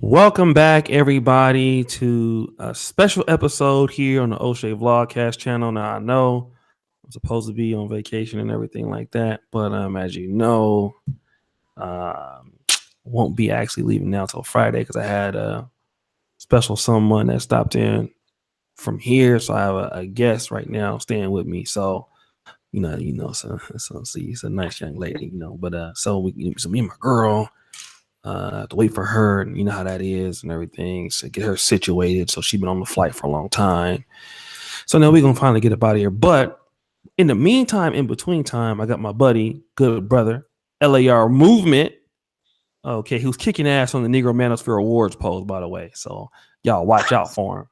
Welcome back, everybody, to a special episode here on the O'Shea Vlogcast channel. Now, I know I'm supposed to be on vacation and everything like that, but as you know, um, won't be actually leaving now till Friday because I had a special someone that stopped in from here, so I have a guest right now staying with me. So so she's a nice young lady, But so me and my girl. To wait for her, and you know how that is and everything. So get her situated. So she's been on the flight for a long time. So now we're gonna finally get up out of here. But in the meantime, in between time, I got my buddy, good brother, LArMovement. Okay, who's kicking ass on the Negro Manosphere Awards polls, by the way. So y'all watch out for him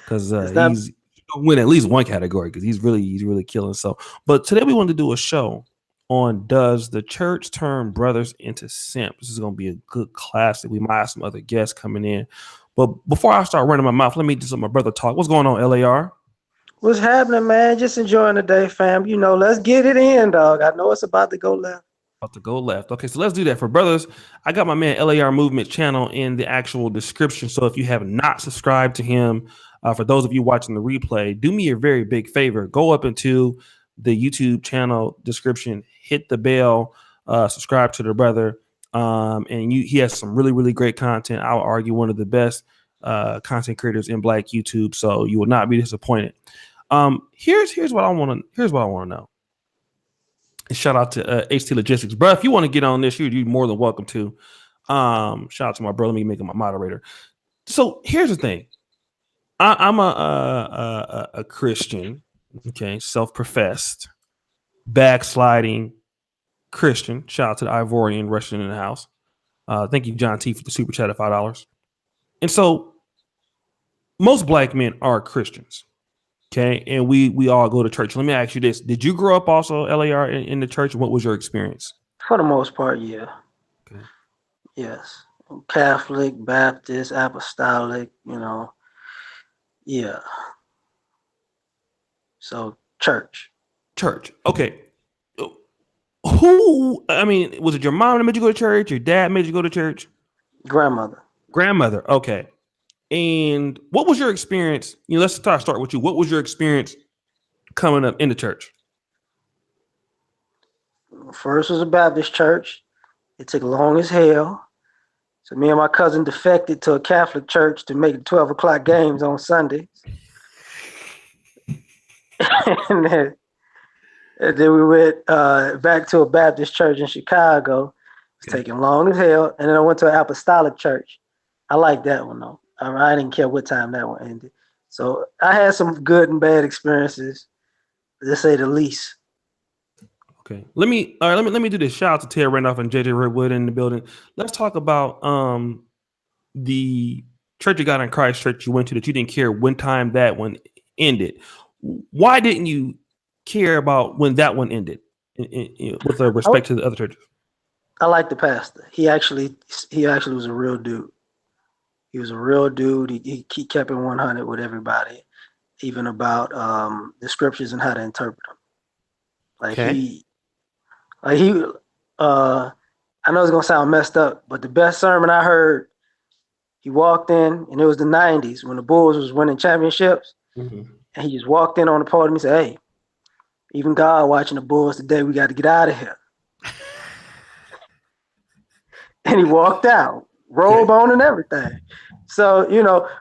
because he's gonna win at least one category because he's really killing. So, but today we wanted to do a show on does the church turn brothers into simps? This is going to be a good classic. We might have some other guests coming in. But before I start running my mouth, let me just let my brother talk. What's going on, LAR? What's happening, man? Just enjoying the day, fam. Let's get it in, dog. I know it's about to go left. About to go left. Okay, so let's do that. For brothers, I got my man LArMovement channel in the actual description. So if you have not subscribed to him, for those of you watching the replay, do me a very big favor. Go up into the YouTube channel description, hit the bell, subscribe to the brother. He has some really great content. I would argue one of the best content creators in Black YouTube. So you will not be disappointed. Here's what I want to know. And shout out to HT Logistics, bro. If you want to get on this, you're more than welcome to. Shout out to my brother. Let me make him my moderator. So here's the thing. I'm a Christian. Okay, self-professed, backsliding Christian. Shout out to the Ivorian Russian in the house. Thank you, John T, for the super chat of $5. And so, most Black men are Christians. Okay, and we all go to church. Let me ask you this: did you grow up also, LAR, in the church? What was your experience? For the most part, yeah. Okay. Yes, Catholic, Baptist, Apostolic. Yeah. So church. Okay. Was it your mom that made you go to church? Your dad made you go to church? Grandmother. Okay. And what was your experience? Let's start with you. What was your experience coming up in the church? First was a Baptist church. It took long as hell. So me and my cousin defected to a Catholic church to make the 12 o'clock games on Sundays. and then we went back to a Baptist church in Chicago. It's taking long as hell. And then I went to an Apostolic church. I like that one though. I didn't care what time that one ended. So I had some good and bad experiences, to say the least. Okay. Let me do this. Shout out to Ted Randolph and JJ Redwood in the building. Let's talk about the Church of God in Christ church you went to that you didn't care when time that one ended. Why didn't you care about when that one ended with respect to the other churches? I like the pastor. He actually was a real dude. He was a real dude. He kept it 100 with everybody, even about the scriptures and how to interpret them. I know it's gonna sound messed up, but the best sermon I heard, he walked in, and it was the 90s when the Bulls was winning championships, and he just walked in on the podium and said, "Hey, even God watching the Bulls today. We got to get out of here." And he walked out, robe on and everything. So,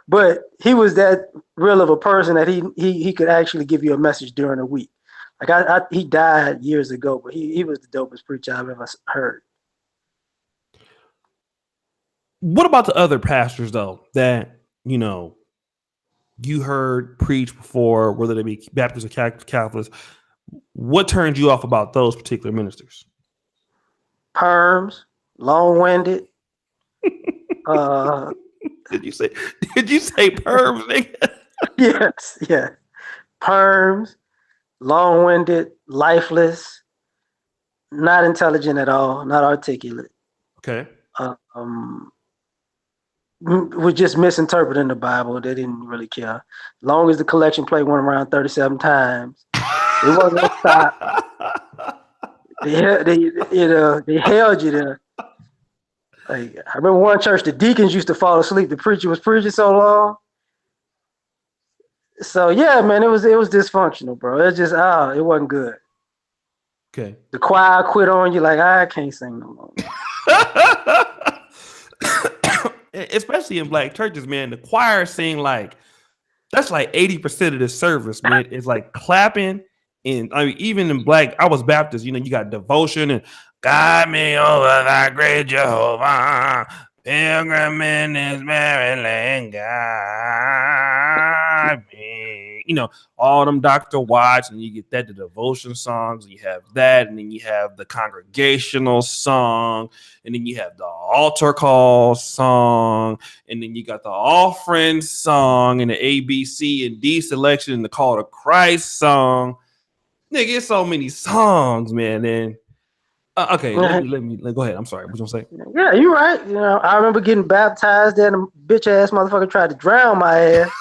but he was that real of a person that he could actually give you a message during the week. Like he died years ago, but he was the dopest preacher I've ever heard. What about the other pastors though that you heard preach before, whether they be Baptists or Catholics? What turned you off about those particular ministers? Perms, long-winded. Did you say perms, nigga? Yes, yeah. Perms, long-winded, lifeless, not intelligent at all, not articulate. Okay. Was just misinterpreting the Bible. They didn't really care. As long as the collection plate went around 37 times, it wasn't gonna stop. They held you there. Like I remember one church, the deacons used to fall asleep. The preacher was preaching so long. So yeah, man, it was dysfunctional, bro. It just it wasn't good. Okay. The choir quit on you, like I can't sing no more. Especially in black churches, man, the choir sing like that's like 80% of the service, man. It's like clapping. And I mean, even in black, I was Baptist, you got devotion and guide me over thy great Jehovah, pilgrim in this merry land, guide me. All them Dr. Watts, and you get that, the devotion songs, you have that, and then you have the congregational song, and then you have the altar call song, and then you got the offering song, and the A, B, C, and D selection, and the call to Christ song. Nigga, it's so many songs, man. And okay, let me go ahead. I'm sorry. What you gonna say? Yeah, you're right. I remember getting baptized, and a bitch ass motherfucker tried to drown my ass.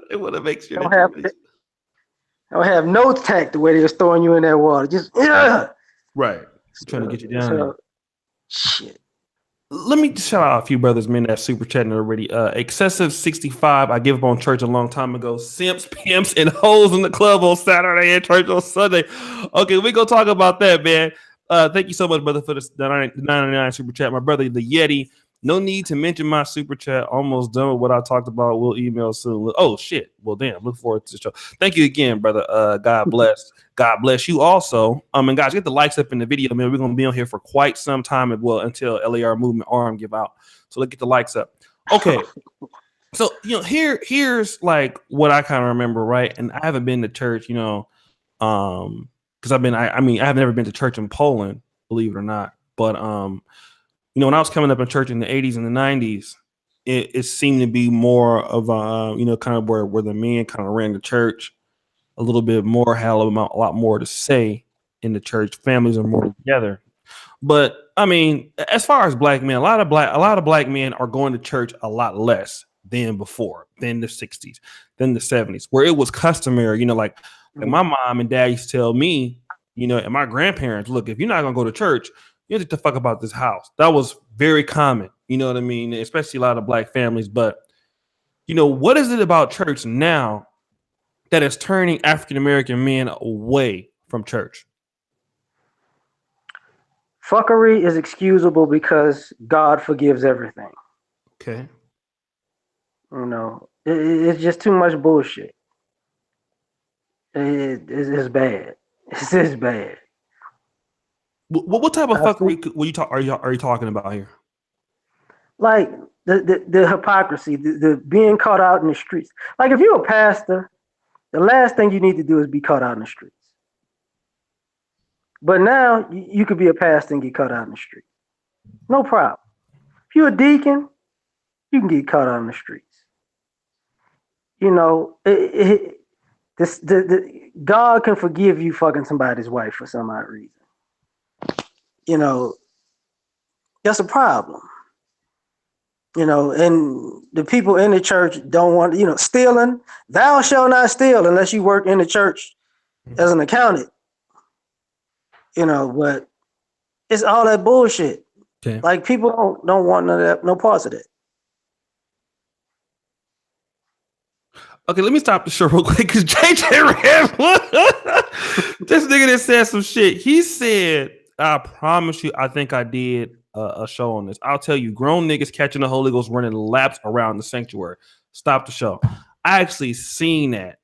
It would have make sure don't have no tact the way they was throwing you in that water. Just right. Trying to get you down there. Shit. Let me shout out a few brothers, man, that super chatting already. Excessive 65, I give up on church a long time ago. Simps, pimps, and hoes in the club on Saturday and church on Sunday. Okay, we gonna talk about that, man. Thank you so much, brother, for the 99 super chat. My brother, the Yeti. No need to mention my super chat. Almost done with what I talked about. We'll email soon. Oh shit. Well, damn. Look forward to the show. Thank you again, brother. God bless. God bless you also. And guys, get the likes up in the video, man. We're gonna be on here for quite some time as well until LArMovement arm give out. So let's get the likes up. Okay. So here's like what I kind of remember, right? And I haven't been to church, because I have never been to church in Poland, believe it or not. But when I was coming up in church in the 80s and the 90s, it seemed to be more of kind of where the men kind of ran the church a little bit more, had a lot more to say in the church. Families are more together. But I mean, as far as black men, a lot of black men are going to church a lot less than before, than the 60s, than the 70s, where it was customary, like my mom and dad used to tell me, and my grandparents, look, if you're not gonna go to church, you have to fuck about this house. That was very common, you know what I mean? Especially a lot of black families. But, what is it about church now that is turning African-American men away from church? Fuckery is excusable because God forgives everything. Okay. It's just too much bullshit. It's bad. It's just bad. What type of fuckery are you talking about here? Like the hypocrisy, the being caught out in the streets. Like if you're a pastor, the last thing you need to do is be caught out in the streets. But now you could be a pastor and get caught out in the streets. No problem. If you're a deacon, you can get caught out in the streets. God can forgive you fucking somebody's wife for some odd reason. That's a problem. And the people in the church don't want, stealing. Thou shalt not steal unless you work in the church as an accountant. But it's all that bullshit. Okay. Like people don't want no parts of that. Okay, let me stop the show real quick because JJ ran. This nigga that said some shit. He said, I promise you, I think I did a show on this. I'll tell you, grown niggas catching the Holy Ghost running laps around the sanctuary. Stop the show. I actually seen that.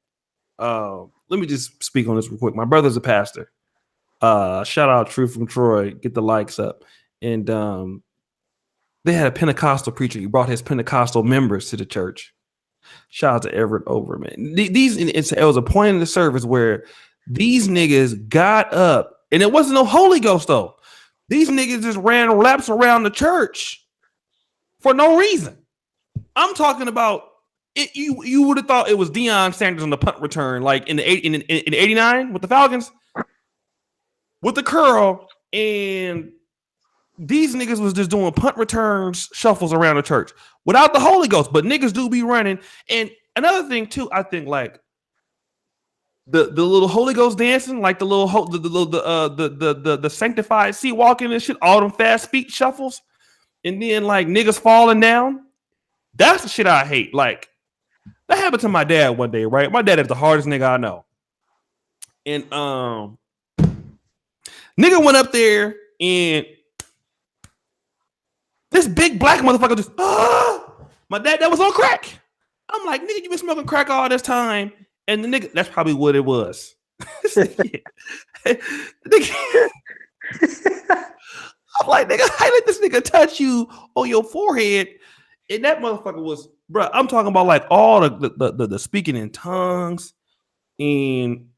Let me just speak on this real quick. My brother's a pastor. Shout out Truth from Troy. Get the likes up. And they had a Pentecostal preacher. He brought his Pentecostal members to the church. Shout out to Everett Overman. It was a point in the service where these niggas got up, and it wasn't no Holy Ghost though. These niggas just ran laps around the church for no reason. I'm talking about it. You would have thought it was Deion Sanders on the punt return, like in 89 with the Falcons, with the curl, and these niggas was just doing punt returns, shuffles around the church without the Holy Ghost. But niggas do be running. And another thing too, I think, like, the little Holy Ghost dancing, like the little the sanctified seat walking and shit, all them fast feet shuffles, and then like niggas falling down. That's the shit I hate. Like that happened to my dad one day, right? My dad is the hardest nigga I know. And nigga went up there and this big black motherfucker just my dad that was on crack. I'm like, nigga, you been smoking crack all this time. And the nigga, that's probably what it was. I'm like, nigga, I let this nigga touch you on your forehead. And that motherfucker was, bro, I'm talking about like all the speaking in tongues. And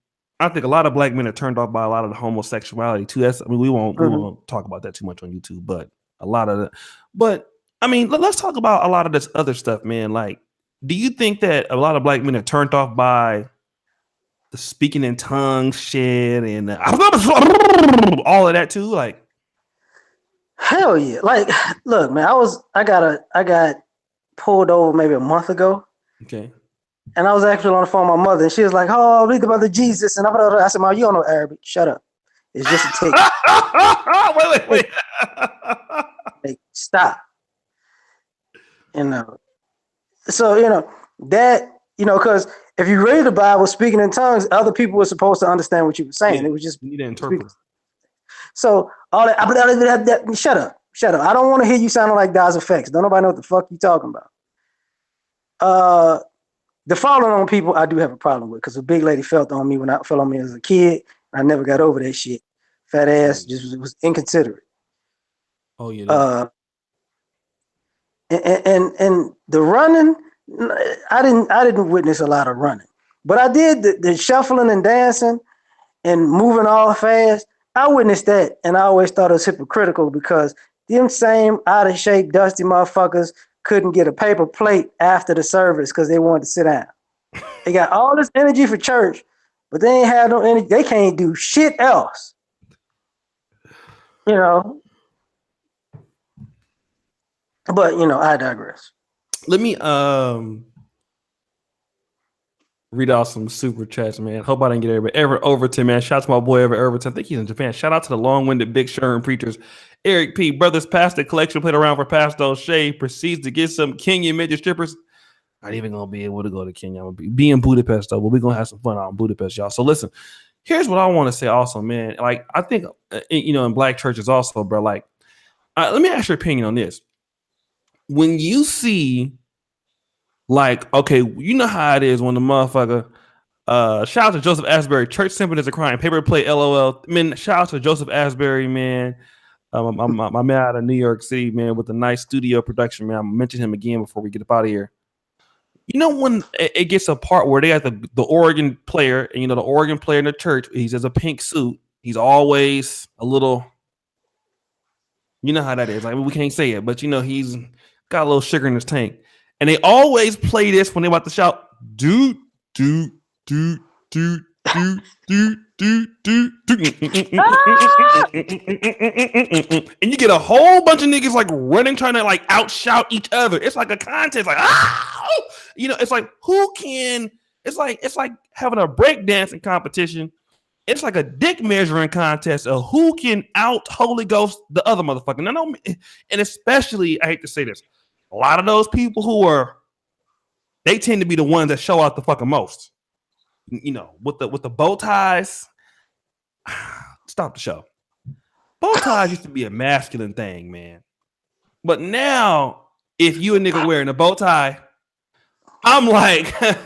I think a lot of black men are turned off by a lot of the homosexuality too. That's, I mean, we won't talk about that too much on YouTube, but a lot of but I mean, let's talk about a lot of this other stuff, man. Like, do you think that a lot of black men are turned off by the speaking in tongues shit and all of that too? Like, hell yeah! Like, look, man, I got pulled over maybe a month ago. Okay. And I was actually on the phone with my mother, and she was like, "Oh, read about the Jesus." And I said, "Mom, you don't know Arabic. Shut up. It's just a ticket." wait. Like, stop. So that because if you read the Bible speaking in tongues, other people were supposed to understand what you were saying. Yeah, it was just you need to interpret. So all that, shut up. I don't want to hear you sounding like Daz Effects. Don't nobody know what the fuck you talking about. The falling on people, I do have a problem with because a big lady fell on me as a kid. I never got over that shit. Fat ass just was inconsiderate. Oh yeah. And the running, I didn't witness a lot of running, but I did the shuffling and dancing and moving all fast. I witnessed that, and I always thought it was hypocritical because them same out of shape, dusty motherfuckers couldn't get a paper plate after the service because they wanted to sit down. They got all this energy for church, but they ain't have no energy. They can't do shit else. But I digress. Let me read out some super chats, man. Hope I didn't get everybody. Everett Overton, man. Shout out to my boy Everett Overton. I think he's in Japan. Shout out to the long-winded Big Sherm preachers. Eric P. Brothers Pastor Collection played around for Pastor O'Shea. Proceeds to get some Kenyan midget strippers. Not even gonna be able to go to Kenya. I'm gonna be in Budapest though, but we're gonna have some fun out in Budapest, y'all. So listen, here's what I want to say also, man. Like, I think in black churches also, bro. Like, let me ask your opinion on this. When you see, like, okay, you know how it is when the motherfucker, shout out to Joseph Asbury, church simping is a crime, paper play, LOL. Man, shout out to Joseph Asbury, man. My man out of New York City, man, with a nice studio production, man. I'm gonna mention him again before we get up out of here. You know, when it gets a part where they got the organ player, and the organ player in the church, he has a pink suit. He's always a little, you know how that is. Like, we can't say it, but he's got a little sugar in his tank. And they always play this when they about to shout, do, do, do, do, do, do, do, do, do. And you get a whole bunch of niggas like running, trying to like outshout each other. It's like a contest, like it's like who can. It's like having a breakdancing competition. It's like a dick measuring contest of who can out Holy Ghost the other motherfucker. And especially, I hate to say this, a lot of those people they tend to be the ones that show out the fucking most. With the bow ties. Stop the show. Bow ties used to be a masculine thing, man. But now, if you a nigga wearing a bow tie, I'm like, okay,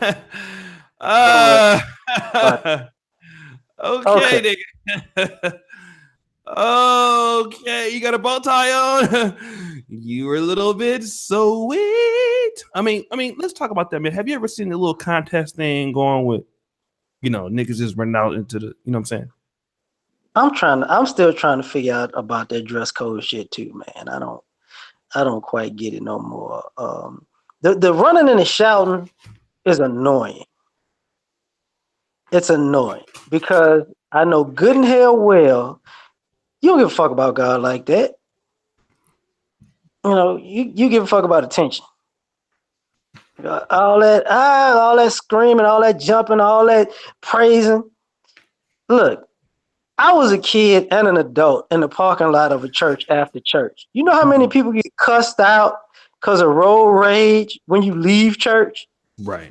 nigga. Okay, you got a bow tie on. You were a little bit sweet. I mean, let's talk about that, man. Have you ever seen the little contest thing going with, niggas just running out into the, you know what I'm saying? I'm still trying to figure out about that dress code shit too, man. I don't quite get it no more. The running and the shouting is annoying. It's annoying because I know good and hell well you don't give a fuck about God like that. You give a fuck about attention. all that screaming, all that jumping, all that praising. Look, I was a kid and an adult in the parking lot of a church after church. You know how many people get cussed out because of road rage when you leave church? Right.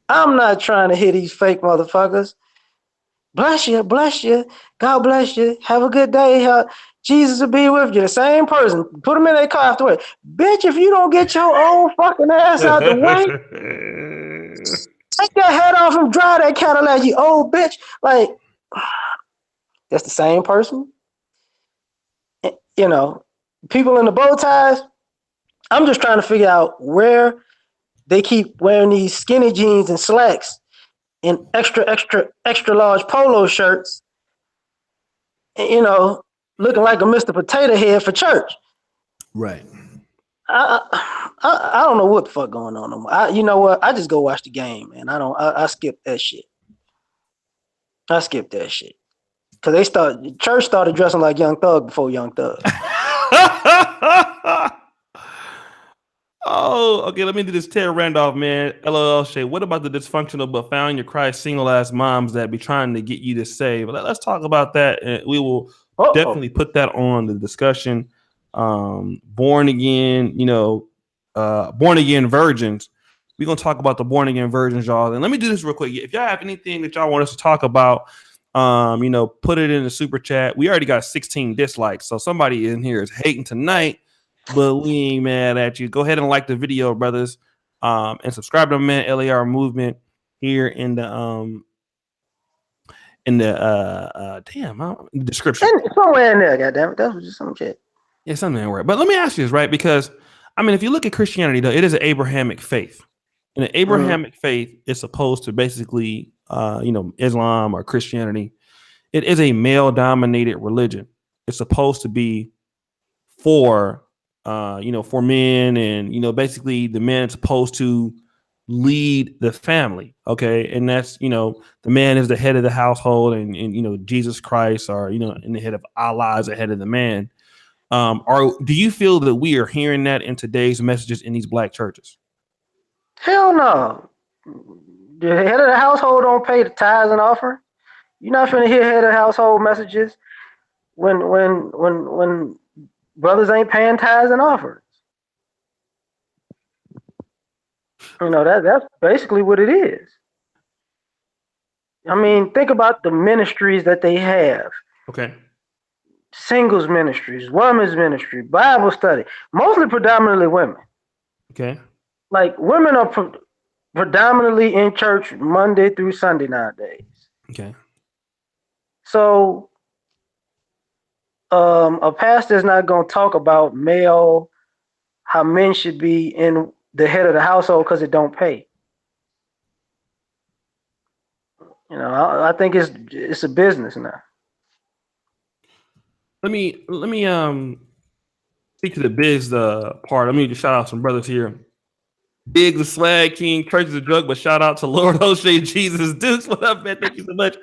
I'm not trying to hear these fake motherfuckers. Bless you, God bless you, have a good day. Jesus will be with you. The same person. Put them in their car afterward. Bitch, if you don't get your own fucking ass out the way, take that head off and drive that Cadillac, you old bitch. Like, that's the same person. You know, people in the bow ties. I'm just trying to figure out where they keep wearing these skinny jeans and slacks and extra large polo shirts, you know, looking like a Mr. Potato Head for church. Right. I don't know what the fuck going on no more. You know what? I just go watch the game, man. I skip that shit. I skip that shit. Cause church started dressing like Young Thug before Young Thug. Oh, okay. Let me do this. Ted Randolph, man. LOL Shay. What about the dysfunctional but found your Christ single ass moms that be trying to get you to save? Let's talk about that, and we will definitely put that on the discussion. Born again, born again virgins. We're gonna talk about the born again virgins, y'all. And let me do this real quick. If y'all have anything that y'all want us to talk about, put it in the super chat. We already got 16 dislikes, so somebody in here is hating tonight. But we ain't mad at you. Go ahead and like the video, brothers, and subscribe to man LArMovement here in the description. Somewhere in there, goddamn, that was just some shit. Yeah, something in there. But let me ask you this, right? Because I mean, if you look at Christianity, though, it is an Abrahamic faith. And an Abrahamic faith is opposed to basically, Islam or Christianity. It is a male-dominated religion. It's supposed to be for men, and basically the man is supposed to lead the family. Okay, and that's the man is the head of the household, and Jesus Christ, or in the head of Allah is the head of the man. Or do you feel that we are hearing that in today's messages in these black churches? Hell no. The head of the household don't pay the tithes and offering. You're not finna hear head of the household messages when brothers ain't paying tithes and offerings. That's basically what it is. I mean, think about the ministries that they have. Okay. Singles ministries, women's ministry, Bible study, mostly predominantly women. Okay. Like, women are predominantly in church Monday through Sunday nowadays. Okay. So a pastor is not going to talk about how men should be in the head of the household because it don't pay. I think it's a business now. Let me speak to the biz part. Let me just shout out some brothers here. Big the Swag King, Church is a drug, but shout out to Lord O'Shea Jesus Dukes. What up, man? Thank you so much.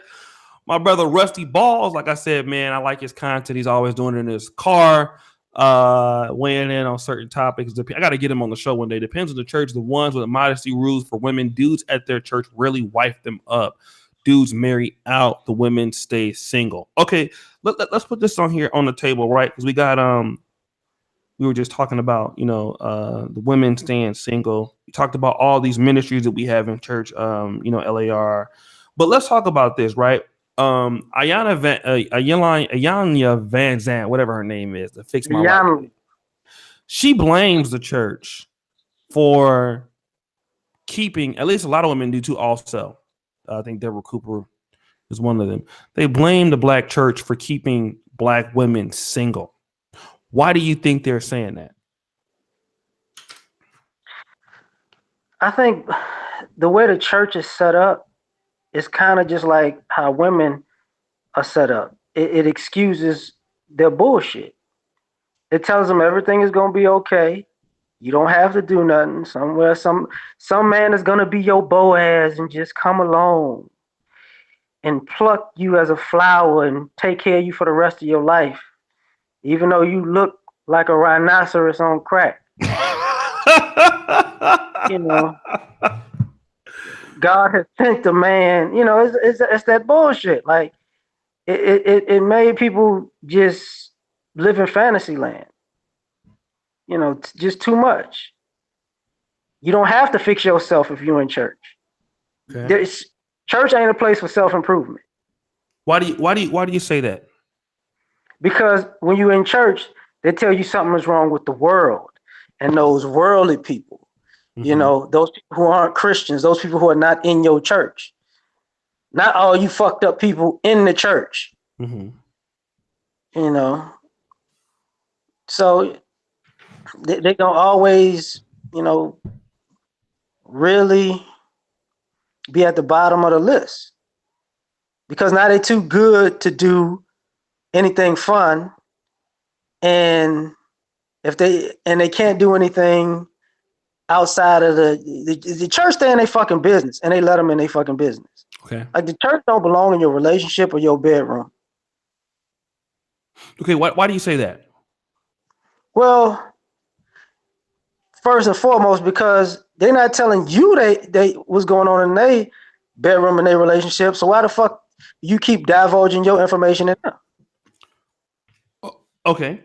My brother Rusty Balls, like I said, man, I like his content. He's always doing it in his car, weighing in on certain topics. I got to get him on the show one day. Depends on the church. The ones with modesty rules for women, dudes at their church really wife them up. Dudes marry out, the women stay single. Okay, let's put this on here on the table, right? Because we got we were just talking about the women staying single. We talked about all these ministries that we have in church, LAR. But let's talk about this, right? Ayana Van Zandt, whatever her name is, to fix my life. She blames the church for keeping, at least a lot of women do too also. I think Deborah Cooper is one of them. They blame the black church for keeping black women single. Why do you think they're saying that? I think the way the church is set up is kind of just like how women are set up. It excuses their bullshit. It tells them everything is gonna be okay. You don't have to do nothing. Somewhere, some man is gonna be your Boaz and just come along and pluck you as a flower and take care of you for the rest of your life, even though you look like a rhinoceros on crack. You know, God has sent a man. You know, it's that bullshit. Like it made people just live in fantasy land. You know, just too much. You don't have to fix yourself if you're in church. Okay. There's, church ain't a place for self improvement. Why do you say that? Because when you're in church, they tell you something is wrong with the world and those worldly people. You know, those people who aren't Christians, those people who are not in your church. Not all you fucked up people in the church. You know, so they gonna always, you know, really be at the bottom of the list because now they're too good to do anything fun, and if they can't do anything outside of the church, stay in their fucking business, and they let them in their fucking business. Okay. Like the church don't belong in your relationship or your bedroom. Okay. Why do you say that? Well, first and foremost, because they're not telling you they what's going on in their bedroom and their relationship. So why the fuck you keep divulging your information in them? Okay,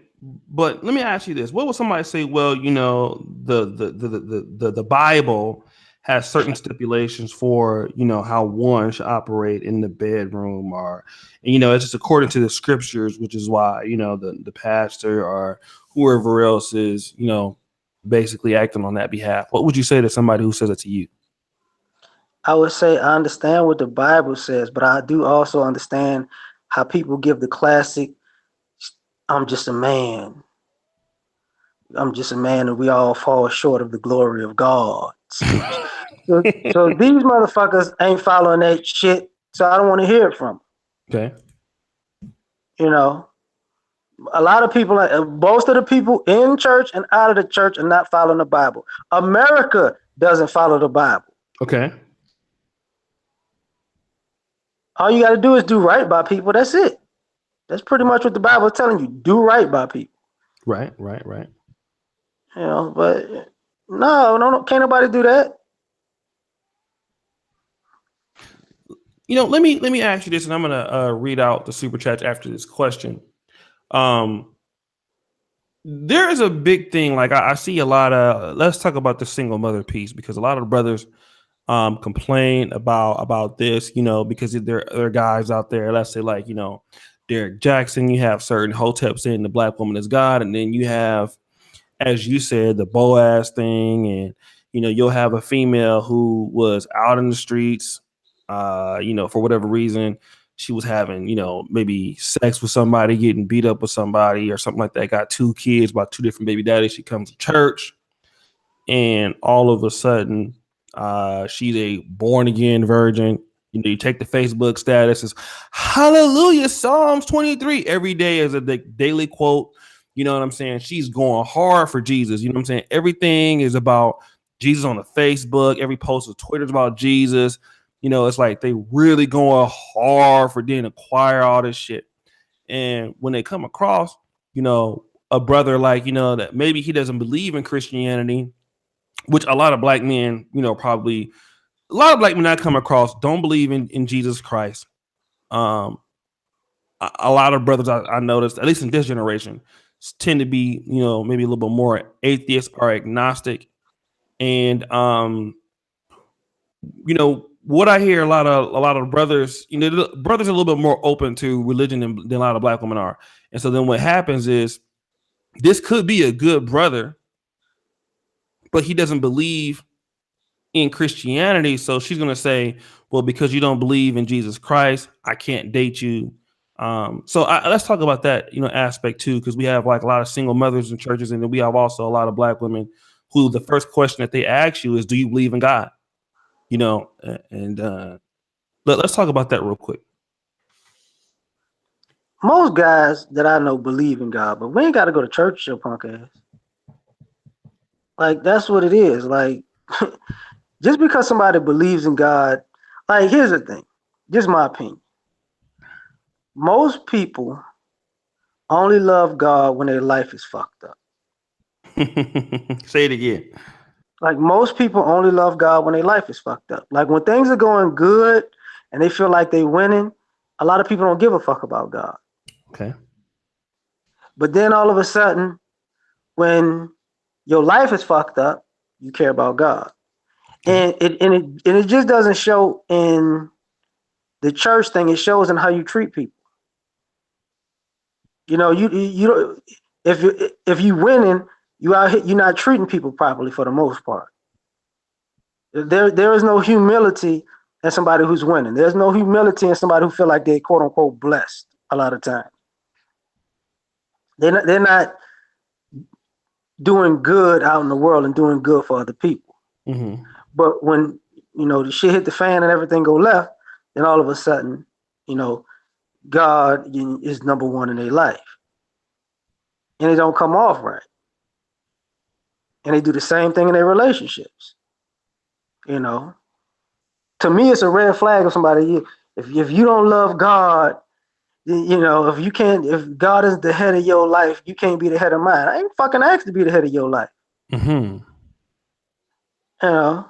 but let me ask you this: what would somebody say? Well, you know, the Bible has certain stipulations for how one should operate in the bedroom, or you know, it's just according to the scriptures, which is why the pastor or whoever else is basically acting on that behalf. What would you say to somebody who says it to you? I would say I understand what the Bible says, but I do also understand how people give the classic "I'm just a man. I'm just a man, and we all fall short of the glory of God" speech. So these motherfuckers ain't following that shit, so I don't want to hear it from Okay. them. You know, a lot of people, most of the people in church and out of the church are not following the Bible. America doesn't follow the Bible. Okay. All you got to do is do right by people. That's it. That's pretty much what the Bible is telling you. Do right by people. Right. You know, but no, can't nobody do that. Let me ask you this, and I'm gonna read out the super chat after this question. Um, there is a big thing. Like I see a lot of. Let's talk about the single mother piece because a lot of the brothers complain about this. Because there are guys out there. Let's say like Derek Jackson. You have certain hoteps saying the black woman is God, and then you have, as you said, the Boaz thing, and you'll have a female who was out in the streets, for whatever reason, she was having, maybe sex with somebody, getting beat up with somebody or something like that, got two kids by two different baby daddies. She comes to church, and all of a sudden, she's a born again virgin. You take the Facebook status, is hallelujah, Psalms 23 every day as a daily quote. You know what I'm saying? She's going hard for Jesus. You know what I'm saying? Everything is about Jesus on the Facebook. Every post of Twitter is about Jesus. It's like they really going hard for then acquire all this shit. And when they come across, a brother like, that maybe he doesn't believe in Christianity, which a lot of black men, probably a lot of black men I come across don't believe in Jesus Christ. Um, a lot of brothers I noticed, at least in this generation, tend to be, maybe a little bit more atheist or agnostic. And what I hear a lot of brothers, the brothers are a little bit more open to religion than a lot of black women are. And so then what happens is this could be a good brother, but he doesn't believe in Christianity. So she's going to say, well, because you don't believe in Jesus Christ, I can't date you. Let's talk about that, aspect too, because we have like a lot of single mothers in churches, and then we have also a lot of black women who the first question that they ask you is, do you believe in God? And let's talk about that real quick. Most guys that I know believe in God, but we ain't got to go to church, your punk ass. Like that's what it is. Like just because somebody believes in God, like here's the thing, just my opinion. Most people only love God when their life is fucked up. Say it again. Like most people only love God when their life is fucked up. Like when things are going good and they feel like they winning, a lot of people don't give a fuck about God. Okay. But then all of a sudden, when your life is fucked up, you care about God. Okay. And it just doesn't show in the church thing, it shows in how you treat people. You know, you don't if you winning, you're not treating people properly for the most part. There is no humility in somebody who's winning. There's no humility in somebody who feel like they're quote unquote blessed a lot of times. They're not doing good out in the world and doing good for other people. Mm-hmm. But when the shit hit the fan and everything go left, then all of a sudden, you know, God is number one in their life, and it don't come off right. And they do the same thing in their relationships. You know, to me, it's a red flag of somebody. If you don't love God, if you can't, if God is the head of your life, you can't be the head of mine. I ain't fucking asked to be the head of your life. Mm-hmm. You know,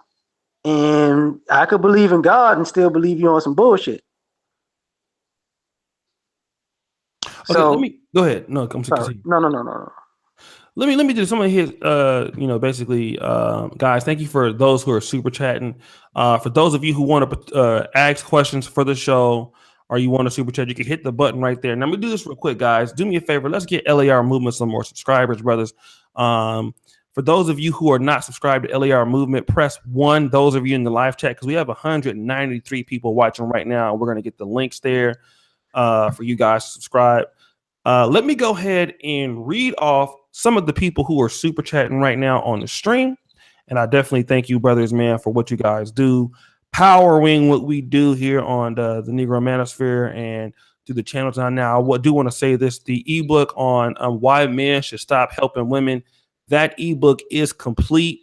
and I could believe in God and still believe you on some bullshit. Okay, let So, me go ahead. No, come to sorry, continue. no. Let me do some of his basically guys, thank you for those who are super chatting. For those of you who want to ask questions for the show or you want to super chat, you can hit the button right there. Now, let me do this real quick, guys. Do me a favor. Let's get LArMovement some more subscribers, brothers. For those of you who are not subscribed to LArMovement, press 1. Those of you in the live chat, because we have 193 people watching right now. We're going to get the links there for you guys to subscribe. Let me go ahead and read off some of the people who are super chatting right now on the stream. And I definitely thank you, brothers, man, for what you guys do, powering what we do here on the Negro Manosphere and through the channels on now. I do want to say this, the ebook on why men should stop helping women, that ebook is complete.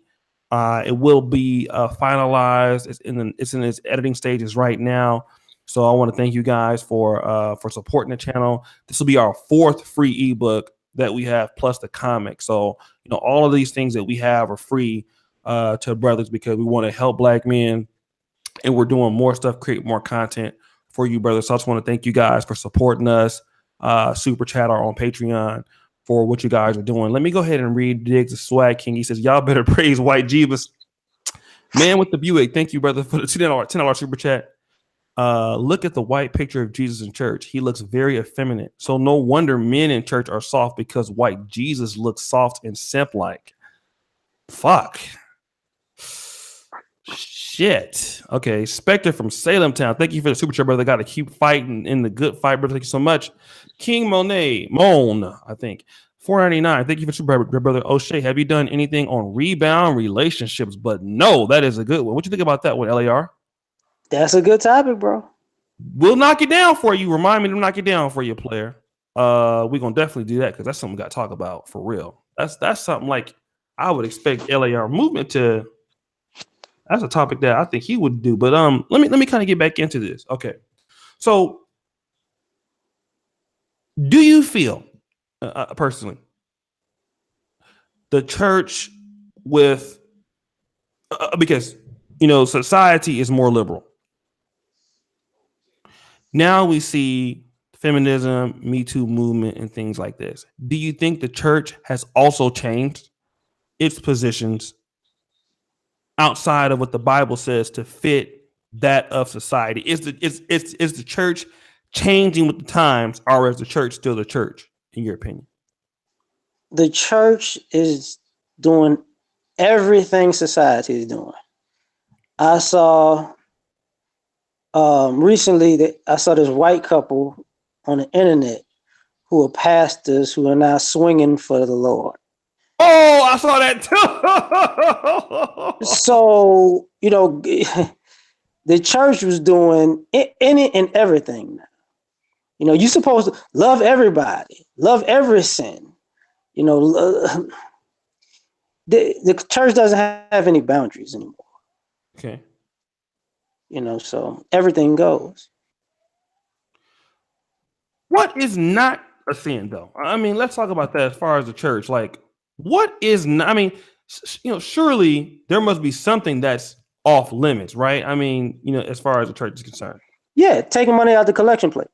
It will be finalized. It's in its editing stages right now. So I want to thank you guys for supporting the channel. This will be our 4th free ebook that we have, plus the comic. So all of these things that we have are free to brothers because we want to help black men, and we're doing more stuff, create more content for you, brothers. So I just want to thank you guys for supporting us. Super chat or on Patreon for what you guys are doing. Let me go ahead and read Diggs the Swag King. He says, "Y'all better praise White Jeebus, man with the Buick." Thank you, brother, for the $10 super chat. Look at the white picture of Jesus in church. He looks very effeminate. So no wonder men in church are soft, because white Jesus looks soft and simp-like. Fuck. Shit. Okay. Spectre from Salem Town. Thank you for the super chat, brother. Got to keep fighting in the good fight, brother. Thank you so much. King Moan, I think. 499. Thank you for super brother O'Shea. Have you done anything on rebound relationships? But no, that is a good one. What you think about that one, LAR? That's a good topic, bro. We'll knock it down for you. Remind me to knock it down for you, player. We're gonna definitely do that because that's something we got to talk about for real. That's something like I would expect LArMovement to. That's a topic that I think he would do. But let me kind of get back into this. Okay, so do you feel personally the church with because society is more liberal now, we see feminism, Me Too movement, and things like this. Do you think the church has also changed its positions outside of what the Bible says to fit that of society? Is the church changing with the times, or is the church still the church, in your opinion? The church is doing everything society is doing. I saw recently that I saw this white couple on the internet who are pastors who are now swinging for the Lord. Oh, I saw that too. So, the church was doing any and everything. You're supposed to love everybody, love every sin. The church doesn't have any boundaries anymore. Okay. So everything goes. What is not a sin, though? I mean, let's talk about that as far as the church. Like, what is not? I mean, surely there must be something that's off limits, right? I mean, as far as the church is concerned. Yeah, taking money out the collection plate.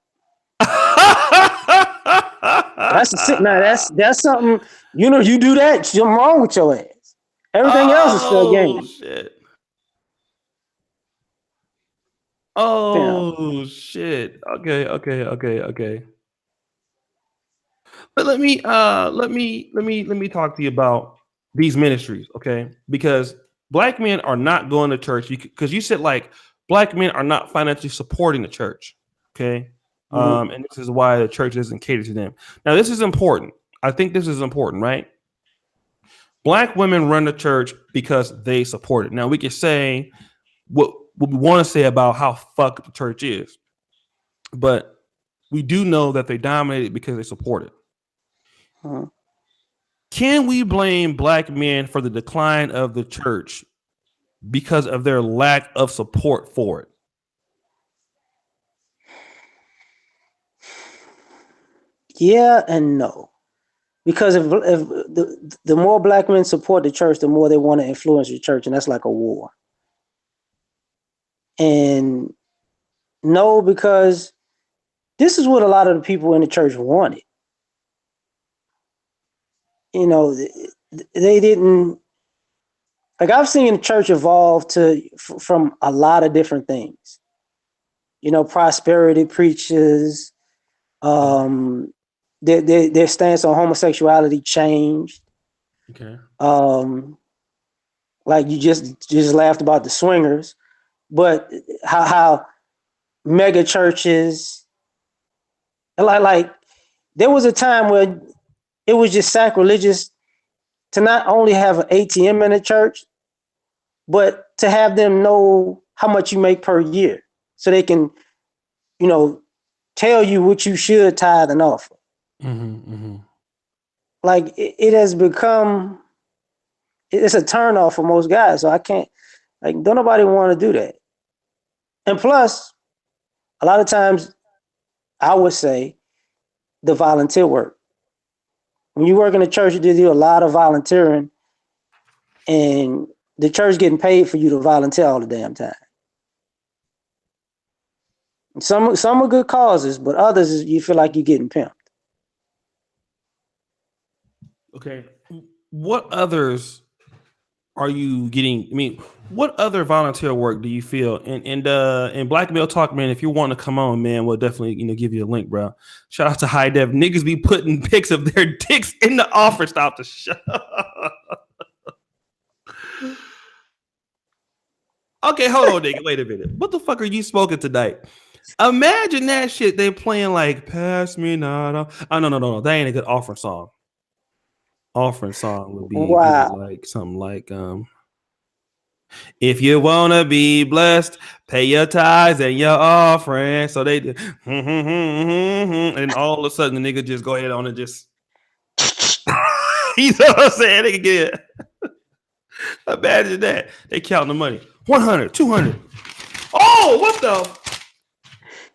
Now that's something. You do that, something wrong with your ass. Everything else is still Oh game. shit! Yeah. Oh shit! Okay. But let me talk to you about these ministries, okay? Because black men are not going to church because you said like black men are not financially supporting the church, okay? Mm-hmm. And this is why the church doesn't cater to them. Now, this is important. I think this is important, right? Black women run the church because they support it. Now, we can say what we want to say about how fucked the church is, but we do know that they dominate it because they support it. Mm-hmm. Can we blame black men for the decline of the church because of their lack of support for it? Yeah and no. Because if the more black men support the church, the more they want to influence the church, and that's like a war. And no, because this is what a lot of the people in the church wanted. They didn't, like, I've seen the church evolve from a lot of different things. Prosperity preachers, their stance on homosexuality changed. Okay. Like you just laughed about the swingers, but how mega churches, like there was a time where it was just sacrilegious to not only have an ATM in a church, but to have them know how much you make per year, so they can, tell you what you should tithe and offer. Mm-hmm, mm-hmm. Like it has become, it's a turnoff for most guys. So I can't, like, don't nobody want to do that. And plus, a lot of times, I would say the volunteer work. When you work in a church, you do a lot of volunteering, and the church getting paid for you to volunteer all the damn time. Some are good causes, but others you feel like you're getting pimped. Okay. What others are you getting? I mean, what other volunteer work do you feel? And Black Male Talk, man, if you want to come on, man, we'll definitely give you a link, bro. Shout out to High Dev. Niggas be putting pics of their dicks in the offer. Stop the show. Okay, hold on, nigga. Wait a minute. What the fuck are you smoking tonight? Imagine that shit. They playing like "Pass Me Not." Oh no. That ain't a good offering song. Offering song would be good, Wow. like something like if you wanna be blessed, pay your tithes and your offering. So they do, and all of a sudden the nigga just go ahead on and just, you know what I'm saying? They can get. Imagine that. They counting the money. 100, 200. Oh, what the?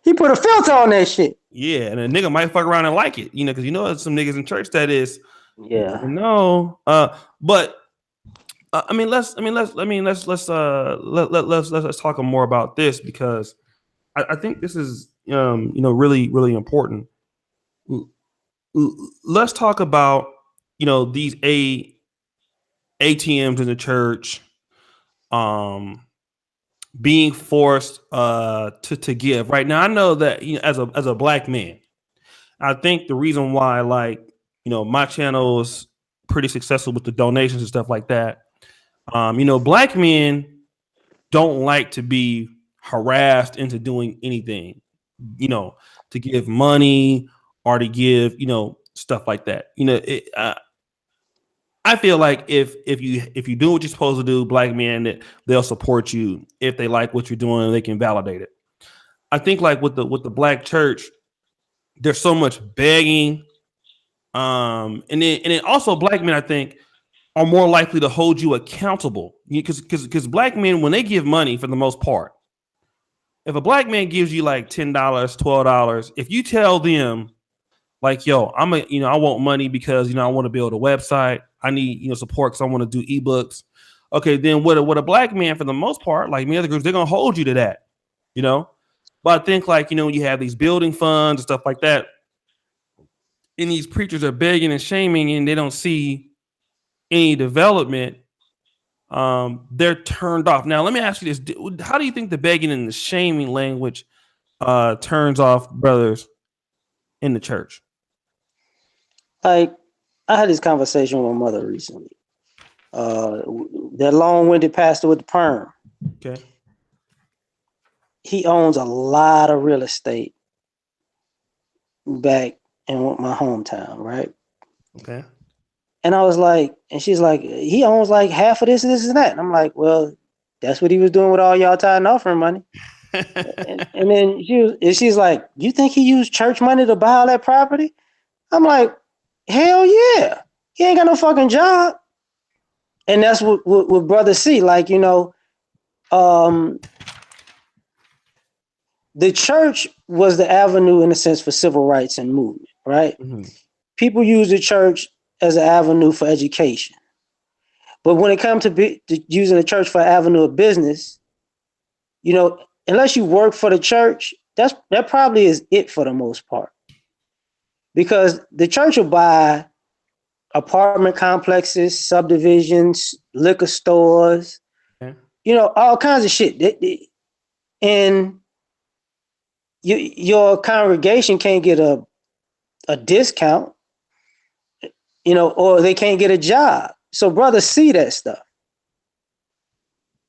He put a filter on that shit. Yeah, and a nigga might fuck around and like it, because there's some niggas in church that is, Yeah. But let's talk more about this, because I think this is really, really important. Let's talk about these ATMs in the church being forced to give. Right now, I know that as a black man, I think the reason why my channel is pretty successful with the donations and stuff like that. Black men don't like to be harassed into doing anything, to give money or to give, stuff like that. I feel like if you do what you're supposed to do, black men, that they'll support you. If they like what you're doing, they can validate it. I think like with the black church, there's so much begging, and then also black men, I think, are more likely to hold you accountable, because black men, when they give money, for the most part, if a black man gives you like $10, $12, if you tell them like, yo, I want money because I want to build a website, I need, support because I want to do ebooks. Okay, then what a black man, for the most part, like many other groups, they're gonna hold you to that, But I think like, when you have these building funds and stuff like that, and these preachers are begging and shaming and they don't see any development, they're turned off. Now, let me ask you this. How do you think the begging and the shaming language turns off brothers in the church? Like, I had this conversation with my mother recently. That long-winded pastor with the perm. Okay. He owns a lot of real estate back in my hometown, right? Okay. And I was like, and she's like, he owns like half of this and this and that. And I'm like, well, that's what he was doing with all y'all tithe and offering money. and then she's like, you think he used church money to buy all that property? I'm like, hell yeah. He ain't got no fucking job. And that's what Brothas see. Like, the church was the avenue, in a sense, for civil rights and movement, right? Mm-hmm. People use the church as an avenue for education. But when it comes to using the church for an avenue of business, unless you work for the church, that probably is it for the most part. Because the church will buy apartment complexes, subdivisions, liquor stores, all kinds of shit. And your congregation can't get a discount, or they can't get a job. So brothers see that stuff.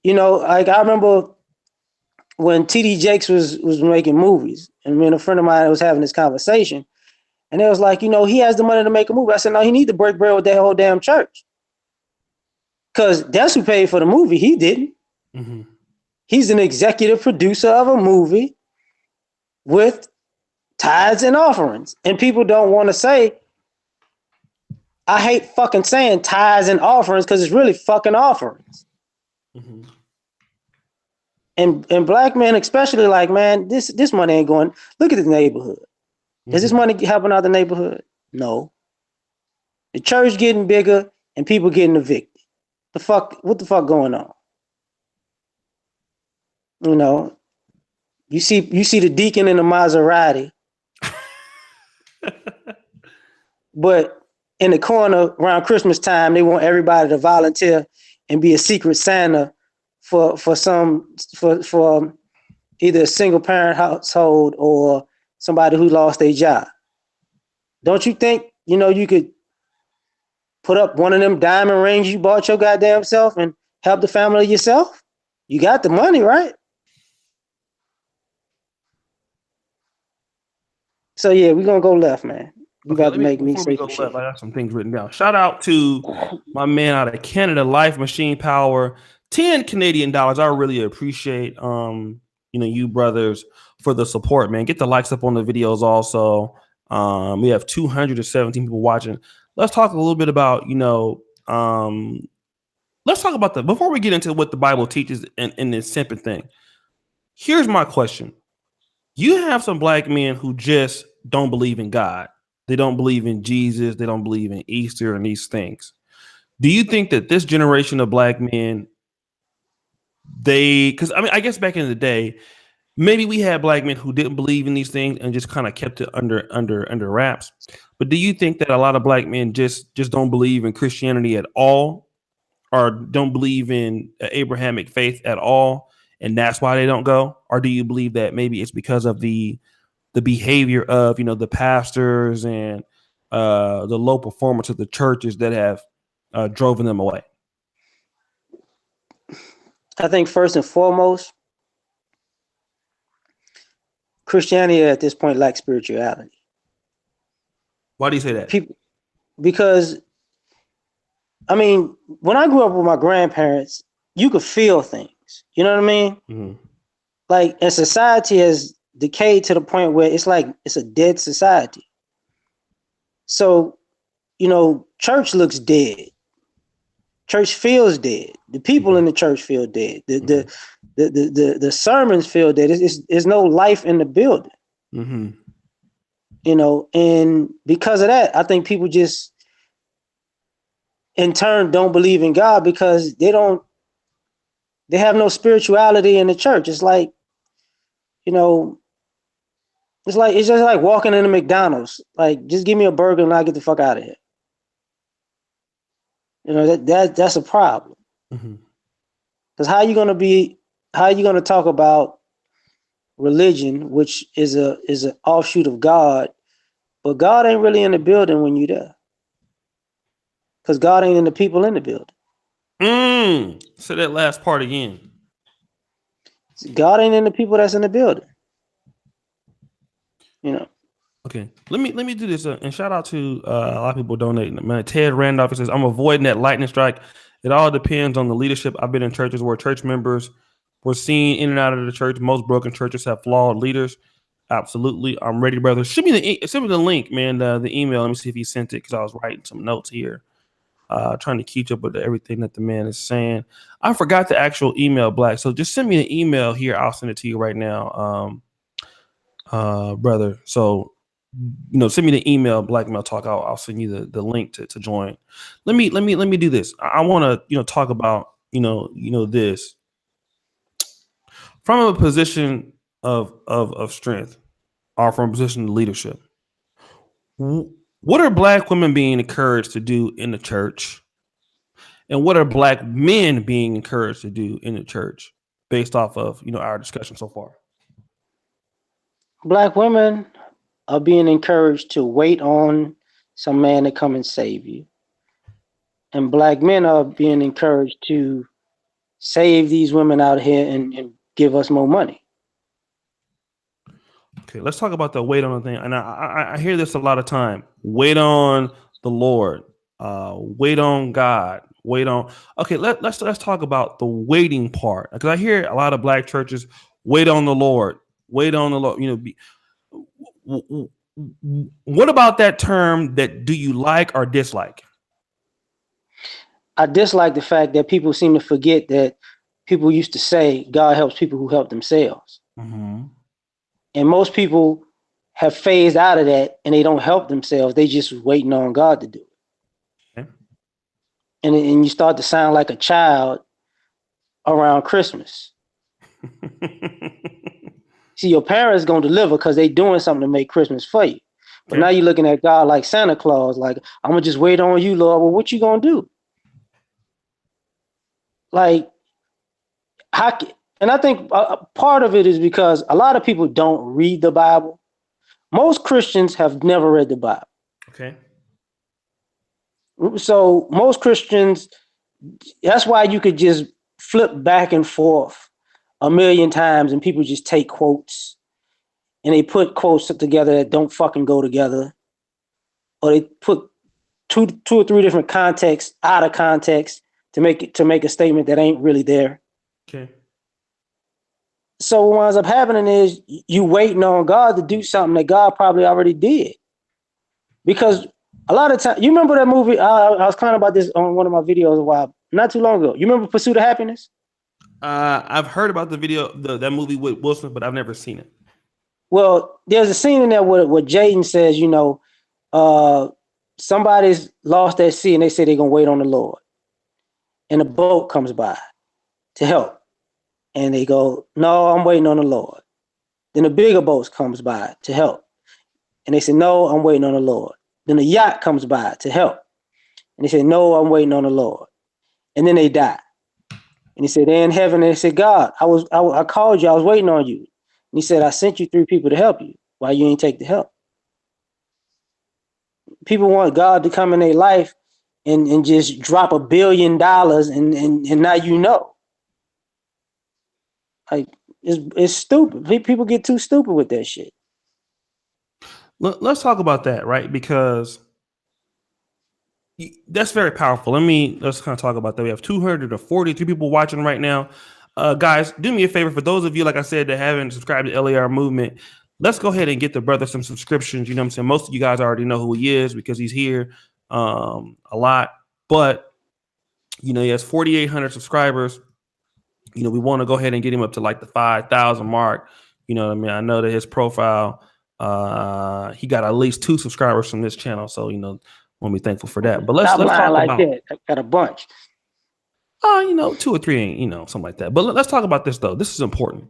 Like I remember when TD Jakes was making movies, and me and a friend of mine was having this conversation, and it was like, he has the money to make a movie. I said, no, he need to break bread with that whole damn church. Because that's who paid for the movie. He didn't. Mm-hmm. He's an executive producer of a movie with tithes and offerings. And people don't want to say, I hate fucking saying tithes and offerings because it's really fucking offerings. Mm-hmm. And black men especially, like, man, this money ain't going. Look at the neighborhood. Is this money helping out the neighborhood? No. The church getting bigger and people getting evicted. What the fuck going on? You see the deacon in the Maserati, but in the corner around Christmas time, they want everybody to volunteer and be a secret Santa for either a single parent household or somebody who lost their job. Don't you think, you could put up one of them diamond rings you bought your goddamn self and help the family yourself? You got the money, right? So yeah, we're gonna go left, man. About to make me say some shit. I got some things written down. Shout out to my man out of Canada, Life Machine Power, 10 Canadian dollars. I really appreciate you brothers for the support, man. Get the likes up on the videos also. We have 217 people watching. Let's talk a little bit about, let's talk about before we get into what the Bible teaches in this simping thing. Here's my question. You have some black men who just don't believe in God. They don't believe in Jesus. They don't believe in Easter and these things. Do you think that this generation of black men, because I guess back in the day, maybe we had black men who didn't believe in these things and just kind of kept it under wraps. But do you think that a lot of black men just don't believe in Christianity at all, or don't believe in Abrahamic faith at all, and that's why they don't go? Or do you believe that maybe it's because of the behavior of the pastors and the low performance of the churches that have driven them away? I think first and foremost, Christianity at this point lacks spirituality. Why do you say that? Because when I grew up with my grandparents, you could feel things. You know what I mean? Mm-hmm. Like, and society has decayed to the point where it's like it's a dead society. So, church looks dead. Church feels dead. The people in the church feel dead. The sermons feel dead. There's no life in the building. Mm-hmm. And because of that, I think people just in turn don't believe in God because they have no spirituality in the church. It's like, you know, it's just like walking into McDonald's. Like, just give me a burger and I'll get the fuck out of here. You know, that's a problem. Because how you gonna talk about religion, which is an offshoot of God, but God ain't really in the building when you're there. Because God ain't in the people in the building. Say that last part again. God ain't in the people that's in the building. You know. Okay, let me do this and shout out to a lot of people donating. Man, Ted Randolph says, I'm avoiding that lightning strike. It all depends on the leadership. I've been in churches where church members were seen in and out of the church. Most broken churches have flawed leaders. Absolutely, I'm ready, brother. Send me the link, man. The email. Let me see if he sent it because I was writing some notes here, trying to keep up with everything that the man is saying. I forgot the actual email, Black. So just send me an email here. I'll send it to you right now, brother. So, send me the email, Blackmail Talk. I'll send you the link to join. Let me do this. I want to talk about this from a position of strength or from a position of leadership. What are Black women being encouraged to do in the church, and what are Black men being encouraged to do in the church, based off of our discussion so far? Black women are being encouraged to wait on some man to come and save you. And Black men are being encouraged to save these women out here and give us more money. Okay, let's talk about the wait on the thing. And I hear this a lot of time. Wait on the Lord. Wait on God. Wait on. Okay, let's talk about the waiting part, because I hear a lot of Black churches wait on the Lord. Wait on the Lord. What about that term? That do you like or dislike? I dislike the fact that people seem to forget that people used to say God helps people who help themselves. And most people have phased out of that and they don't help themselves. They just waiting on God to do it. Okay. And you start to sound like a child around Christmas. See, your parents going to deliver because they doing something to make Christmas for you. But now you're looking at God like Santa Claus, like, I'm going to just wait on you, Lord. Well, what you going to do? Like, and I think part of it is because a lot of people don't read the Bible. Most Christians have never read the Bible. Okay. So most Christians, that's why you could just flip back and forth a million times and people just take quotes and they put quotes together that don't fucking go together. Or they put two or three different contexts out of context to make a statement that ain't really there. Okay. So what ends up happening is you waiting on God to do something that God probably already did. Because a lot of times, you remember that movie? I was kind of about this on one of my videos a while, not too long ago. You remember Pursuit of Happiness? I've heard about the video, that movie with Will Smith, but I've never seen it. Well, there's a scene in there where Jaden says, somebody's lost at sea and they say they're going to wait on the Lord. And a boat comes by to help. And they go, no, I'm waiting on the Lord. Then a bigger boat comes by to help. And they say, no, I'm waiting on the Lord. Then a yacht comes by to help. And they say, no, I'm waiting on the Lord. And then they die. And he said, they're in heaven. And they said, God, I called you. I was waiting on you. And he said, I sent you 3 people to help you. Why you ain't take the help? People want God to come in their life and just drop $1 billion and now you know. Like, it's stupid. People get too stupid with that shit. Let's talk about that, right? Because that's very powerful. Let's kind of talk about that. We have 243 people watching right now. Guys, do me a favor. For those of you, like I said, that haven't subscribed to LArMovement, let's go ahead and get the brother some subscriptions. You know what I'm saying? Most of you guys already know who he is because he's here a lot. But, he has 4,800 subscribers. We want to go ahead and get him up to like the 5,000 mark. You know what I mean? I know that his profile, he got at least 2 subscribers from this channel. So, want to be thankful for that. But let's Stop lying talk like about that. I got a bunch. 2 or 3 ain't, something like that. But let's talk about this though. This is important.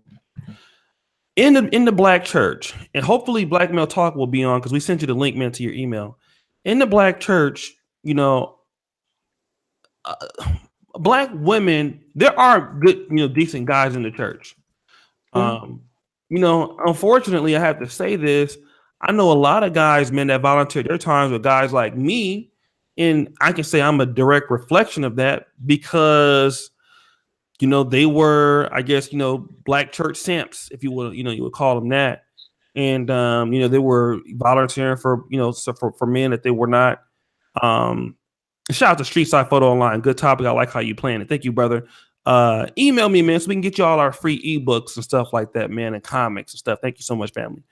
In the black church, and hopefully Black Male Talk will be on because we sent you the link, man, to your email. In the black church, black women, there are good, decent guys in the church. Unfortunately, I have to say this. I know a lot of guys, man, that volunteer their times with guys like me, and I can say I'm a direct reflection of that because they were, I guess, black church simps, if you will, you would call them that. And, they were volunteering for, for men that they were not. Shout out to Street Side Photo Online. Good topic. I like how you plan it. Thank you, brother. Email me, man, so we can get you all our free ebooks and stuff like that, man, and comics and stuff. Thank you so much, family.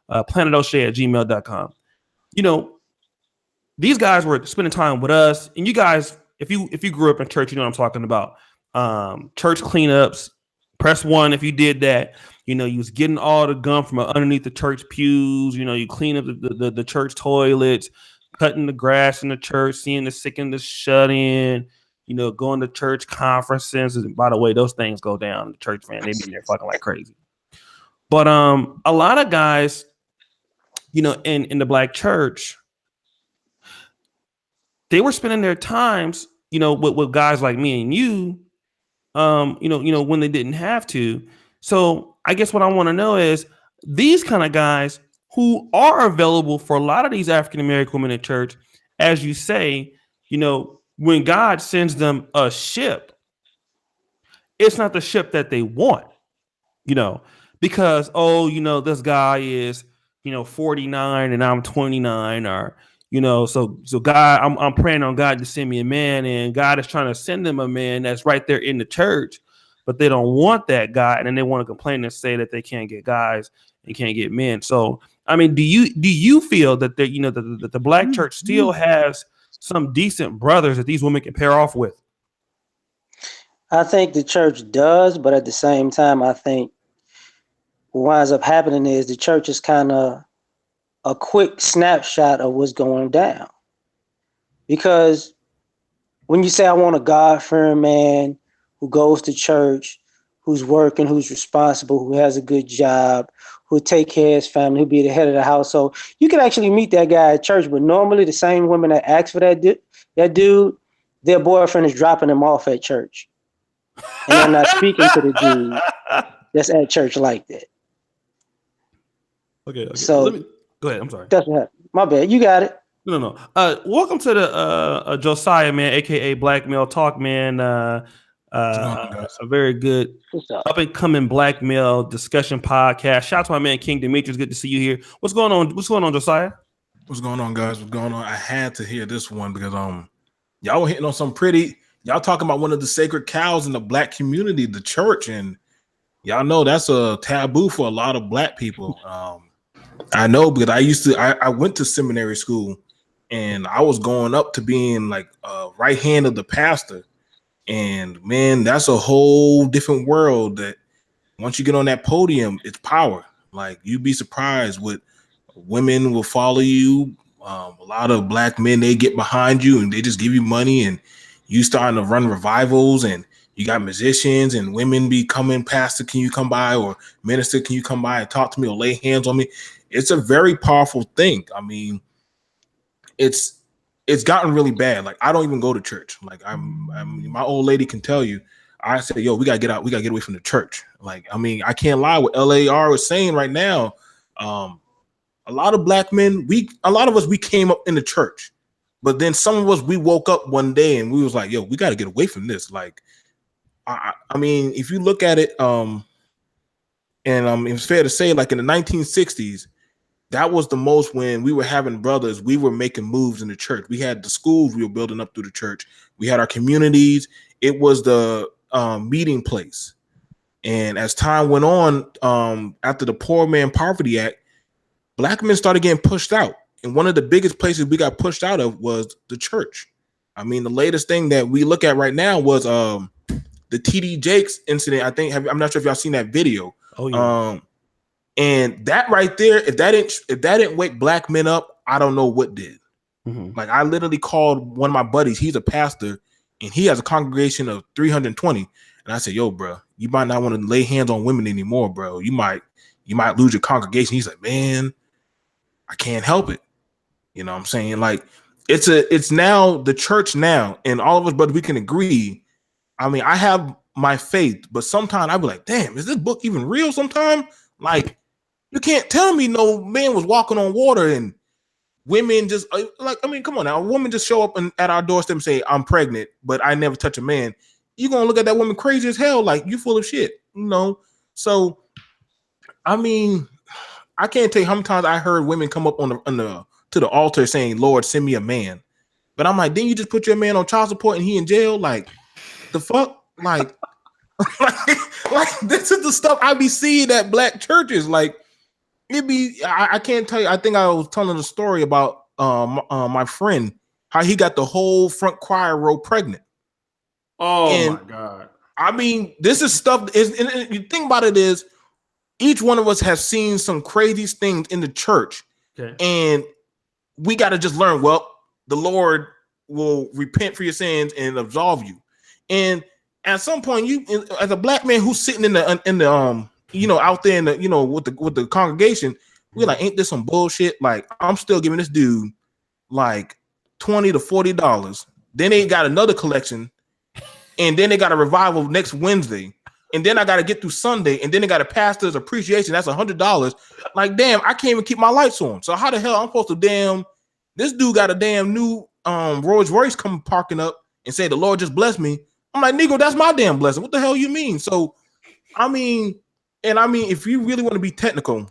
planetoshay@gmail.com. These guys were spending time with us, and you guys, if you grew up in church, you know what I'm talking about. Church cleanups, press 1 if you did that. You was getting all the gum from underneath the church pews. You clean up the church toilets, cutting the grass in the church, seeing the sick and the shut in. Going to church conferences. And by the way, those things go down in the church, man. They be in there fucking like crazy. But a lot of guys, in the black church, they were spending their times, with guys like me and you, when they didn't have to. So I guess what I want to know is these kind of guys who are available for a lot of these African American women in church, as you say, when God sends them a ship, it's not the ship that they want, because, this guy is, 49 and I'm 29, or, so God, I'm praying on God to send me a man, and God is trying to send them a man that's right there in the church, but they don't want that guy, and then they want to complain and say that they can't get guys and can't get men. So, I mean, do you feel that that the black church still has some decent brothers that these women can pair off with? I think the church does, but at the same time, I think what winds up happening is the church is kind of a quick snapshot of what's going down. Because when you say I want a God-fearing man who goes to church, who's working, who's responsible, who has a good job, who'll take care of his family, who'll be the head of the household, you can actually meet that guy at church. But normally the same women that ask for that dude, their boyfriend is dropping them off at church. And they're not speaking to the dude that's at church like that. Okay. So go ahead. I'm sorry. That's what happened. My bad. You got it. No. Welcome to the Josiah, man, aka Black Male Talk, man. A very good up and coming black male discussion podcast. Shout out to my man King Demetrius. Good to see you here. What's going on? What's going on, Josiah? What's going on, guys? What's going on? I had to hear this one because y'all were hitting on some pretty. Y'all talking about one of the sacred cows in the black community, the church, and y'all know that's a taboo for a lot of black people. I know because I went to seminary school, and I was going up to being like right hand of the pastor. And man, that's a whole different world that once you get on that podium, it's power. Like you'd be surprised what women will follow you. A lot of black men, they get behind you and they just give you money, and you starting to run revivals, and you got musicians and women be coming, pastor, can you come by? Or minister, can you come by and talk to me or lay hands on me? It's a very powerful thing. I mean, it's gotten really bad. Like I don't even go to church. Like my old lady can tell you. I say, yo, we gotta get out. We gotta get away from the church. Like, I mean, I can't lie. What LAR is saying right now. A lot of black men, a lot of us, we came up in the church, but then some of us, we woke up one day and we was like, yo, we got to get away from this. Like, I mean, if you look at it, and it's fair to say, like in the 1960s, that was the most when we were having brothers, we were making moves in the church. We had the schools we were building up through the church. We had our communities. It was the meeting place. And as time went on, after the Poor Man Poverty Act, black men started getting pushed out. And one of the biggest places we got pushed out of was the church. I mean, the latest thing that we look at right now was the TD Jakes incident. I think, I'm not sure if y'all seen that video. Oh, yeah. And that right there, if that didn't wake black men up, I don't know what did. Like I literally called one of my buddies. He's a pastor, and he has a congregation of 320. And I said, "Yo, bro, you might not want to lay hands on women anymore, bro. You might lose your congregation." He's like, "Man, I can't help it." You know what I'm saying? Like it's now the church now, and all of us, brothers, we can agree. I mean, I have my faith, but sometimes I be like, "Damn, is this book even real?" Sometimes, like, you can't tell me no man was walking on water and women just like, I mean, come on now. A woman just show up at our doorstep and say, "I'm pregnant, but I never touch a man." You're going to look at that woman crazy as hell. Like, you full of shit, you know? So, I mean, I can't tell you how many times I heard women come up to the altar saying, "Lord, send me a man." But I'm like, didn't you just put your man on child support and he in jail? Like, the fuck? Like, like this is the stuff I be seeing at black churches. Like, I can't tell you. I think I was telling a story about my friend, how he got the whole front choir row pregnant. Oh my God. I mean, this is stuff and you think about it is each one of us has seen some crazy things in the church. Okay. And we got to just learn, well, the Lord will repent for your sins and absolve you. And at some point, you as a black man who's sitting in the out there in the with the congregation, we're like, ain't this some bullshit? Like, I'm still giving this dude like $20 to $40. Then they got another collection, and then they got a revival next Wednesday, and then I got to get through Sunday, and then they got a pastor's appreciation. That's $100. Like, damn, I can't even keep my lights on. So how the hell I'm supposed to this dude got a damn new Rolls Royce come parking up and say the Lord just blessed me. I'm like, nigga, that's my damn blessing. What the hell you mean? So, I mean, if you really want to be technical,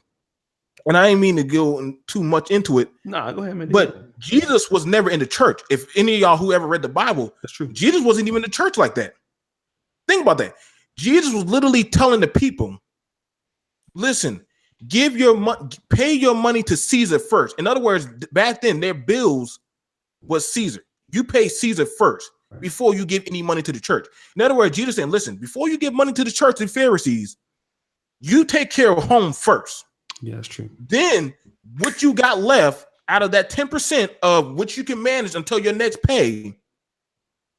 and I ain't mean to go too much into it. Nah, go ahead, man. But Jesus was never in the church. If any of y'all who ever read the Bible, that's true. Jesus wasn't even in the church like that. Think about that. Jesus was literally telling the people, listen, pay your money to Caesar first. In other words, back then their bills was Caesar. You pay Caesar first before you give any money to the church. In other words, Jesus saying, listen, before you give money to the church and Pharisees, you take care of home first. Yeah, that's true. Then what you got left out of that 10% of what you can manage until your next pay,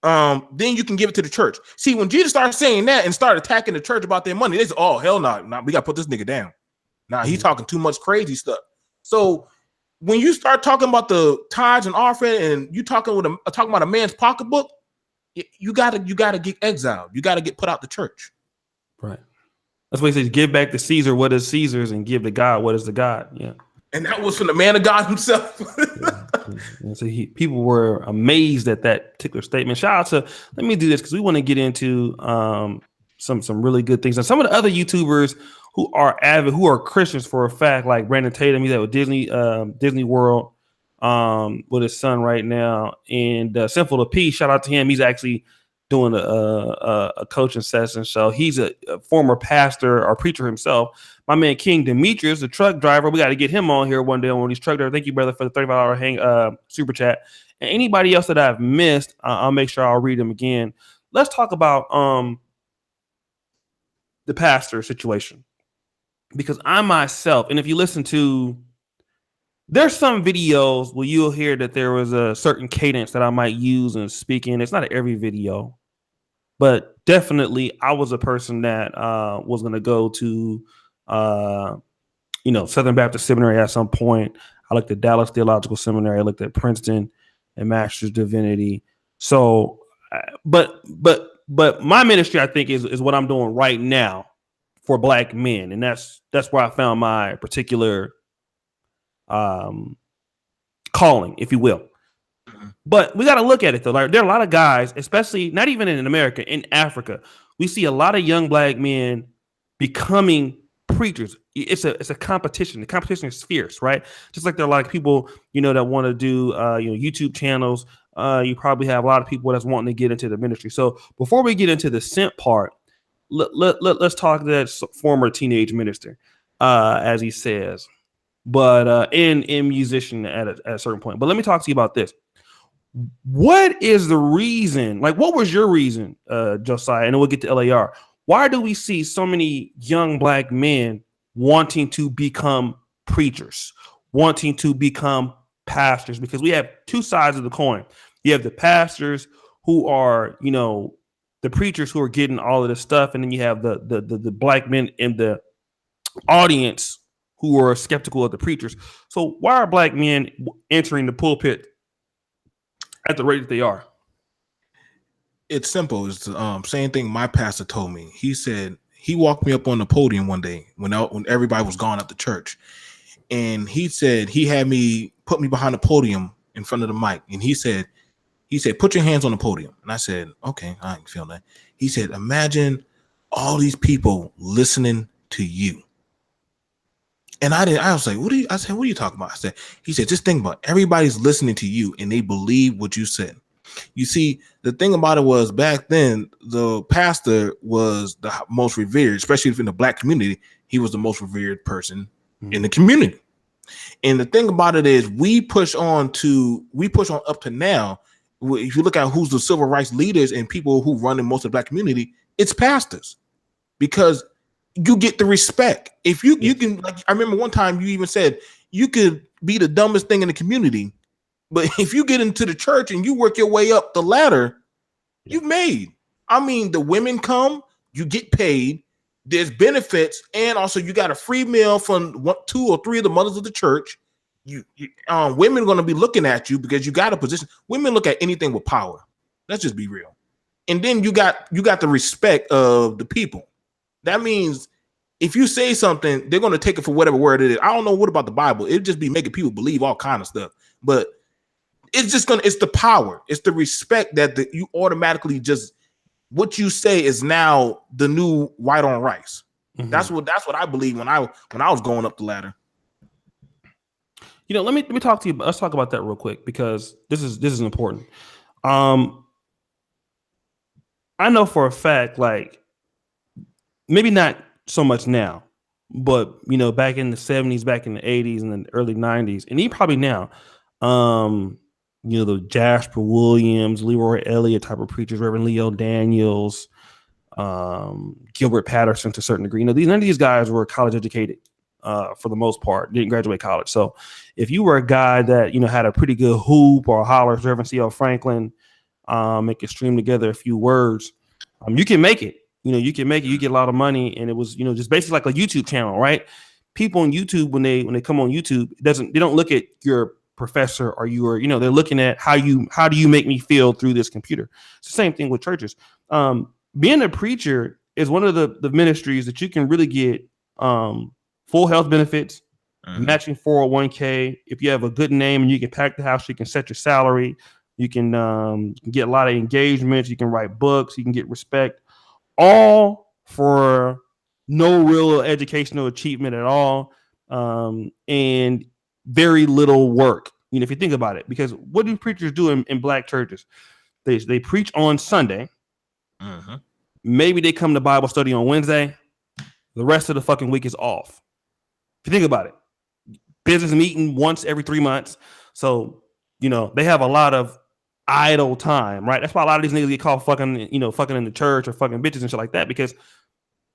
then you can give it to the church. See, when Jesus started saying that and started attacking the church about their money, they said, oh, hell no, we got to put this nigga down. Nah, he's talking too much crazy stuff. So when you start talking about the tithes and offering and you talking about a man's pocketbook, you gotta get exiled. You gotta get put out the church. Right. That's why he says, give back to Caesar what is Caesar's and give to God what is the God. Yeah. And that was from the man of God himself. And so people were amazed at that particular statement. Shout out to, let me do this because we want to get into some really good things. And some of the other YouTubers who are avid, who are Christians for a fact, like Brandon Tatum, he's at Disney World with his son right now. And Sinful The P, shout out to him. He's actually doing a coaching session. So he's a former pastor or preacher himself. My man King Demetrius, the truck driver, we got to get him on here one day on one of these truck drivers. Thank you, brother, for the $35 super chat. And anybody else that I've missed, I'll make sure I'll read them again. Let's talk about the pastor situation, because I myself, and if you listen to, there's some videos where you'll hear that there was a certain cadence that I might use in speaking. It's not every video, but definitely I was a person that was going to go to, Southern Baptist Seminary at some point. I looked at Dallas Theological Seminary. I looked at Princeton and Master's Divinity. So, but my ministry, I think, is what I'm doing right now for Black men, and that's where I found my particular calling, if you will. But we got to look at it though. Like, there are a lot of guys, especially not even in America, in Africa, we see a lot of young Black men becoming preachers. It's a competition. The competition is fierce, right? Just like there are a lot of people, that want to do YouTube channels. You probably have a lot of people that's wanting to get into the ministry. So before we get into the simp part, let's talk to that former teenage minister, as he says, but in musician at a certain point. But let me talk to you about this. What is the reason? Like, what was your reason, Josiah? And then we'll get to LAR. Why do we see so many young Black men wanting to become preachers, wanting to become pastors, because we have two sides of the coin. You have the pastors who are, the preachers who are getting all of this stuff, and then you have the black men in the audience who are skeptical of the preachers. So why are black men entering the pulpit at the rate that they are? It's simple. It's the same thing my pastor told me. He said he walked me up on the podium one day when everybody was gone at the church, and he said he had me put me behind the podium in front of the mic, and he said, put your hands on the podium. And I said, okay, I ain't feel that. He said, imagine all these people listening to you. And I was like, what are you talking about? He said, just think about it. Everybody's listening to you and they believe what you said. You see, the thing about it was back then, the pastor was the most revered, especially in the black community. He was the most revered person in the community. And the thing about it is we push on up to now. If you look at who's the civil rights leaders and people who run in most of the black community, it's pastors, because you get the respect. If you can, like, I remember one time you even said you could be the dumbest thing in the community, but if you get into the church and you work your way up the ladder, you've made. I mean, the women come, you get paid, there's benefits, and also you got a free meal from 2 or 3 of the mothers of the church. Women are going to be looking at you because you got a position. Women look at anything with power. Let's just be real. And then you got the respect of the people. That means if you say something, they're going to take it for whatever word it is. I don't know what about the Bible. It'd just be making people believe all kind of stuff. But it's the power. It's the respect that you automatically just, what you say is now the new white on rice. Mm-hmm. That's what I believe when I was going up the ladder. Let me talk to you. Let's talk about that real quick, because this is important. I know for a fact, like, maybe not so much now, but back in the 70s, back in the 80s, and then the early 90s, and even probably now, the Jasper Williams, Leroy Elliott type of preachers, Reverend Leo Daniels, Gilbert Patterson to a certain degree. None of these guys were college educated for the most part, didn't graduate college. So if you were a guy that had a pretty good hoop or a holler, Reverend C.L. Franklin, and could stream together a few words, you can make it. You can make it. You get a lot of money, and it was just basically like a YouTube channel, right? People on YouTube, when they come on YouTube, they don't look at your professor or they're looking at how do you make me feel through this computer. It's the same thing with churches. Being a preacher is one of the ministries that you can really get full health benefits, matching 401k. If you have a good name and you can pack the house, you can set your salary. You can get a lot of engagements. You can write books. You can get respect, all for no real educational achievement at all, and very little work. If you think about it, because what do preachers do in black churches? They preach on Sunday. Mm-hmm. Maybe they come to Bible study on Wednesday. The rest of the fucking week is off. If you think about it, business meeting once every 3 months. So, they have a lot of idle time, right? That's why a lot of these niggas get called fucking in the church or fucking bitches and shit like that, because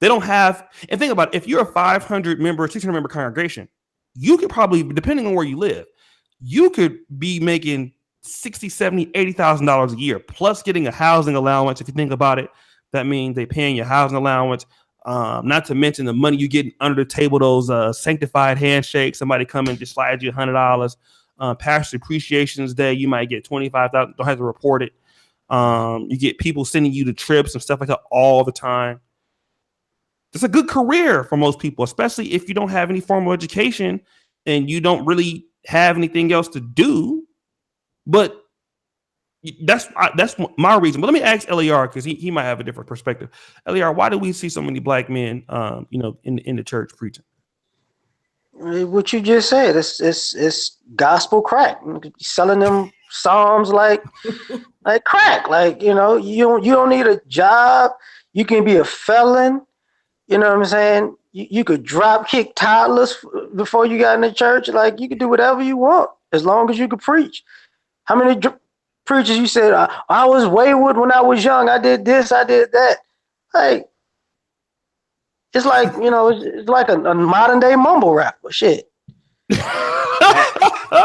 they don't have. And think about it, if you're a 500 member, 600 member congregation, you could probably, depending on where you live, you could be making $60,000, $70,000, $80,000 a year, plus getting a housing allowance. If you think about it, that means they paying your housing allowance. Not to mention the money you get under the table, those sanctified handshakes. Somebody come and just slide you $100. Pastor Appreciations Day, you might get $25,000. Don't have to report it. You get people sending you to trips and stuff like that all the time. It's a good career for most people, especially if you don't have any formal education and you don't really have anything else to do. But that's my reason. But let me ask LAR, because he might have a different perspective. LAR, why do we see so many black men, in the church preaching? What you just said, it's gospel crack. Selling them psalms like crack. Like, you don't need a job. You can be a felon. You know what I'm saying? You could drop kick toddlers before you got in the church. Like, you could do whatever you want as long as you could preach. How many preachers you said, I was wayward when I was young. I did this, I did that. Like, it's like, it's like a modern day mumble rapper. Shit.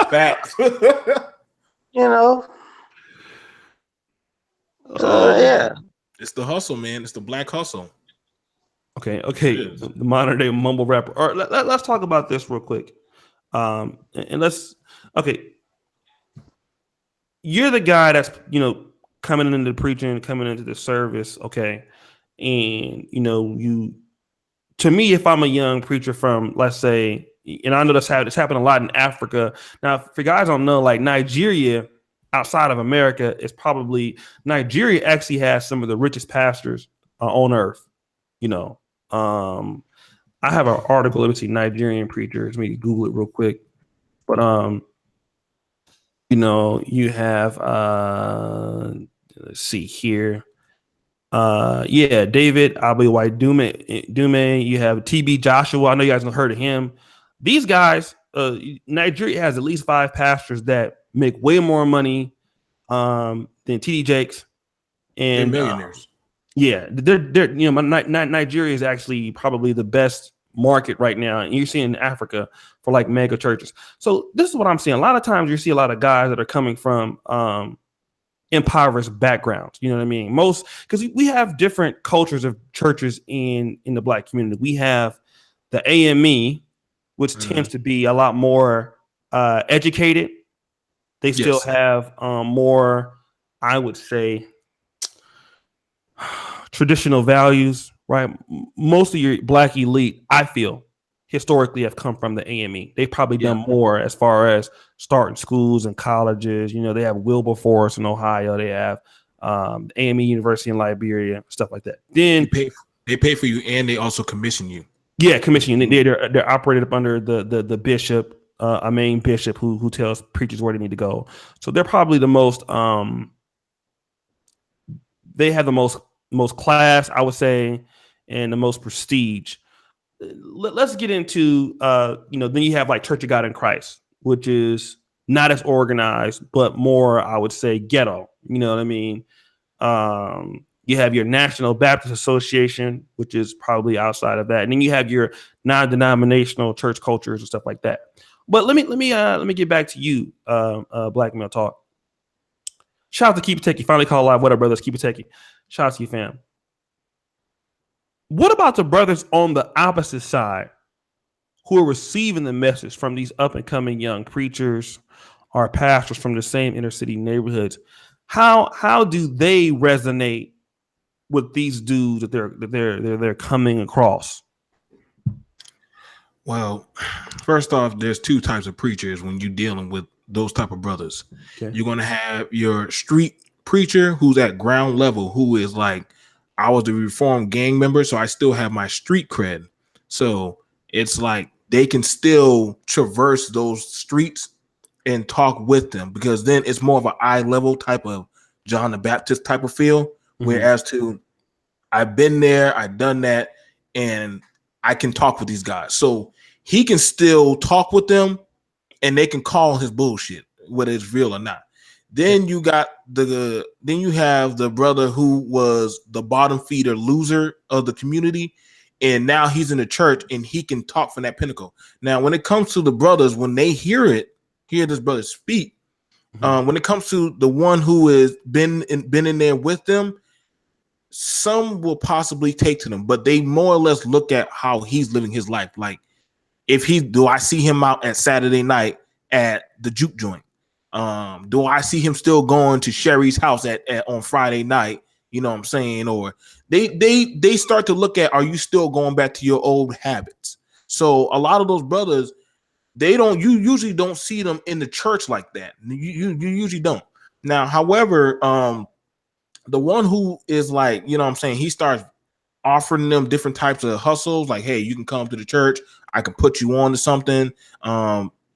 Facts. You know. So Oh, yeah. It's the hustle, man. It's the black hustle. okay. It Okay. is. The modern day mumble rapper. All right, let's talk about this real quick. And let's. Okay, you're the guy that's coming into preaching, coming into the service. Okay, and you. To me, if I'm a young preacher from, let's say, and I know it's happened a lot in Africa. Now, for guys don't know, like Nigeria, outside of America, is probably Nigeria actually has some of the richest pastors on earth. You know, I have an article. Let me see, Nigerian preachers. Let me Google it real quick. But you have let's see here. Yeah, David White Dume. You have TB Joshua. I know you guys have heard of him. These guys, Nigeria has at least 5 pastors that make way more money than TD Jakes. They're And millionaires. yeah, they're Nigeria is actually probably the best market right now, and you're seeing Africa for like mega churches. So this is what I'm seeing. A lot of times you see a lot of guys that are coming from impoverished backgrounds. You know what I mean? Most because we have different cultures of churches in the black community. We have the AME, which tends to be a lot more educated. They still Yes. have more, I would say, traditional values, right? Most of your black elite, I feel, historically have come from the AME. They've probably done more as far as starting schools and colleges. They have Wilberforce in Ohio. They have AME University in Liberia, stuff like that. Then they pay for you, and they also commission you. yeah, commission. They're operated up under the bishop, a main bishop who tells preachers where they need to go. So they're probably the most they have the most class, I would say, and the most prestige. Let's get into then you have like Church of God in Christ, which is not as organized, but more, I would say, ghetto. You know what I mean? You have your National Baptist Association, which is probably outside of that, and then you have your non-denominational church cultures and stuff like that. But let me get back to you, Black Male Talk. Shout out to Keep It Techie. Finally called live. What up, brothers? Keep It Techie. Shout out to you, fam. What about the brothers on the opposite side who are receiving the message from these up and coming young preachers or pastors from the same inner city neighborhoods? How do they resonate with these dudes that they're coming across? Well, first off, there's 2 types of preachers when you're dealing with those type of brothers. Okay. You're gonna have your street preacher who's at ground level, who is like, I was the reformed gang member, so I still have my street cred. So it's like they can still traverse those streets and talk with them, because then it's more of an eye level type of John the Baptist type of feel. Mm-hmm. Whereas to I've been there, I've done that, and I can talk with these guys. So he can still talk with them and they can call his bullshit, whether it's real or not. Then you got then you have the brother who was the bottom feeder loser of the community, and now he's in the church and he can talk from that pinnacle. Now, when it comes to the brothers, when they hear this brother speak, when it comes to the one who has been in there with them, some will possibly take to them, but they more or less look at how he's living his life. Like, if do I see him out at Saturday night at the juke joint? Do I see him still going to Sherry's house on Friday night? You know what I'm saying? Or they start to look at, are you still going back to your old habits? So a lot of those brothers, you usually don't see them in the church like that. You usually don't. Now, however, the one who is like, you know what I'm saying, he starts offering them different types of hustles, like, hey, you can come to the church, I can put you on to something.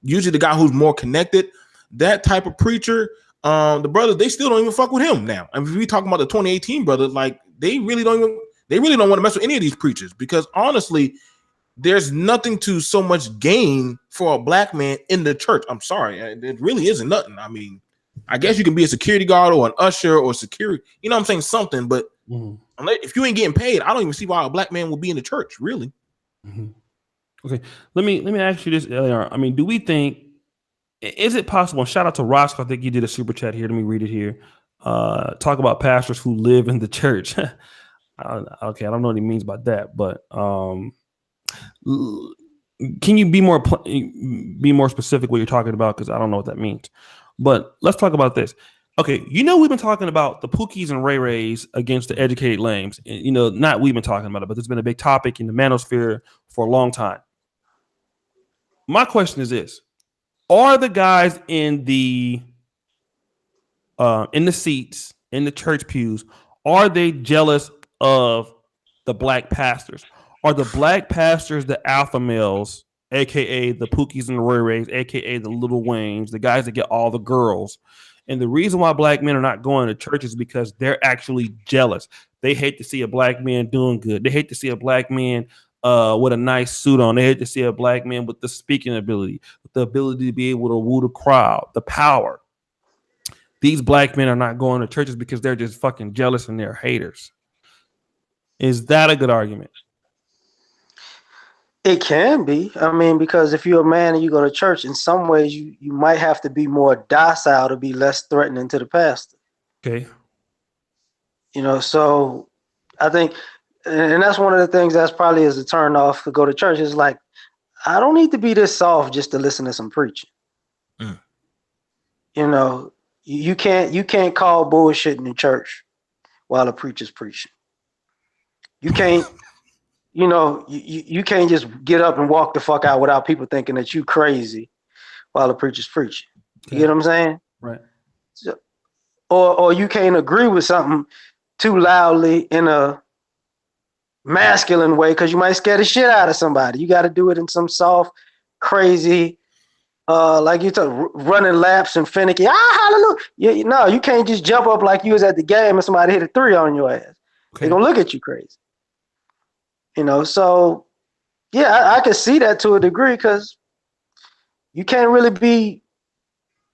Usually the guy who's more connected, that type of preacher, the brothers, they still don't even fuck with him now. I mean, if we talking about the 2018 brothers, like they really don't want to mess with any of these preachers, because honestly, there's nothing to so much gain for a black man in the church. I'm sorry, it really isn't nothing. I mean, I guess you can be a security guard or an usher or security, you know what I'm saying, something, but if you ain't getting paid, I don't even see why a black man will be in the church, really. Okay, let me ask you this, LAR. I mean, do we think is it possible? And shout out to Roscoe. I think you did a super chat here. Let me read it here. Talk about pastors who live in the church. Okay, I don't know what he means by that, but can you be more specific what you're talking about? Because I don't know what that means. But let's talk about this. Okay, we've been talking about the Pookies and Ray Rays against the educated lames. Not we've been talking about it, but there's been a big topic in the manosphere for a long time. My question is this: are the guys in the seats in the church pews, are they jealous of the black pastors? Are the black pastors the alpha males, aka the Pookies and the Ray Rays, aka the Little Waynes, the guys that get all the girls? And the reason why black men are not going to church is because they're actually jealous. They hate to see a black man doing good. They hate to see a black man with a nice suit on. They hate to see a black man with the speaking ability, with the ability to be able to woo the crowd, the power. These black men are not going to churches because they're just fucking jealous and they're haters. Is that a good argument? It can be. I mean, because if you're a man and you go to church, in some ways you might have to be more docile to be less threatening to the pastor. Okay. So I think, and that's one of the things that's probably is a turn off to go to church. Is like, I don't need to be this soft just to listen to some preaching. You can't call bullshit in the church while the preacher's preaching. You can't, you can't just get up and walk the fuck out without people thinking that you crazy while the preacher's preaching. You get what I'm saying? Right. So, or you can't agree with something too loudly in a masculine way because you might scare the shit out of somebody. You got to do it in some soft, crazy, like you talk, running laps and finicky. Hallelujah! No, you can't just jump up like you was at the game and somebody hit a 3 on your ass. Okay. They're gonna look at you crazy. So yeah, I can see that to a degree because you can't really be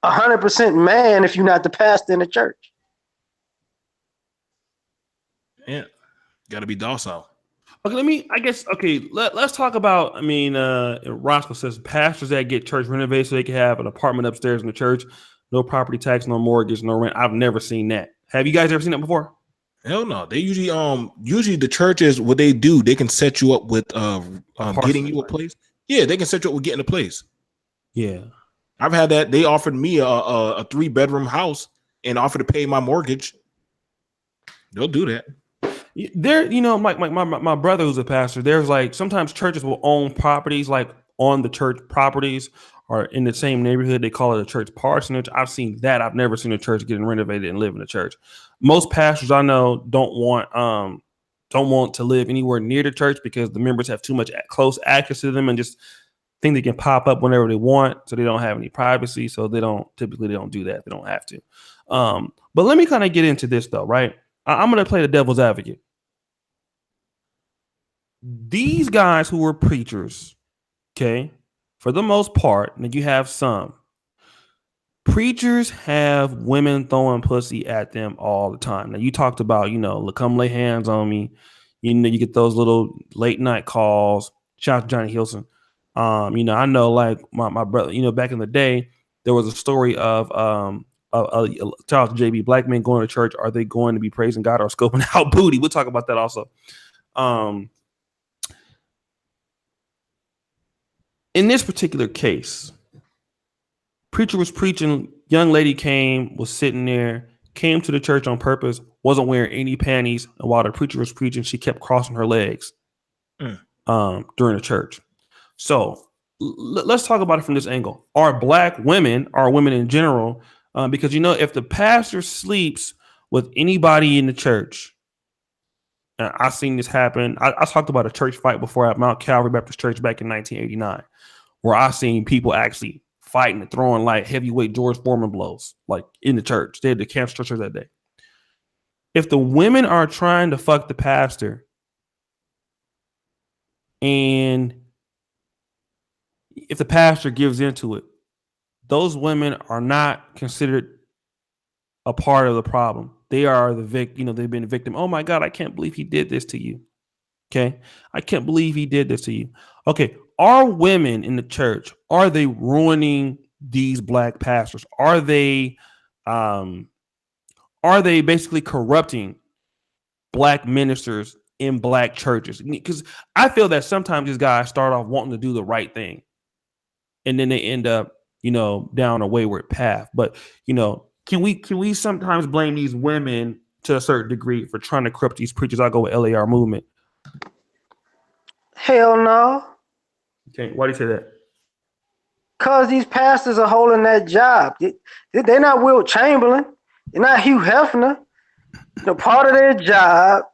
100% man if you're not the pastor in the church. Yeah, got to be docile. Okay, let's talk about, Roscoe says pastors that get church renovated so they can have an apartment upstairs in the church, no property tax, no mortgage, no rent. I've never seen that. Have you guys ever seen that before? Hell no. They usually the churches, what they do, they can set you up with getting you a place. Yeah, they can set you up with getting a place. Yeah. I've had that. They offered me a 3-bedroom house and offered to pay my mortgage. They'll do that. There, my brother who's a pastor, there's like sometimes churches will own properties like on the church properties or in the same neighborhood. They call it a church parsonage. I've seen that. I've never seen a church getting renovated and live in a church. Most pastors I know don't want to live anywhere near the church because the members have too much close access to them and just think they can pop up whenever they want, so they don't have any privacy. So they don't do that. They don't have to. But let me kind of get into this though, right? I'm going to play the devil's advocate. These guys who were preachers, okay, for the most part, and you have some preachers have women throwing pussy at them all the time. Now you talked about, come lay hands on me. You get those little late night calls. Shout out to Johnny Hilson. I know like my brother, back in the day, there was a story of Charles JB, black men going to church. Are they going to be praising God or scoping out booty? We'll talk about that also. In this particular case, preacher was preaching, young lady was sitting there, came to the church on purpose, wasn't wearing any panties, and while the preacher was preaching, she kept crossing her legs during the church. So let's talk about it from this angle. Are black women, are women in general, because if the pastor sleeps with anybody in the church, and I've seen this happen. I talked about a church fight before at Mount Calvary Baptist Church back in 1989, where I seen people actually fighting and throwing like heavyweight George Foreman blows, like in the church. They had to cancel church that day. If the women are trying to fuck the pastor, and if the pastor gives into it, those women are not considered a part of the problem. They are the victim. They've been a victim. Oh my God, I can't believe he did this to you. Okay. I can't believe he did this to you. Okay. Are women in the church, are they ruining these black pastors? Are they basically corrupting black ministers in black churches? Because I feel that sometimes these guys start off wanting to do the right thing, and then they end up, down a wayward path. But can we sometimes blame these women to a certain degree for trying to corrupt these preachers? I go with LArMovement. Hell no. Okay, why do you say that? Because these pastors are holding that job. They're not Wilt Chamberlain. They're not Hugh Hefner. Part of their job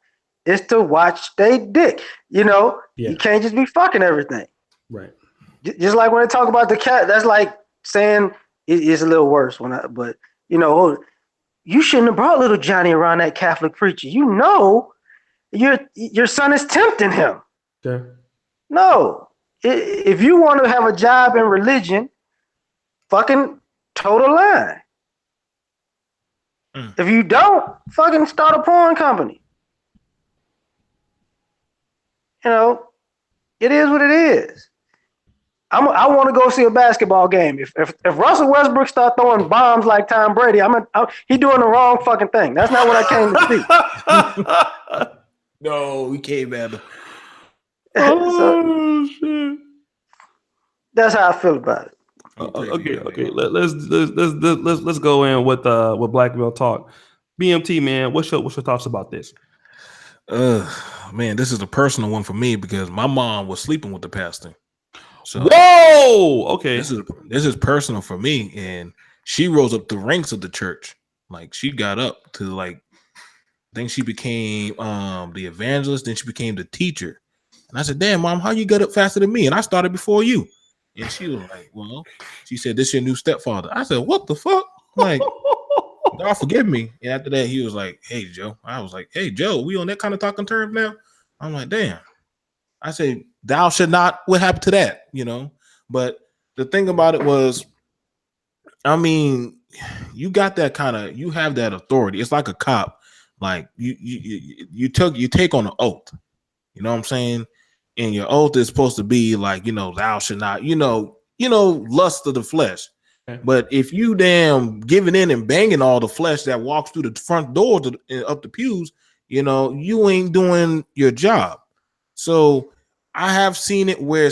is to watch they dick. You can't just be fucking everything. Right. Just like when they talk about the cat, that's like saying it's a little worse but you shouldn't have brought little Johnny around that Catholic preacher. Your son is tempting him. Okay. No. If you want to have a job in religion, fucking toe the line. If you don't, fucking start a porn company. It is what it is. I want to go see a basketball game. If Russell Westbrook start throwing bombs like Tom Brady, he doing the wrong fucking thing. That's not what I came to see. No, we came at him. Shit. That's how I feel about it. Okay. Let's go in with Black Male Talk. BMT, man, what's your thoughts about this? Man, this is a personal one for me because my mom was sleeping with the pastor. So whoa, okay. This is personal for me, and she rose up the ranks of the church. Like she got up to I think she became the evangelist, then she became the teacher. And I said, "Damn, Mom, how you got up faster than me? And I started before you." And she was like, "Well," she said, "This your new stepfather." I said, "What the fuck?" Like, God forgive me. And after that, he was like, "Hey, Joe." I was like, "Hey, Joe, we on that kind of talking terms now?" I'm like, "Damn." I said, "Thou should not." What happened to that? But the thing about it was, I mean, you got that you have that authority. It's like a cop. Like you take on an oath. You know what I'm saying? And your oath is supposed to be like, thou should not, lust of the flesh. Okay. But if you damn giving in and banging all the flesh that walks through the front door up the pews, you ain't doing your job. So I have seen it where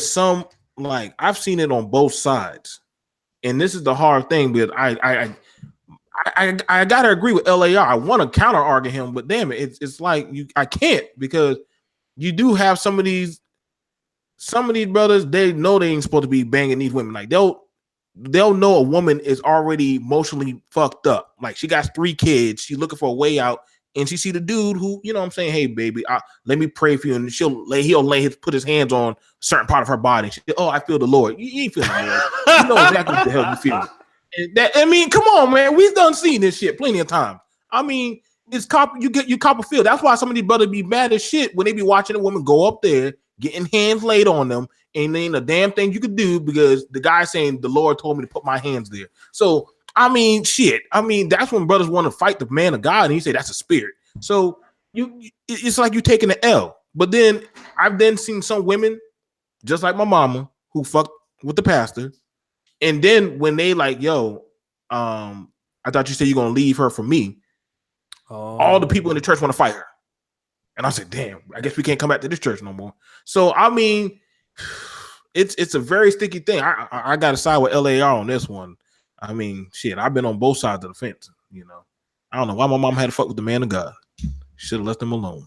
I've seen it on both sides. And this is the hard thing, but I gotta agree with LAR. I want to counter argue him, but damn it, it's like I can't, because you do have some of these brothers, they know they ain't supposed to be banging these women. Like they'll know a woman is already emotionally fucked up. Like she got 3 kids, she's looking for a way out, and she see the dude who, I'm saying, "Hey baby, let me pray for you," and he'll put his hands on a certain part of her body. She, "Oh, I feel the Lord." You ain't feeling the Lord. You know exactly what the hell you feel. And come on, man, we've done seen this shit plenty of times. I mean, it's you cop a feel. That's why some of these brothers be mad as shit when they be watching a woman go up there, getting hands laid on them, and ain't a damn thing you could do because the guy saying, "The Lord told me to put my hands there." So I mean, shit. I mean, that's when brothers want to fight the man of God, and he say that's a spirit. So it's like you taking the L. But then I've seen some women, just like my mama, who fucked with the pastor, and then when they like, "Yo, I thought you said you're gonna leave her for me." All the people in the church want to fight her. And I said, "Damn, I guess we can't come back to this church no more." So I mean, it's a very sticky thing. I got to side with LAR on this one. I mean, shit, I've been on both sides of the fence. I don't know why my mom had to fuck with the man of God. Should have left him alone.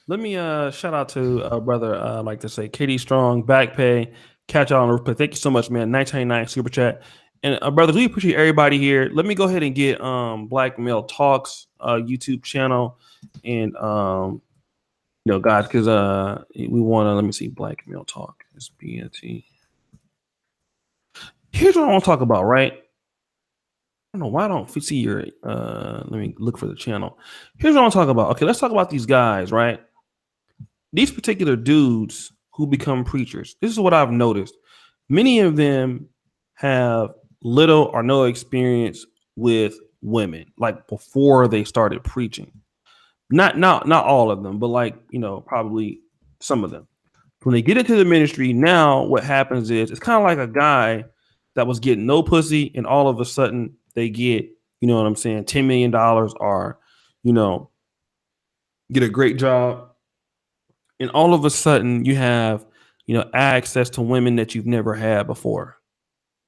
Let me shout out to brother, like to say, KD Strong, Back Pay, catch out on replay. Thank you so much, man. 999 super chat. And brothers, we appreciate everybody here. Let me go ahead and get Black Male Talks YouTube channel, and guys, because we want to, let me see, Black Male Talk is BMT. Here's what I want to talk about, right? I don't know why I don't see your let me look for the channel. Here's what I want to talk about. Okay, let's talk about these guys, right? These particular dudes who become preachers. This is what I've noticed. Many of them have little or no experience with women, like before they started preaching. Not all of them, but probably some of them. When they get into the ministry, now what happens is it's kind of like a guy that was getting no pussy, and all of a sudden they get, you know what I'm saying, $10 million, or, you know, get a great job, and all of a sudden you have, you know, access to women that you've never had before.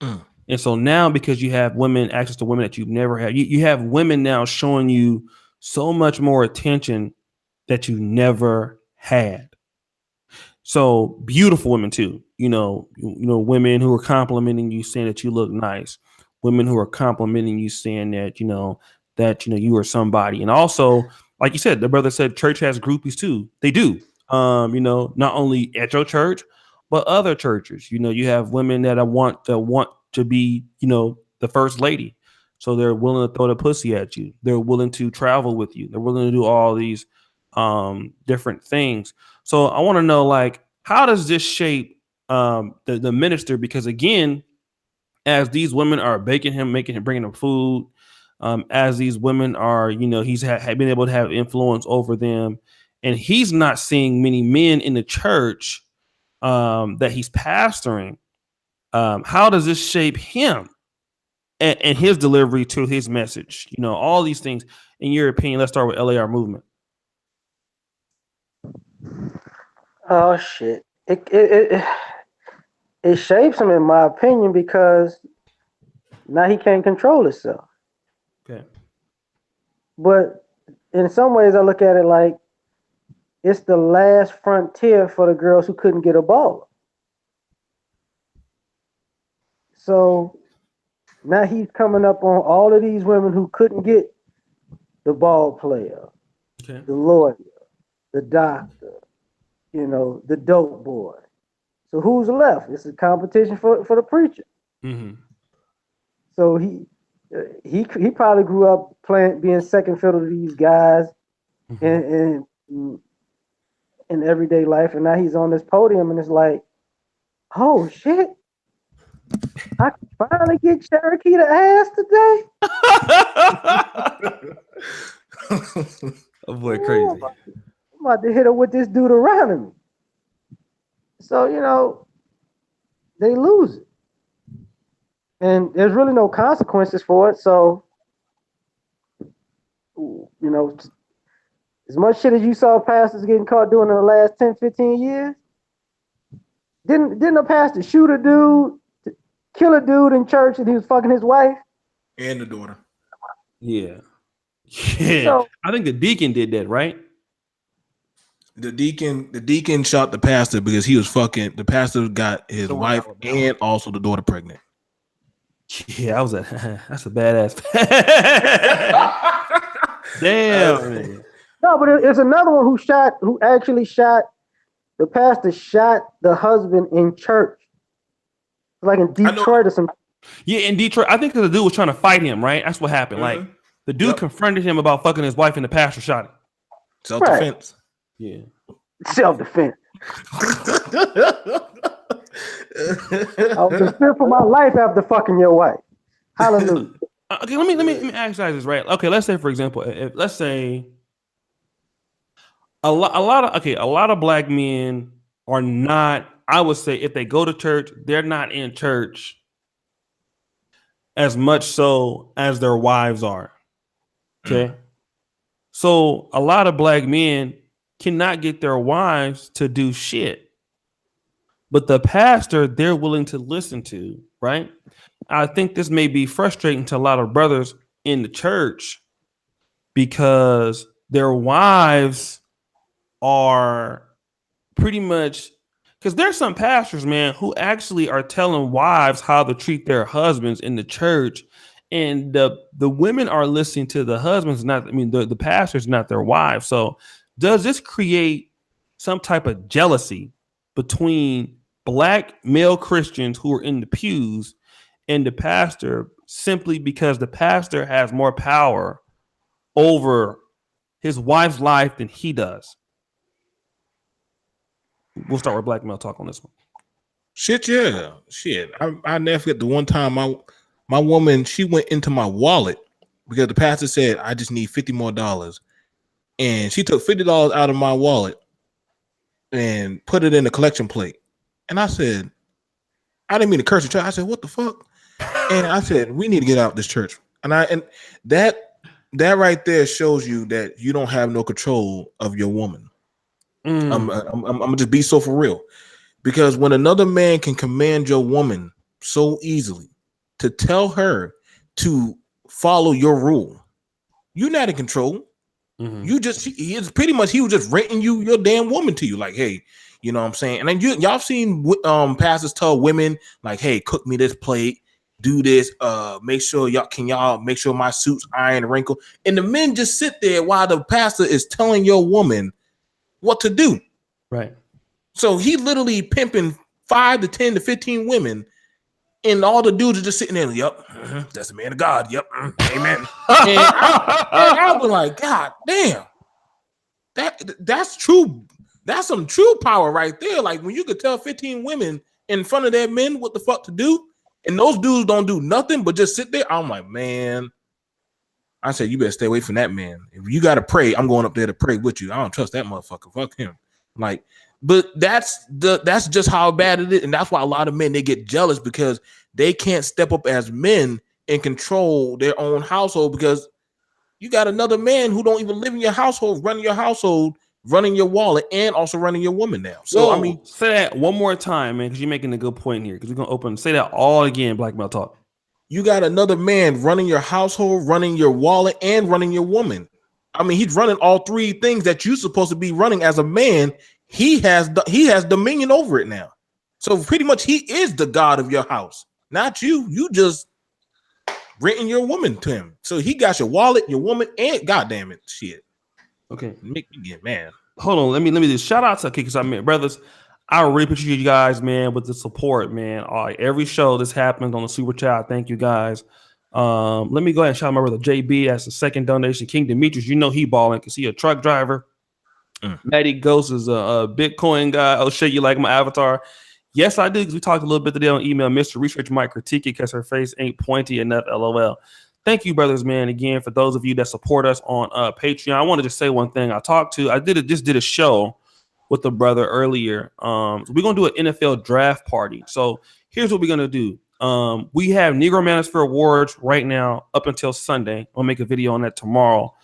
And so now, because you have women, access to women that you've never had, you have women now showing you so much more attention that you never had. So beautiful women too, you know, women who are complimenting you, saying that you look nice, women who are complimenting you, saying that, you are somebody. And also, like you said, the brother said church has groupies too. They do. Not only at your church, but other churches. You know, you have women that want to be, the first lady. So they're willing to throw the pussy at you. They're willing to travel with you. They're willing to do all these different things. So I want to know, like, how does this shape the minister? Because again, as these women are baking him, bringing him food, as these women are, he's been able to have influence over them, and he's not seeing many men in the church that he's pastoring. How does this shape him and his delivery to his message? All these things. In your opinion, let's start with LArMovement. Oh shit! It shapes him, in my opinion, because now he can't control himself. Okay. But in some ways, I look at it like it's the last frontier for the girls who couldn't get a baller. So now he's coming up on all of these women who couldn't get the ball player, okay, the lawyer, the doctor, the dope boy. So who's left? It's a competition for the preacher. Mm-hmm. So he probably grew up being second fiddle to these guys in everyday life, and now he's on this podium, and it's like, oh shit, I can finally get Cherokee to ass today. Oh boy, crazy. I'm about to hit her with this Deuteronomy. So they lose it. And there's really no consequences for it. So, as much shit as you saw pastors getting caught doing in the last 10, 15 years, didn't a pastor shoot a dude, kill a dude in church, and he was fucking his wife? And the daughter. Yeah. So, I think the deacon did that, right? The deacon shot the pastor because he was fucking. The pastor got his wife and also the daughter pregnant. Yeah, that's a badass. Damn. Man. No, but it's another one who actually shot. The pastor shot the husband in church, like in Detroit or something. Yeah, in Detroit, I think the dude was trying to fight him. Right, that's what happened. Mm-hmm. Like the dude confronted him about fucking his wife, and the pastor shot him. Self-defense. Right. Yeah. Self-defense. I was in fear for my life after fucking your wife. Hallelujah. Okay, let me ask you this, right? Okay, let's say, for example, let's say a lot of black men are not. I would say if they go to church, they're not in church as much so as their wives are. Okay, so a lot of black men cannot get their wives to do shit, but the pastor they're willing to listen to, right? I think this may be frustrating to a lot of brothers in the church because their wives are pretty much, because there's some pastors, man, who actually are telling wives how to treat their husbands in the church, and the women are listening to the husbands, the pastors, not their wives. So does this create some type of jealousy between black male Christians who are in the pews and the pastor, simply because the pastor has more power over his wife's life than he does? We'll start with black male talk on this one. Shit. I never forget the one time my woman, she went into my wallet because the pastor said, I just need $50 more. And she took $50 out of my wallet and put it in the collection plate. And I said, I didn't mean to curse the church. I said, what the fuck? And I said, we need to get out of this church. And that right there shows you that you don't have no control of your woman. I'm gonna just be so for real, because when another man can command your woman so easily to tell her to follow your rule, you're not in control. You just he was just renting your damn woman to you, like, hey, you know what I'm saying? And then y'all seen pastors tell women like, hey, cook me this plate, do this, make sure y'all make sure my suit's iron and wrinkle, and the men just sit there while the pastor is telling your woman what to do. Right. So he literally pimping 5 to 10 to 15 women, and all the dudes are just sitting there. Yep, that's the man of God. Yep, amen. And I was like, God damn, that's true. That's some true power right there. Like when you could tell 15 women in front of their men what the fuck to do, and those dudes don't do nothing but just sit there. I'm like, man. I said, you better stay away from that man. If you got to pray, I'm going up there to pray with you. I don't trust that motherfucker. Fuck him. Like, but that's just how bad it is. And that's why a lot of men, they get jealous because they can't step up as men and control their own household, because you got another man who don't even live in your household, running your household, running your wallet, and also running your woman now. So, whoa, I mean, say that one more time, man, because you're making a good point here. Because we're going to say that all again, Black Male Talk. You got another man running your household, running your wallet, and running your woman. I mean, he's running all three things that you're supposed to be running as a man. He has dominion over it now. So pretty much he is the God of your house, not you. You just renting your woman to him. So he got your wallet, your woman, and goddamn it, shit. Okay. Make me get mad. Hold on, let me just shout out to Kickers. I mean, brothers, I really appreciate you guys, man, with the support, man. Every show this happens on the super chat. Thank you guys. Let me go ahead and shout out my brother JB. That's the second donation. King Demetrius, you know he balling because he a truck driver. Matty Ghost is a Bitcoin guy. Oh shit, you like my avatar? Yes, I do, because we talked a little bit today on email. Mr. Research might critique it because her face ain't pointy enough. LOL. Thank you, brothers, man. Again, for those of you that support us on Patreon, I want to just say one thing. I just did a show with the brother earlier. So we're gonna do an NFL draft party. So here's what we're gonna do. We have Negro Manosphere Awards right now up until Sunday. I'll make a video on that tomorrow.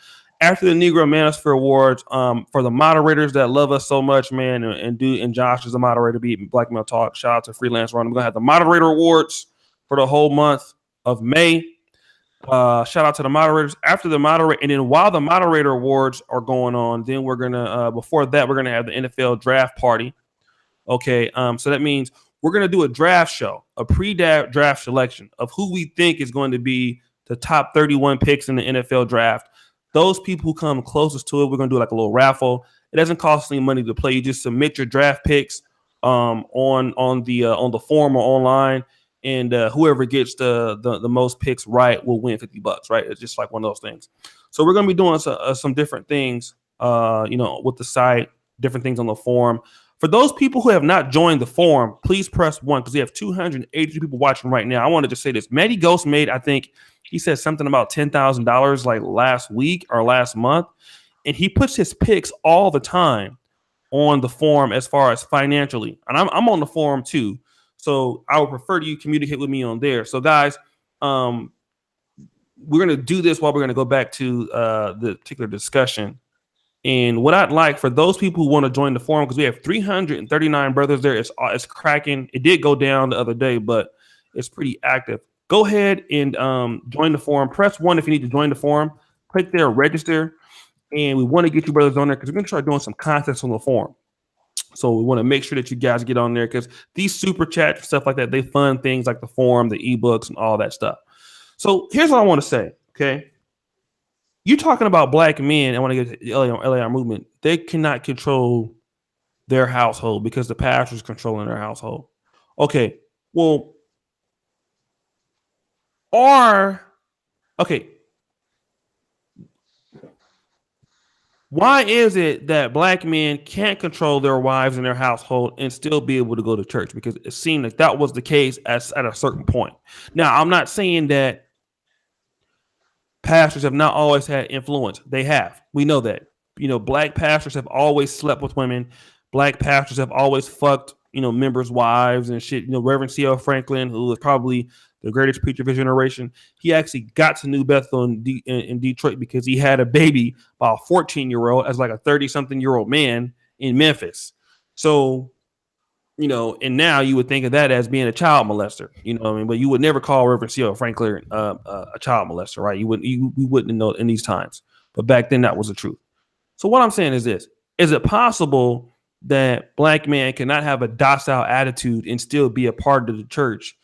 After the Negro Manosphere Awards, for the moderators that love us so much, man, and Josh is a moderator, beat Black Male Talk. Shout out to Freelance Run. We're gonna have the moderator awards for the whole month of May. Shout out to the moderators. After the moderator, and then while the moderator awards are going on, then we're gonna before that we're gonna have the NFL draft party. Okay, so that means we're gonna do a draft show, a pre-draft selection of who we think is going to be the top 31 picks in the NFL draft. Those people who come closest to it, we're gonna do like a little raffle. It doesn't cost any money to play. You just submit your draft picks on the form or online. And whoever gets the most picks right will win $50, right? It's just like one of those things. So we're going to be doing some different things, with the site, different things on the forum. For those people who have not joined the forum, please press 1 because we have 282 people watching right now. I wanted to say this. Matty Ghost made, I think he said something about $10,000 like last week or last month. And he puts his picks all the time on the forum as far as financially. And I'm on the forum too. So I would prefer you communicate with me on there. So guys, we're going to do this while we're going to go back to the particular discussion. And what I'd like for those people who want to join the forum, because we have 339 brothers there. It's cracking. It did go down the other day, but it's pretty active. Go ahead and join the forum. Press 1 if you need to join the forum. Click there, register. And we want to get you brothers on there because we're going to start doing some contests on the forum. So we want to make sure that you guys get on there because these super chats and stuff like that, they fund things like the forum, the ebooks, and all that stuff. So here's what I want to say, okay? You're talking about black men. I want to get to LArMovement. They cannot control their household because the pastor's controlling their household. Okay, well, why is it that black men can't control their wives and their household and still be able to go to church? Because it seemed like that was the case at a certain point. Now, I'm not saying that pastors have not always had influence. They have. We know that. Black pastors have always slept with women. Black pastors have always fucked, members' wives and shit. Reverend C.L. Franklin, who was probably the greatest preacher of his generation, he actually got to New Bethel in Detroit because he had a baby by a 14-year-old as like a 30-something-year-old man in Memphis. So, and now you would think of that as being a child molester, but you would never call Reverend C.L. Franklin a child molester, right? You wouldn't know in these times, but back then that was the truth. So what I'm saying is this: is it possible that black men cannot have a docile attitude and still be a part of the church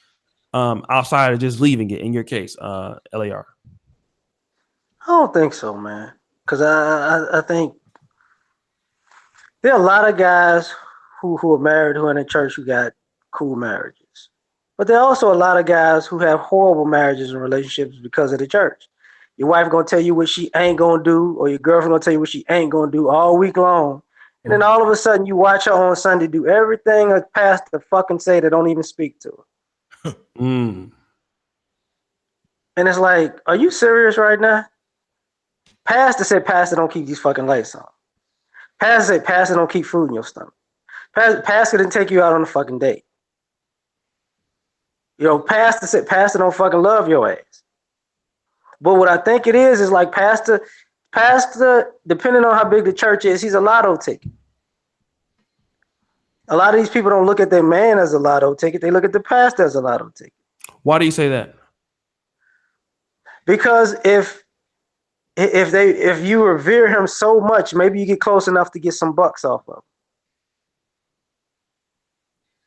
outside of just leaving it? In your case, LAR. I don't think so, man. Because I think there are a lot of guys who are married, who are in the church, who got cool marriages. But there are also a lot of guys who have horrible marriages and relationships because of the church. Your wife gonna tell you what she ain't gonna do, or your girlfriend gonna tell you what she ain't gonna do all week long. And then all of a sudden you watch her on Sunday do everything a pastor fucking say that don't even speak to her. And it's like, are you serious right now? Pastor said, pastor don't keep these fucking lights on. Pastor said, pastor don't keep food in your stomach. Pastor didn't take you out on a fucking date. Pastor said, pastor don't fucking love your ass. But what I think it is like pastor, depending on how big the church is, he's a lotto ticket. A lot of these people don't look at their man as a lotto ticket. They look at the pastor as a lotto ticket. Why do you say that? Because if you revere him so much, maybe you get close enough to get some bucks off of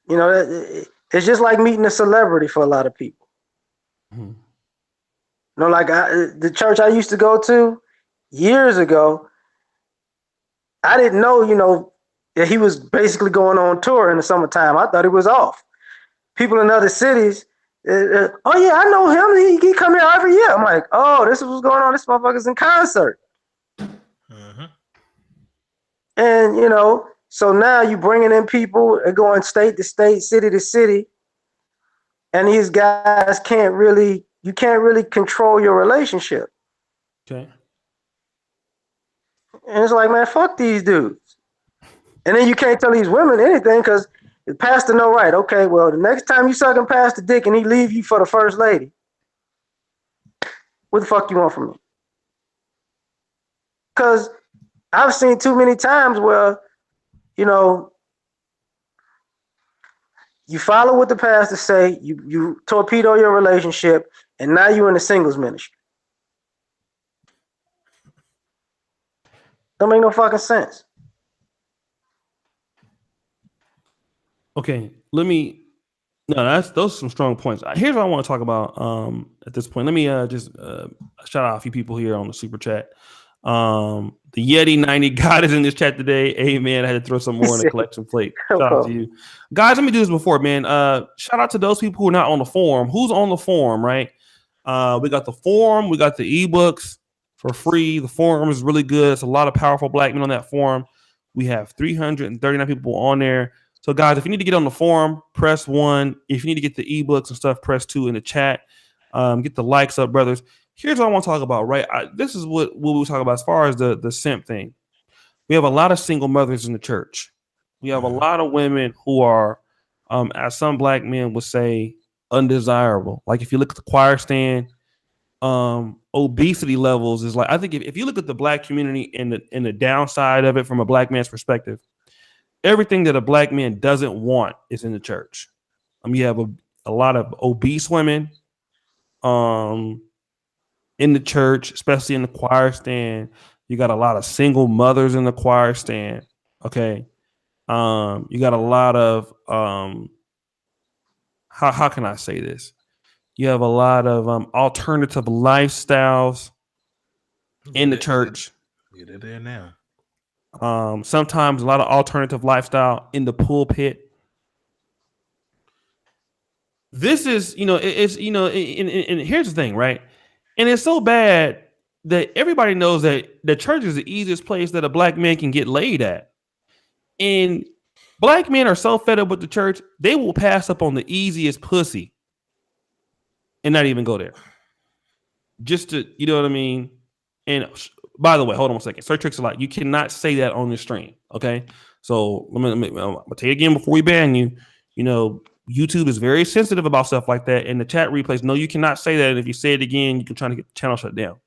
him. It's just like meeting a celebrity for a lot of people. Mm-hmm. The church I used to go to years ago, I didn't know, that he was basically going on tour in the summertime. I thought he was off. People in other cities, oh yeah, I know him. He come here every year. I'm like, oh, this is what's going on. This motherfucker's in concert. Mm-hmm. And so now you bringing in people and going state to state, city to city, and these guys you can't really control your relationship. Okay. And it's like, man, fuck these dudes. And then you can't tell these women anything because the pastor know right. Okay, well, the next time you sucking pastor dick and he leave you for the first lady, what the fuck you want from me? Because I've seen too many times where, you follow what the pastor say, you torpedo your relationship, and now you're in the singles ministry. Don't make no fucking sense. Okay, those are some strong points. Here's what I want to talk about at this point. Let me just shout out a few people here on the super chat. The Yeti 90 God is in this chat today. Amen. I had to throw some more in the collection plate. Shout out to you guys. Let me do this before, man. Shout out to those people who are not on the forum. Who's on the forum, right? We got the forum, we got the ebooks for free. The forum is really good. It's a lot of powerful black men on that forum. We have 339 people on there. So guys, if you need to get on the forum, press 1. If you need to get the ebooks and stuff, press 2 in the chat. Get the likes up, brothers. Here's what I want to talk about, right? This is what we'll talk about as far as the simp thing. We have a lot of single mothers in the church. We have a lot of women who are, as some black men would say, undesirable. Like if you look at the choir stand, obesity levels is like, I think if you look at the black community and the downside of it from a black man's perspective, everything that a black man doesn't want is in the church. You have a lot of obese women in the church, especially in the choir stand. You got a lot of single mothers in the choir stand. Okay. You got a lot of how can I say this? You have a lot of alternative lifestyles in the church. They're there now. Sometimes a lot of alternative lifestyle in the pulpit. This is, it's, and here's the thing, right? And it's so bad that everybody knows that the church is the easiest place that a black man can get laid at. And black men are so fed up with the church, they will pass up on the easiest pussy and not even go there. Just to, you know what I mean? And by the way, hold on a second. Sir Tricks a lot. You cannot say that on the stream, okay? So I'm gonna tell you again before we ban you. You know, YouTube is very sensitive about stuff like that. And the chat replays, no, you cannot say that. And if you say it again, you can try to get the channel shut down.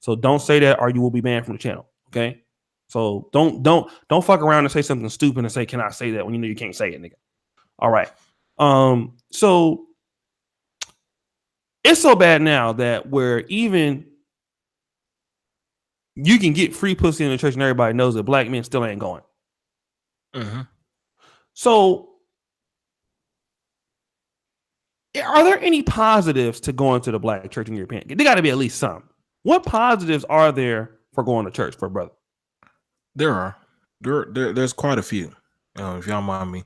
So don't say that, or you will be banned from the channel. Okay. So don't fuck around and say something stupid and say, "Can I say that?" when you know you can't say it, nigga. All right. So it's so bad now that where even you can get free pussy in the church and everybody knows that black men still ain't going. Mm-hmm. So are there any positives to going to the black church in your opinion? There got to be at least some. What positives are there for going to church, for brother? There are. There's quite a few. If y'all mind me.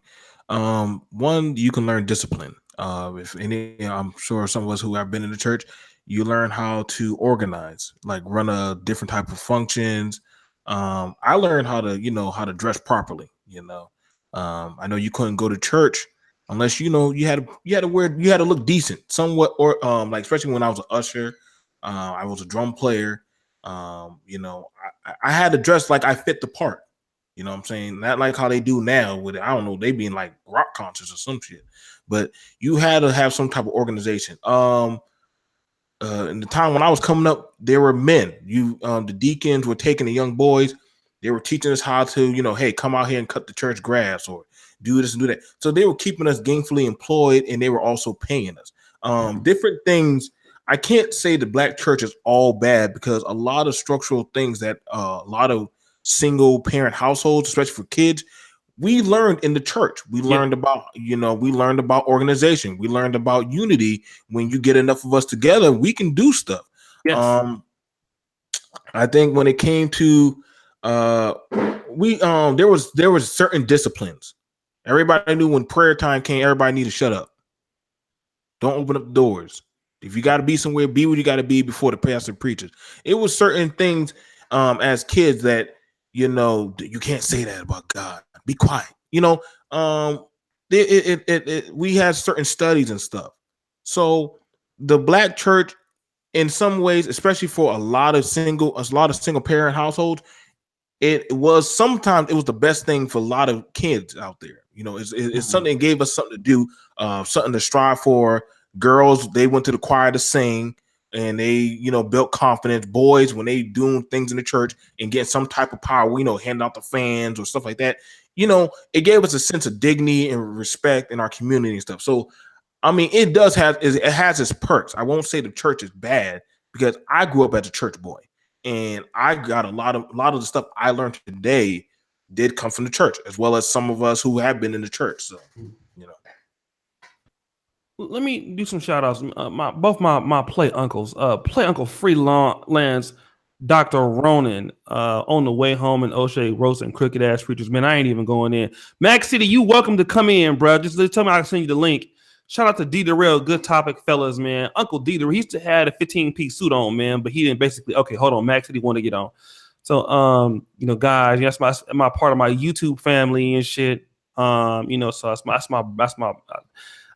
One, you can learn discipline. If any, I'm sure some of us who have been in the church, you learn how to organize, like run a different type of functions. I learned how to dress properly. I know you couldn't go to church unless you had to look decent, somewhat, or like especially when I was an usher, I was a drum player. I had to dress like I fit the part. You know what I'm saying? Not like how they do now with I don't know, they be in like rock concerts or some shit. But you had to have some type of organization. In the time when I was coming up, there were men. The deacons were taking the young boys. They were teaching us how to, hey, come out here and cut the church grass or do this and do that. So they were keeping us gainfully employed, and they were also paying us. Different things. I can't say the black church is all bad, because a lot of structural things that a lot of single parent households, especially for kids, we learned in the church. We learned about, organization. We learned about unity. When you get enough of us together, we can do stuff. Yes. I think when it came to there was certain disciplines. Everybody knew when prayer time came, everybody needed to shut up. Don't open up the doors. If you got to be somewhere, be where you got to be before the pastor preaches. It was certain things as kids that, you can't say that about God. Be quiet. We had certain studies and stuff. So the black church, in some ways, especially for a lot of single parent households, sometimes it was the best thing for a lot of kids out there. It's something that gave us something to do, something to strive for. Girls, they went to the choir to sing, and they, built confidence. Boys, when they doing things in the church and getting some type of power, handing out the fans or stuff like that, it gave us a sense of dignity and respect in our community and stuff. So, I mean, it has its perks. I won't say the church is bad, because I grew up as a church boy, and I got a lot of the stuff I learned today did come from the church, as well as some of us who have been in the church. So, Let me do some shout outs. Both my play uncles, play uncle freelance Dr. Ronan, on the way home in O'Shea roasting crooked ass preachers. Man, I ain't even going in. Mack City, you welcome to come in, bro. Just tell me I can send you the link. Shout out to D Darrell, good topic, fellas, man. Uncle D Darrell, he used to have a 15-piece suit on, man, but he didn't basically. Okay, hold on, Mack City want to get on. So, guys, that's my part of my YouTube family and shit. So that's my.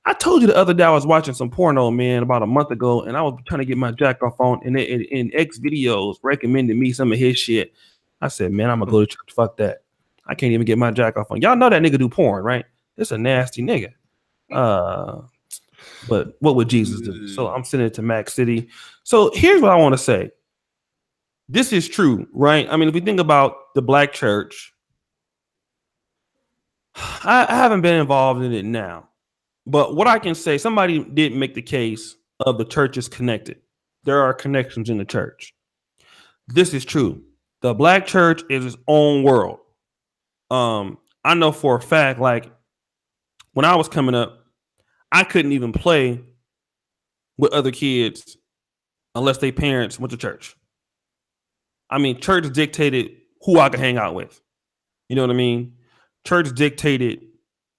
I told you the other day I was watching some porno, man, about a month ago, and I was trying to get my jack off on, and X videos recommended me some of his shit. I said, man, I'm gonna go to church. Fuck that. I can't even get my jack off on. Y'all know that nigga do porn, right? It's a nasty nigga. But what would Jesus do? So I'm sending it to Mack City. So here's what I want to say. This is true, right? I mean, if we think about the black church, I haven't been involved in it now. But what I can say, somebody did make the case of the church is connected. There are connections in the church. This is true. The black church is its own world. I know for a fact, like when I was coming up, I couldn't even play with other kids unless their parents went to church. I mean, church dictated who I could hang out with. You know what I mean? Church dictated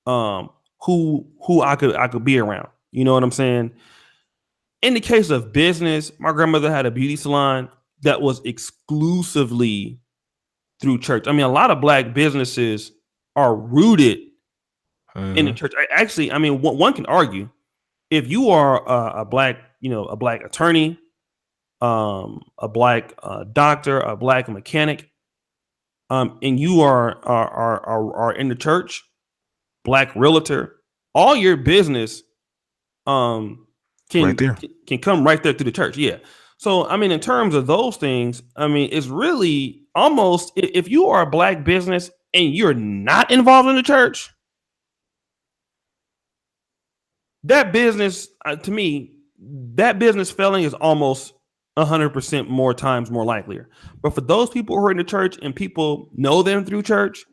who I could be around. You know what I'm saying? In the case of business, my grandmother had a beauty salon that was exclusively through church. I mean, a lot of black businesses are rooted in the church. Actually, I mean, one can argue if you are a black attorney, a black doctor, a black mechanic, and you are in the church, black realtor, all your business Right can there. can come right there through the church. Yeah. So I mean, in terms of those things, I mean, it's really almost if you are a black business and you're not involved in the church, that business to me, that business failing is almost 100% more times more likelier. But for those people who are in the church and people know them through church,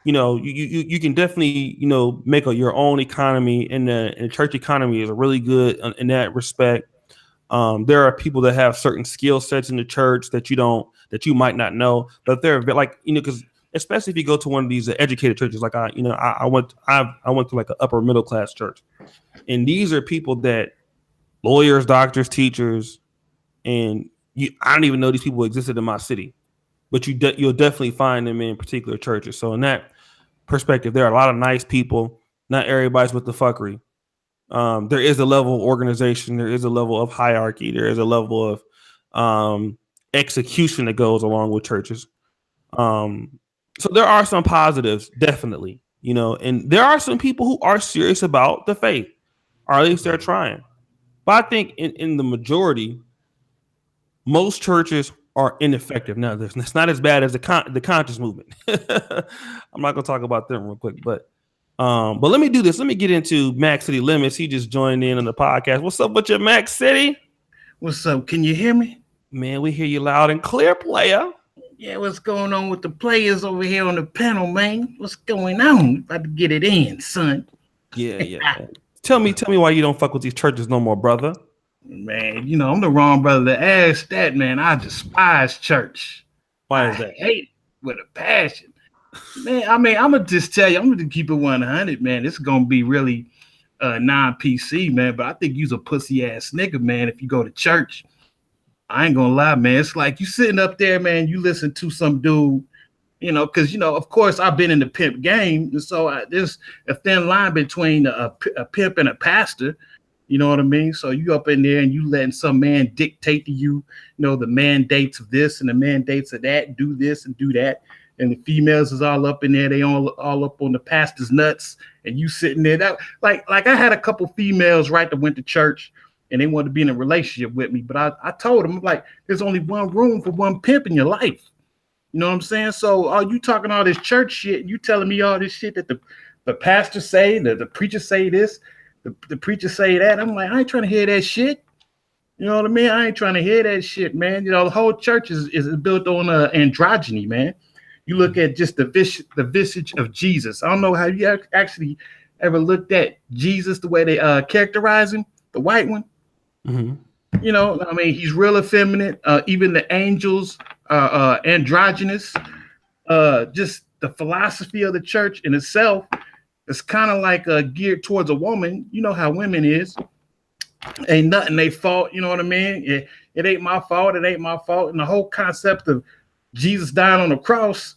you can definitely make your own economy, and the church economy is really good in that respect. There are people that have certain skill sets in the church that you might not know, but they're like because especially if you go to one of these educated churches, like I went to like an upper middle class church, and these are people that lawyers, doctors, teachers, and I don't even know these people existed in my city, but you'll definitely find them in particular churches. So in that perspective, there are a lot of nice people. Not everybody's with the fuckery. There is a level of organization. There is a level of hierarchy. There is a level of execution that goes along with churches. So there are some positives, definitely, and there are some people who are serious about the faith, or at least they're trying. But I think in the majority, most churches are ineffective. Now, it's not as bad as the conscious movement. I'm not going to talk about them real quick, but let me do this. Let me get into Mack City Limits. He just joined in on the podcast. What's up with your Mack City? What's up? Can you hear me? Man, we hear you loud and clear, player. Yeah, what's going on with the players over here on the panel, man? What's going on? About to get it in, son. Yeah. Tell me why you don't fuck with these churches no more, brother. Man, I'm the wrong brother to ask that, man. I despise church. Why is that? I hate it with a passion. Man, I mean, I'm going to just tell you, I'm going to keep it 100, man. This is going to be really non-PC, man. But I think you's a pussy-ass nigga, man, if you go to church. I ain't going to lie, man. It's like you sitting up there, man, you listen to some dude, because, of course, I've been in the pimp game. And so there's a thin line between a pimp and a pastor. You know what I mean? So you up in there and you letting some man dictate to you, the mandates of this and the mandates of that, do this and do that. And the females is all up in there. They all up on the pastor's nuts. And you sitting there. That like I had a couple females, right, that went to church and they wanted to be in a relationship with me. But I told them, like, there's only one room for one pimp in your life. You know what I'm saying? So are you talking all this church shit? You telling me all this shit that the pastor say, the preacher say this, the preacher say that. I'm like, I ain't trying to hear that shit. You know what I mean? I ain't trying to hear that shit, man. The whole church is built on androgyny, man. You look at just the visage of Jesus. I don't know how you actually ever looked at Jesus the way they characterize him, the white one. Mm-hmm. I mean, he's real effeminate. Even the angels are androgynous. Just the philosophy of the church in itself is kind of like geared towards a woman. You know how women is. Ain't nothing they fault. You know what I mean? It ain't my fault. It ain't my fault. And the whole concept of Jesus dying on the cross,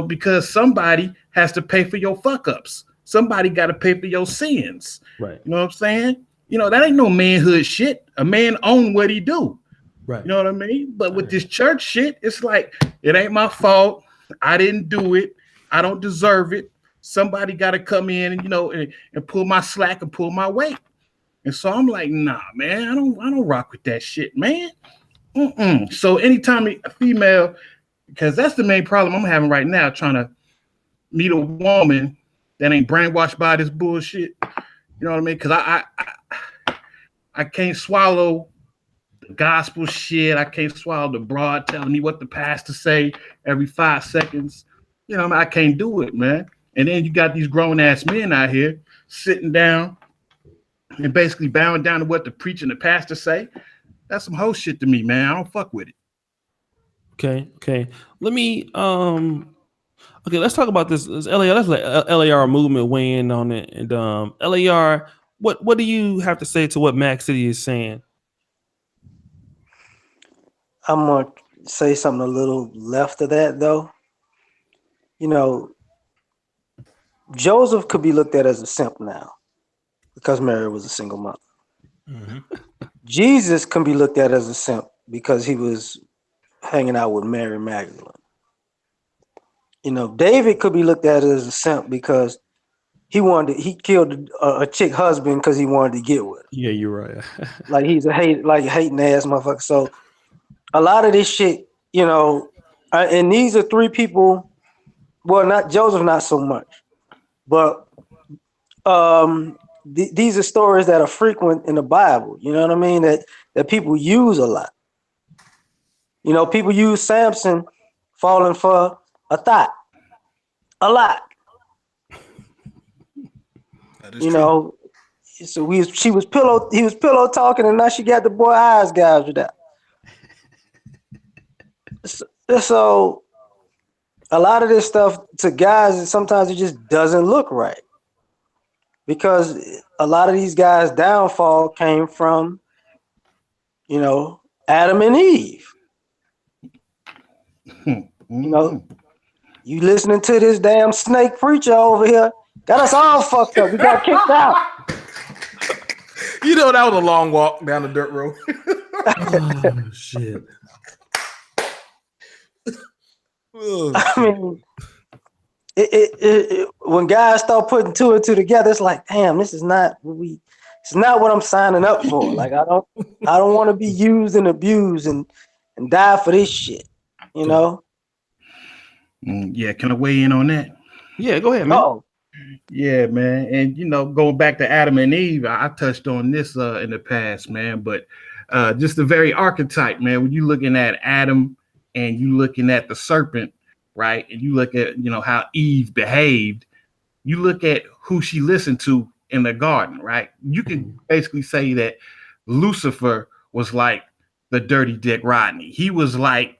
because somebody has to pay for your fuck ups. Somebody got to pay for your sins. Right. You know what I'm saying? That ain't no manhood shit. A man own what he do. Right. You know what I mean? But with this church shit, it's like, it ain't my fault. I didn't do it. I don't deserve it. Somebody got to come in and, and pull my slack and pull my weight. And so I'm like, nah, man, I don't rock with that shit, man. So anytime a female, because that's the main problem I'm having right now, trying to meet a woman that ain't brainwashed by this bullshit. You know what I mean? Because I can't swallow the gospel shit. I can't swallow the broad telling me what the pastor say every 5 seconds. I can't do it, man. And then you got these grown ass men out here sitting down and basically bowing down to what the preacher and the pastor say. That's some whole shit to me, man. I don't fuck with it. Okay. Let me let's talk about this LAR. Let's let LArMovement weigh in on it. And LAR, what do you have to say to what Mack City is saying? I'm gonna say something a little left of that though. Joseph could be looked at as a simp now because Mary was a single mother. Mm-hmm. Jesus can be looked at as a simp because he was hanging out with Mary Magdalene. You know, David could be looked at as a simp because he killed a chick husband because he wanted to get with her. Yeah, you're right. Like he's a hating ass motherfucker. So a lot of this shit, you know, and these are three people. Well, not Joseph, not so much, but these are stories that are frequent in the Bible. You know what I mean? That people use a lot. You know, people use Samson falling for a thought a lot. That is You true. know, so he was pillow talking, and now she got the boy eyes gouged out. So a lot of this stuff to guys, sometimes it just doesn't look right because a lot of these guys' downfall came from, you know, Adam and Eve. You know, you listening to this damn snake preacher over here got us all fucked up. We got kicked out. You know, that was a long walk down the dirt road. Oh shit. I mean, when guys start putting two and two together, it's like, damn, this is not what I'm signing up for. Like, I don't want to be used and abused and die for this shit. You know? Yeah, can I weigh in on that? Yeah, go ahead, man. Oh, yeah, man. And you know, going back to Adam and Eve, I touched on this in the past, man. But just the very archetype, man. When you looking at Adam and you looking at the serpent, right? And you look at, you know, how Eve behaved, you look at who she listened to in the garden, right? You can basically say that Lucifer was like the dirty Dick Rodney. He was like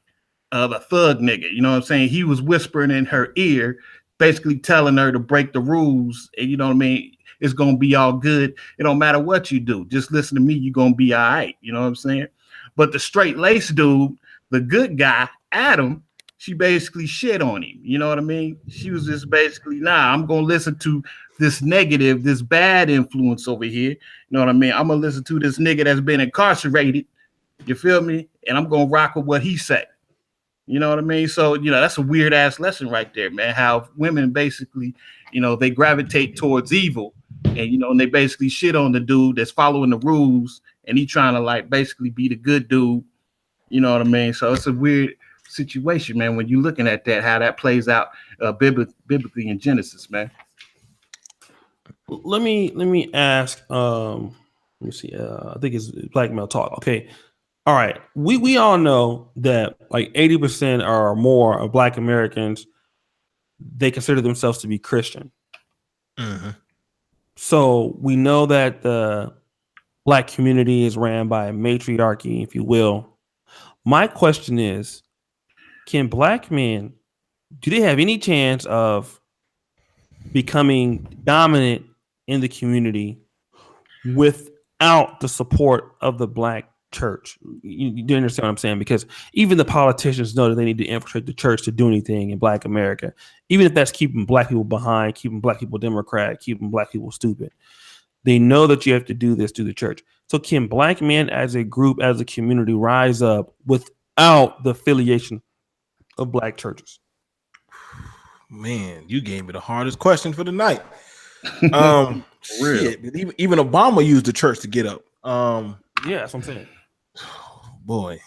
the thug nigga, you know what I'm saying? He was whispering in her ear, basically telling her to break the rules. And you know what I mean? It's going to be all good. It don't matter what you do. Just listen to me. You're going to be all right. You know what I'm saying? But the straight lace dude, the good guy, Adam, she basically shit on him. You know what I mean? She was just basically, nah, I'm going to listen to this negative, this bad influence over here. You know what I mean? I'm going to listen to this nigga that's been incarcerated. You feel me? And I'm going to rock with what he said. You know what I mean? So, you know, that's a weird ass lesson right there, man. How women basically, you know, they gravitate towards evil and, you know, and they basically shit on the dude that's following the rules and he trying to like basically be the good dude. You know what I mean? So it's a weird situation, man, when you're looking at that, how that plays out biblically in Genesis, man. Let me ask. Let me see. I think it's Black Male Talk. Okay. All right. We all know that like 80% or more of Black Americans, they consider themselves to be Christian. Mm-hmm. So we know that the Black community is ran by a matriarchy, if you will. My question is, can Black men, do they have any chance of becoming dominant in the community without the support of the Black church? You do understand what I'm saying? Because even the politicians know that they need to infiltrate the church to do anything in Black America, even if that's keeping Black people behind, keeping Black people Democrat, keeping Black people stupid. They know that you have to do this through the church. So can Black men as a group, as a community, rise up without the affiliation of Black churches? Man, you gave me the hardest question for the night. Shit, even Obama used the church to get up. Yeah, that's what I'm saying. Boy.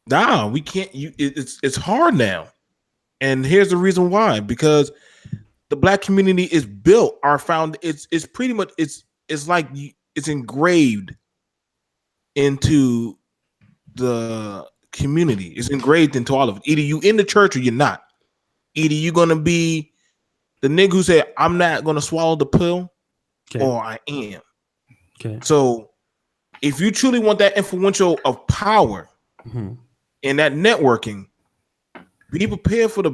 Nah, we can't. It's hard now. And here's the reason why. Because the Black community is built, it's pretty much, it's like it's engraved into the community. It's engraved into all of it. Either you in the church or you're not. Either you're gonna be the nigga who said, I'm not gonna swallow the pill, or I am. Okay. So if you truly want that influential of power and that networking, be prepared for the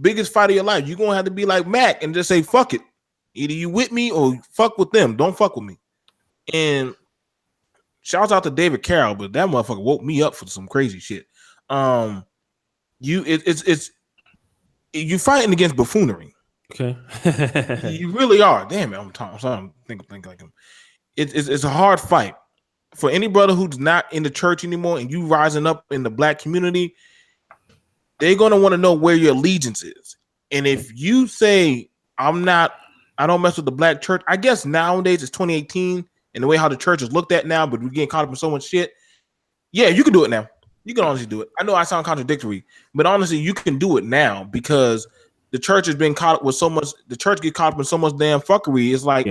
biggest fight of your life. You're gonna have to be like Mack and just say, fuck it. Either you with me or fuck with them. Don't fuck with me. And shouts out to David Carroll, but that motherfucker woke me up for some crazy shit. You fighting against buffoonery. Okay. You really are. Damn it, I'm sorry. Think like him. It's a hard fight for any brother who's not in the church anymore, and you rising up in the Black community. they're gonna want to know where your allegiance is. And if you say I don't mess with the black church, I guess nowadays it's 2018 and the way how the church is looked at now, but we're getting caught up in so much shit. Yeah, you can do it now. You can honestly do it. I know I sound contradictory, but honestly, you can do it now because the church has been caught up with so much. The church get caught up in so much damn fuckery. It's like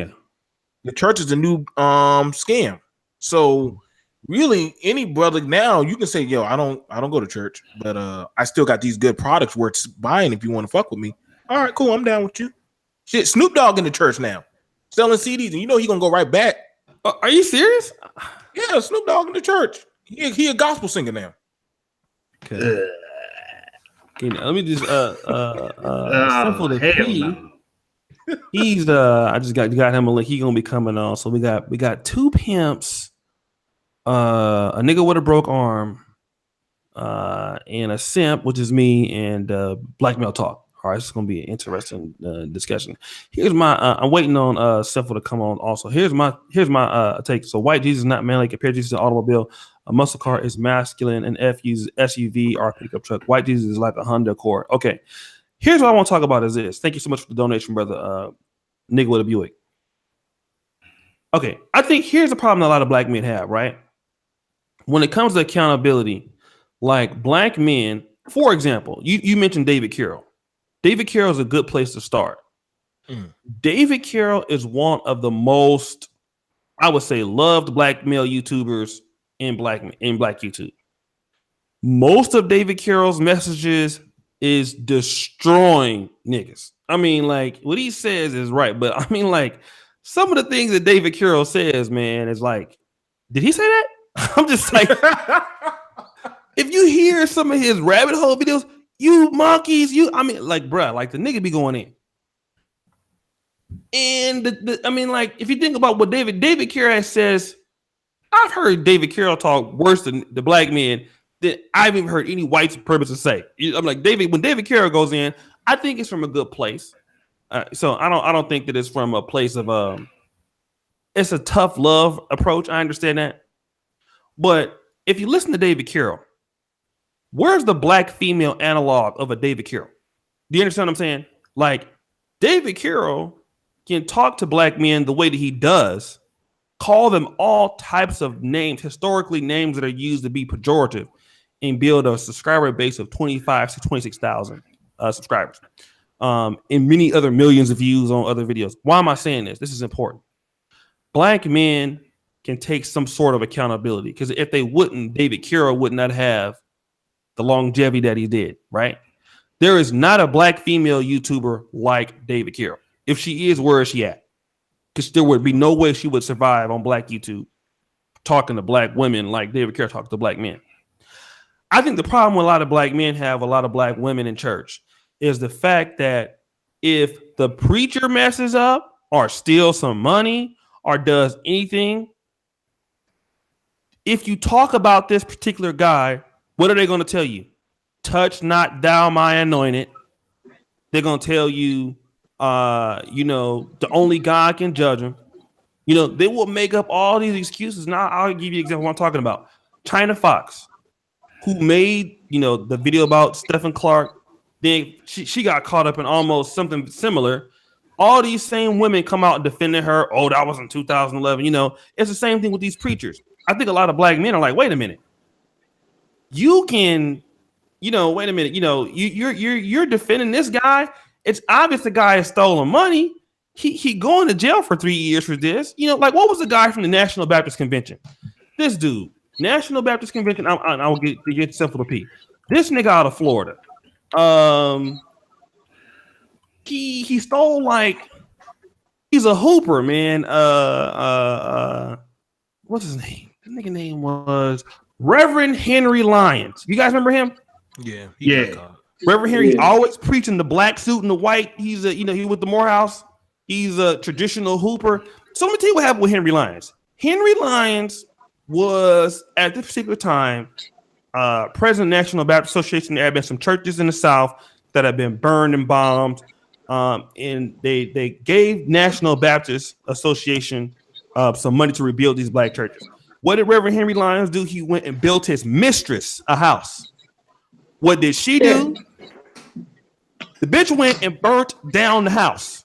the church is a new scam. So really, any brother now you can say, "Yo, I don't go to church, but I still got these good products worth buying. If you want to fuck with me, all right, cool, I'm down with you." Shit, Snoop Dogg in the church now, selling CDs, and you know he gonna go right back. Are you serious? Yeah, Snoop Dogg in the church. He a gospel singer now. Okay. Let me just Sinful The P. No. He's I just got him a link. He gonna be coming on. So we got two pimps, a nigga with a broke arm, and a simp, which is me, and black male talk. All right, it's gonna be an interesting discussion. Here's my I'm waiting on Sinful to come on also. Here's my take. So white Jesus is not manly compared to Jesus to an automobile. A muscle car is masculine, and SUV or pickup truck. White Jesus is like a Honda Accord. Okay, here's what I want to talk about is this. Thank you so much for the donation, brother. Nigga with a Buick. Okay, I think here's the problem that a lot of black men have, right? When it comes to accountability, like black men, for example, you mentioned David Carroll. David Carroll is a good place to start. David Carroll is one of the most, I would say, loved black male YouTubers in black YouTube. Most of David Carroll's messages is destroying niggas. I mean, like what he says is right, but I mean, like some of the things that David Carroll says, man, is like, did he say that? I'm just like, if you hear some of his rabbit hole videos, you monkeys, I mean, like, bruh, like the nigga be going in. And I mean, like, if you think about what David Carroll says, I've heard David Carroll talk worse than the black men that I've even heard any white supremacist say. I'm like, when David Carroll goes in, I think it's from a good place. So I don't think that it's from a place of it's a tough love approach. I understand that. But if you listen to David Carroll, where's the black female analog of a David Carroll? Do you understand what I'm saying? Like, David Carroll can talk to black men the way that he does, call them all types of names, historically names that are used to be pejorative, and build a subscriber base of 25 to 26,000 subscribers, and many other millions of views on other videos. Why am I saying this? This is important. Black men can take some sort of accountability, because if they wouldn't, David Carroll would not have the longevity that he did, right? There is not a black female YouTuber like David Carroll. If she is, where is she at? Because there would be no way she would survive on black YouTube talking to black women like David Carroll talks to black men. I think the problem with a lot of black men have, a lot of black women in church, is the fact that if the preacher messes up or steals some money or does anything, if you talk about this particular guy, what are they going to tell you? Touch not thou my anointed. They're going to tell you, the only God can judge him. They will make up all these excuses. Now I'll give you an example of what I'm talking about. China Fox, who made, the video about Stephen Clark. Then she got caught up in almost something similar. All these same women come out and defending her. Oh, that was in 2011. It's the same thing with these preachers. I think a lot of black men are like, wait a minute. You can, wait a minute. You're defending this guy. It's obvious the guy has stolen money. He going to jail for 3 years for this. Like, what was the guy from the National Baptist Convention? This dude, National Baptist Convention. I'll get Sinful The P. This nigga out of Florida. He stole, like, he's a hooper, man. What's his name? The nigga name was Reverend Henry Lyons. You guys remember him? Yeah. Reverend Henry, always preaching the black suit and the white. He's he with the Morehouse. He's a traditional hooper. So let me tell you what happened with Henry Lyons. Henry Lyons was, at this particular time, president of the National Baptist Association. There had been some churches in the South that had been burned and bombed. And they gave National Baptist Association some money to rebuild these black churches. What did Reverend Henry Lyons do? He went and built his mistress a house. What did she do? The bitch went and burnt down the house.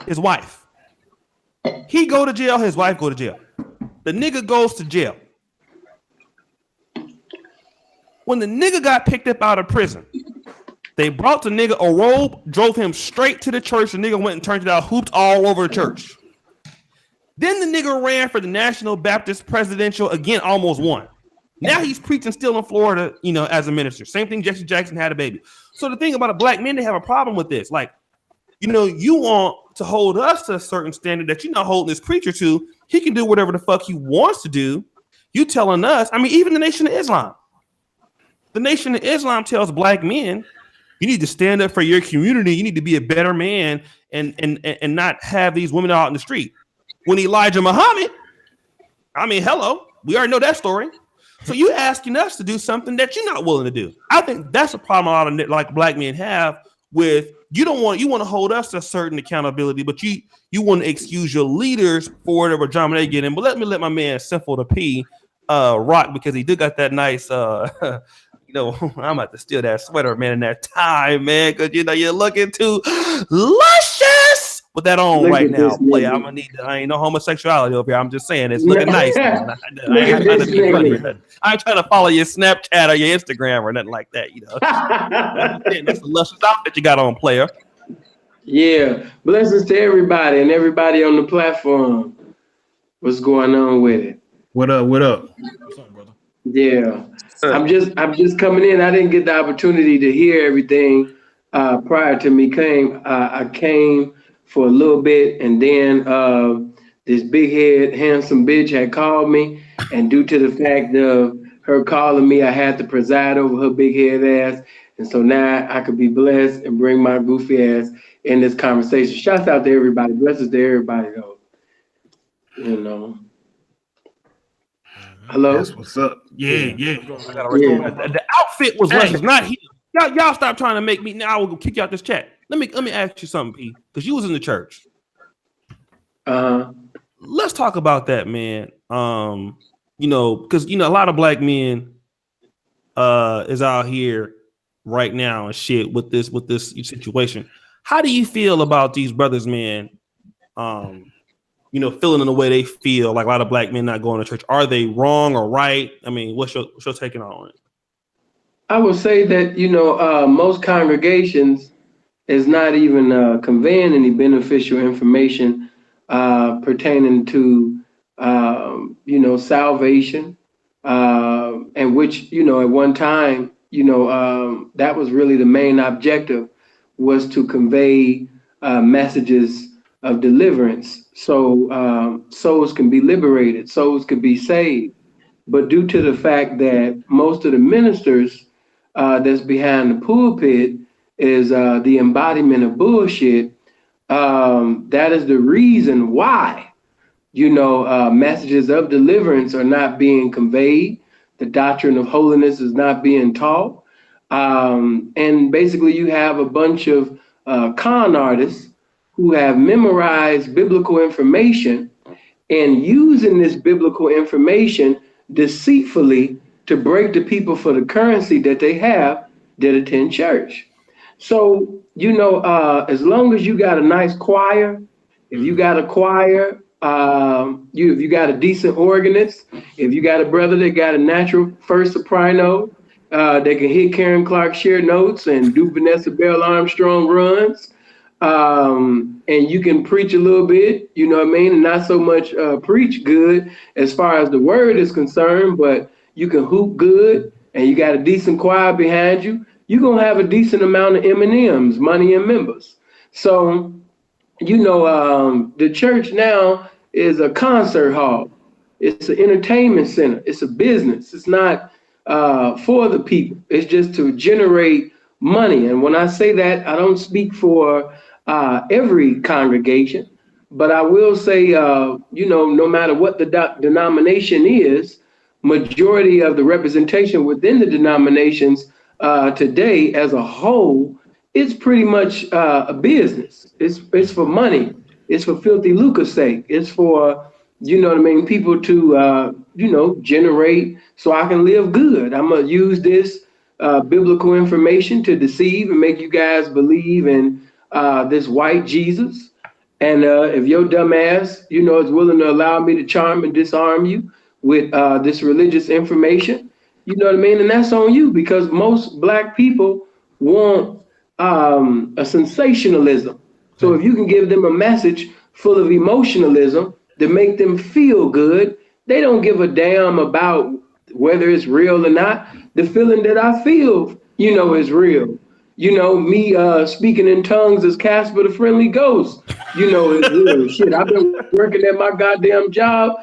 His wife. He go to jail. His wife go to jail. The nigga goes to jail. When the nigga got picked up out of prison, they brought the nigga a robe, drove him straight to the church. The nigga went and turned it out, hooped all over the church. Then the nigga ran for the National Baptist Presidential again, almost won. Now he's preaching still in Florida, you know, as a minister. Same thing, Jesse Jackson had a baby. So the thing about a black man, they have a problem with this. Like, you know, you want to hold us to a certain standard that you're not holding this preacher to. He can do whatever the fuck he wants to do. You telling us, I mean, even the Nation of Islam. The Nation of Islam tells black men, you need to stand up for your community. You need to be a better man and not have these women out in the street. When Elijah Muhammad, I mean, hello, we already know that story. So you asking us to do something that you're not willing to do. I think that's a problem a lot of like black men have with you want to hold us to a certain accountability, but you want to excuse your leaders for whatever drama they get in. But let my man Sinful The P rock because he did got that nice you know, I'm about to steal that sweater, man, in that tie, man, because you know you're looking too luscious with that on Look right now. Play, nigga. I'm gonna need. I ain't no homosexuality over here. I'm just saying it's looking nice. Man. I ain't trying to be funny. I ain't trying to follow your Snapchat or your Instagram or nothing like that. You know, that's a luscious outfit you got on, player. Yeah, blessings to everybody and everybody on the platform. What's going on with it? What up? What up? What's up, brother? Yeah, I'm just coming in. I didn't get the opportunity to hear everything prior to me came. I came for a little bit, and then this big head, handsome bitch had called me, and due to the fact of her calling me, I had to preside over her big head ass, and so now I could be blessed and bring my goofy ass in this conversation. Shouts out to everybody. Blessings to everybody, though. You know. Hello. That's what's up. Yeah. The outfit was less. It's not here. Y'all stop trying to make me. Now I will kick you out this chat. Let me ask you something, P, because you was in the church. Let's talk about that, man. You know, because you know a lot of black men is out here right now and shit with this situation. How do you feel about these brothers, man? You know, feeling in the way they feel, like a lot of black men not going to church. Are they wrong or right? I mean, what's your taking on it? I would say that, you know, most congregations is not even conveying any beneficial information pertaining to, you know, salvation, and which, you know, at one time, you know, that was really the main objective, was to convey messages of deliverance. So souls can be liberated, souls can be saved. But due to the fact that most of the ministers that's behind the pulpit is the embodiment of bullshit, that is the reason why, you know, messages of deliverance are not being conveyed. The doctrine of holiness is not being taught. And basically you have a bunch of con artists who have memorized biblical information and using this biblical information deceitfully to break the people for the currency that they have that attend church. So, you know, as long as you got a nice choir, if you got a choir, if you got a decent organist, if you got a brother that got a natural first soprano, that can hit Karen Clark Sheard notes and do Vanessa Bell Armstrong runs, and you can preach a little bit, you know what I mean, and not so much preach good as far as the word is concerned, but you can hoop good and you got a decent choir behind you, you're going to have a decent amount of M&Ms, money and members. So, you know, the church now is a concert hall. It's an entertainment center. It's a business. It's not for the people. It's just to generate money. And when I say that, I don't speak for every congregation, but I will say, you know, no matter what the denomination is, majority of the representation within the denominations today as a whole, it's pretty much a business. It's for money. It's for filthy lucre's sake. It's for, you know what I mean, people to, you know, generate so I can live good. I'm going to use this biblical information to deceive and make you guys believe in this white Jesus. And if your dumb ass, is willing to allow me to charm and disarm you with this religious information, you know what I mean? And that's on you, because most black people want a sensationalism. So if you can give them a message full of emotionalism to make them feel good, they don't give a damn about whether it's real or not. The feeling that I feel, is real. Me speaking in tongues as Casper the Friendly Ghost, is real. Shit, I've been working at my goddamn job,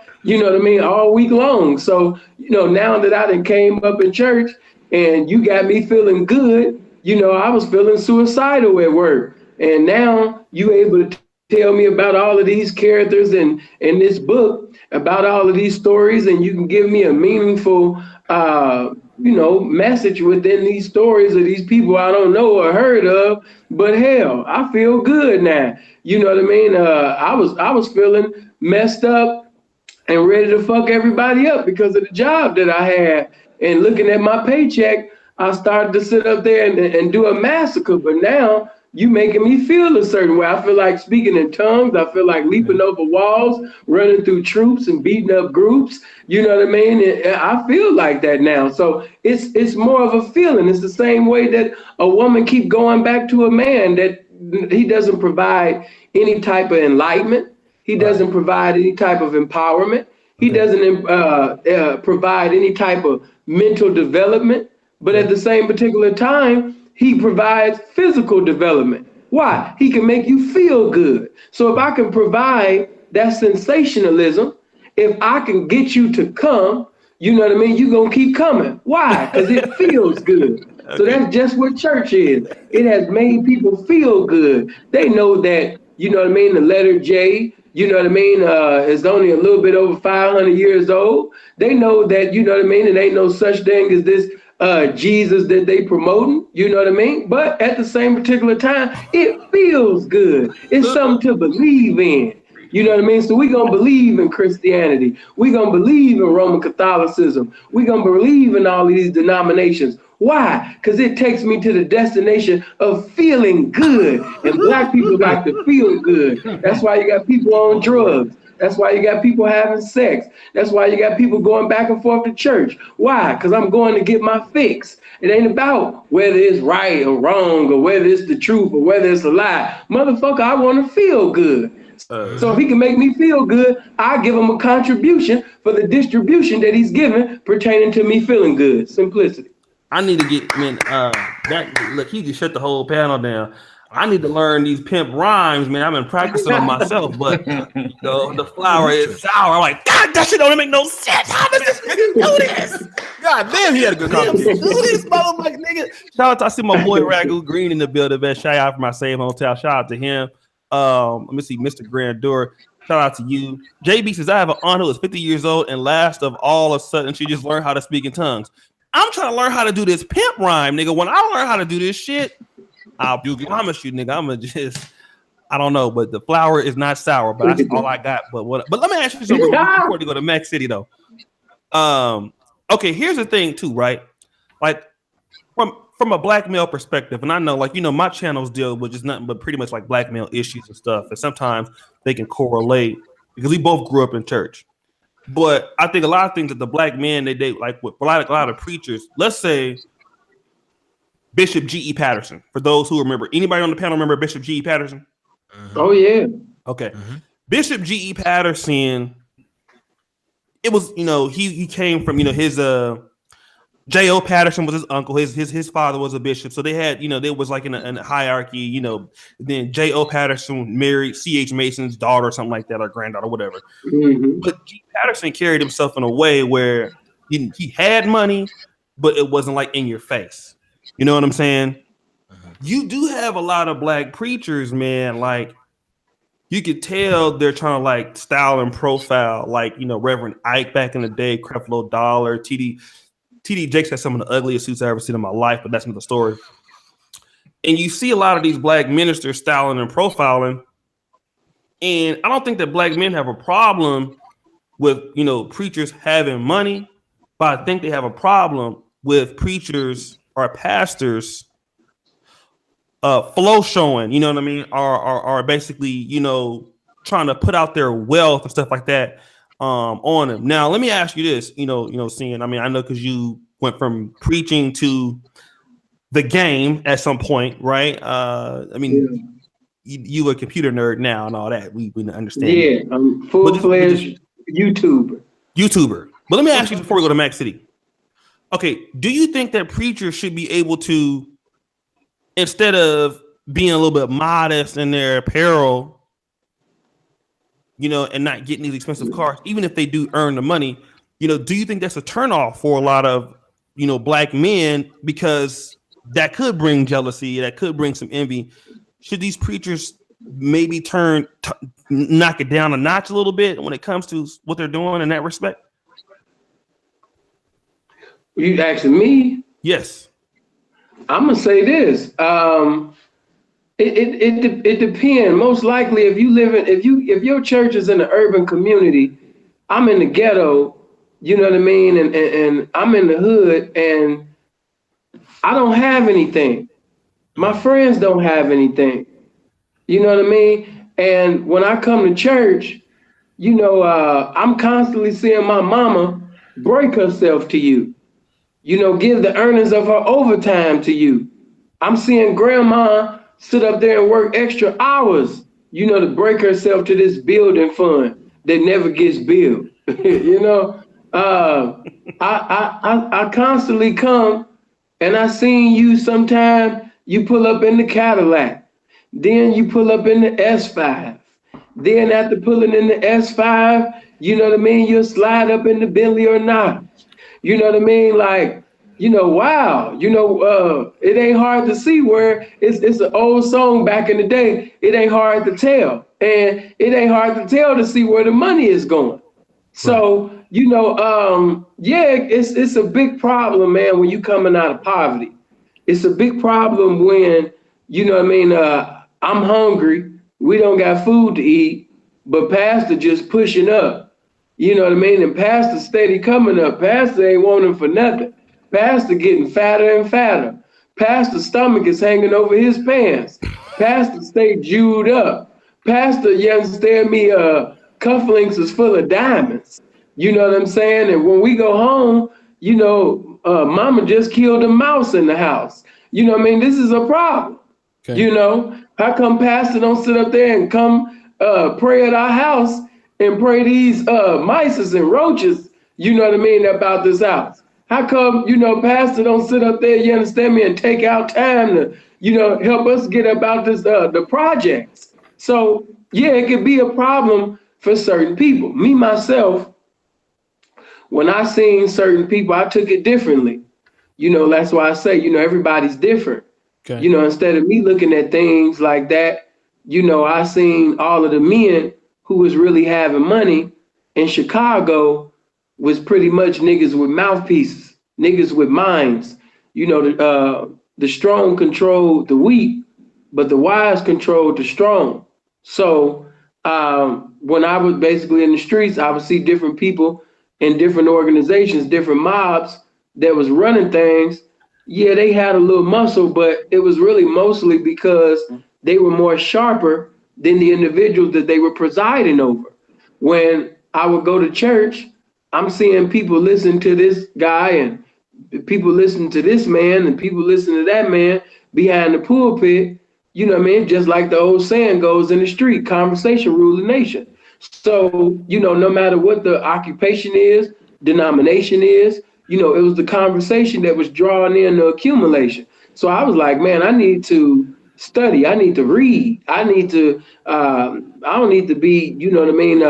all week long. So, now that I done came up in church and you got me feeling good, I was feeling suicidal at work. And now you able to tell me about all of these characters in this book, about all of these stories, and you can give me a meaningful message within these stories of these people I don't know or heard of. But hell, I feel good now. You know what I mean? I was feeling messed up and ready to fuck everybody up because of the job that I had. And looking at my paycheck, I started to sit up there and do a massacre. But now you making me feel a certain way. I feel like speaking in tongues. I feel like leaping over walls, running through troops and beating up groups. You know what I mean? And I feel like that now. So it's more of a feeling. It's the same way that a woman keep going back to a man that he doesn't provide any type of enlightenment. He doesn't provide any type of empowerment. He doesn't provide any type of mental development. But at the same particular time, he provides physical development. Why? He can make you feel good. So if I can provide that sensationalism, if I can get you to come, you know what I mean? You're going to keep coming. Why? Because it feels good. So that's just what church is. It has made people feel good. They know that, you know what I mean, the letter J, you know what I mean, is only a little bit over 500 years old. They know that, you know what I mean, it ain't no such thing as this Jesus that they promoting, you know what I mean? But at the same particular time, it feels good. It's something to believe in. You know what I mean? So we're going to believe in Christianity. We're going to believe in Roman Catholicism. We're going to believe in all of these denominations. Why? Because it takes me to the destination of feeling good. And black people like to feel good. That's why you got people on drugs. That's why you got people having sex. That's why you got people going back and forth to church. Why? Because I'm going to get my fix. It ain't about whether it's right or wrong or whether it's the truth or whether it's a lie. Motherfucker, I want to feel good. So if he can make me feel good, I give him a contribution for the distribution that he's given pertaining to me feeling good. Simplicity. I need to get, man, look, he just shut the whole panel down. I need to learn these pimp rhymes, man. I've been practicing on myself, but the flour is sour. I'm like, God, that shit don't make no sense. How does this nigga do this? God damn, he had a good conversation. Do this motherfucker, nigga. Shout out to, I see my boy Ragu Green in the building, man. Shout out for my same hotel. Shout out to him. Let me see, Mr. Grandeur. Shout out to you. JB says, I have an aunt who is 50 years old, and last of all of a sudden, she just learned how to speak in tongues. I'm trying to learn how to do this pimp rhyme, nigga. When I learn how to do this shit, I promise you, nigga, I'm just, I don't know, but the flour is not sour, but that's all I got. But let me ask you something before you go to Mack City, though. Okay, here's the thing, too, right? Like, from a black male perspective, and I know, like, you know, my channels deal with just nothing but pretty much like black male issues and stuff, and sometimes they can correlate because we both grew up in church. But I think a lot of things that the black men they like with a lot of preachers. Let's say Bishop G.E. Patterson. For those who remember, anybody on the panel remember Bishop G.E. Patterson? Oh yeah. Okay. Bishop G.E. Patterson. It was, you know, he came from, you know, his J.O. Patterson was his uncle. His father was a bishop. So they had, you know, they was like in a hierarchy, you know. Then J.O. Patterson married C.H. Mason's daughter or something like that, or granddaughter, whatever. But G. Patterson carried himself in a way where he had money, but it wasn't like in your face. You know what I'm saying? You do have a lot of black preachers, man. Like, you could tell they're trying to like style and profile, like, you know, Reverend Ike back in the day, Creflo Dollar, TD Jakes had some of the ugliest suits I ever seen in my life, but that's another story. And you see a lot of these black ministers styling and profiling. And I don't think that black men have a problem with, you know, preachers having money, but I think they have a problem with preachers are pastors flow showing, you know what I mean, are basically, you know, trying to put out their wealth and stuff like that on them. Now, let me ask you this, seeing, I mean, I know because you went from preaching to the game at some point, right? I mean, you a computer nerd now and all that. We understand. Yeah, I'm full-fledged YouTuber. But let me ask you before we go to Mack City. Okay, do you think that preachers should be able to, instead of being a little bit modest in their apparel, you know, and not getting these expensive cars, even if they do earn the money, you know, do you think that's a turnoff for a lot of, you know, black men, because that could bring jealousy, that could bring some envy? Should these preachers maybe knock it down a notch a little bit when it comes to what they're doing in that respect? You asking me? Yes. I'm gonna say this. It depends. Most likely, if your church is in an urban community, I'm in the ghetto. You know what I mean, and I'm in the hood, and I don't have anything. My friends don't have anything. You know what I mean? And when I come to church, you know, I'm constantly seeing my mama break herself to you. You know, give the earnings of her overtime to you. I'm seeing grandma sit up there and work extra hours, you know, to break herself to this building fund that never gets billed. You know, I constantly come and I seen you sometime, you pull up in the Cadillac, then you pull up in the S5. Then after pulling in the S5, you know what I mean, you'll slide up in the Bentley or not. You know what I mean? Like, you know, wow, you know, it ain't hard to see where it's an old song back in the day. It ain't hard to tell. And it ain't hard to tell to see where the money is going. So, you know, yeah, it's a big problem, man, when you coming out of poverty. It's a big problem when, you know what I mean, I'm hungry, we don't got food to eat, but pastor just pushing up. You know what I mean? And pastor steady coming up. Pastor ain't wanting for nothing. Pastor getting fatter and fatter. Pastor's stomach is hanging over his pants. Pastor stay jewed up. Pastor, you understand me, cufflinks is full of diamonds. You know what I'm saying? And when we go home, you know, mama just killed a mouse in the house. You know what I mean? This is a problem. Okay. You know, how come pastor don't sit up there and come pray at our house and pray these mice and roaches, you know what I mean, about this house? How come, you know, pastor don't sit up there, you understand me, and take out time to, you know, help us get about this, the projects? So, yeah, it could be a problem for certain people. Me, myself, when I seen certain people, I took it differently. You know, that's why I say, you know, everybody's different. Okay. You know, instead of me looking at things like that, you know, I seen all of the men who was really having money in Chicago was pretty much niggas with mouthpieces, niggas with minds. You know, the strong controlled the weak, but the wise controlled the strong. So when I was basically in the streets, I would see different people in different organizations, different mobs that was running things. Yeah, they had a little muscle, but it was really mostly because they were more sharper than the individuals that they were presiding over. When I would go to church, I'm seeing people listen to this guy and people listen to this man and people listen to that man behind the pulpit. You know what I mean? Just like the old saying goes in the street, conversation rule the nation. So, you know, no matter what the occupation is, denomination is, you know, it was the conversation that was drawing in the accumulation. So I was like, man, I need to study. I need to read. I need to, I don't need to be, you know what I mean,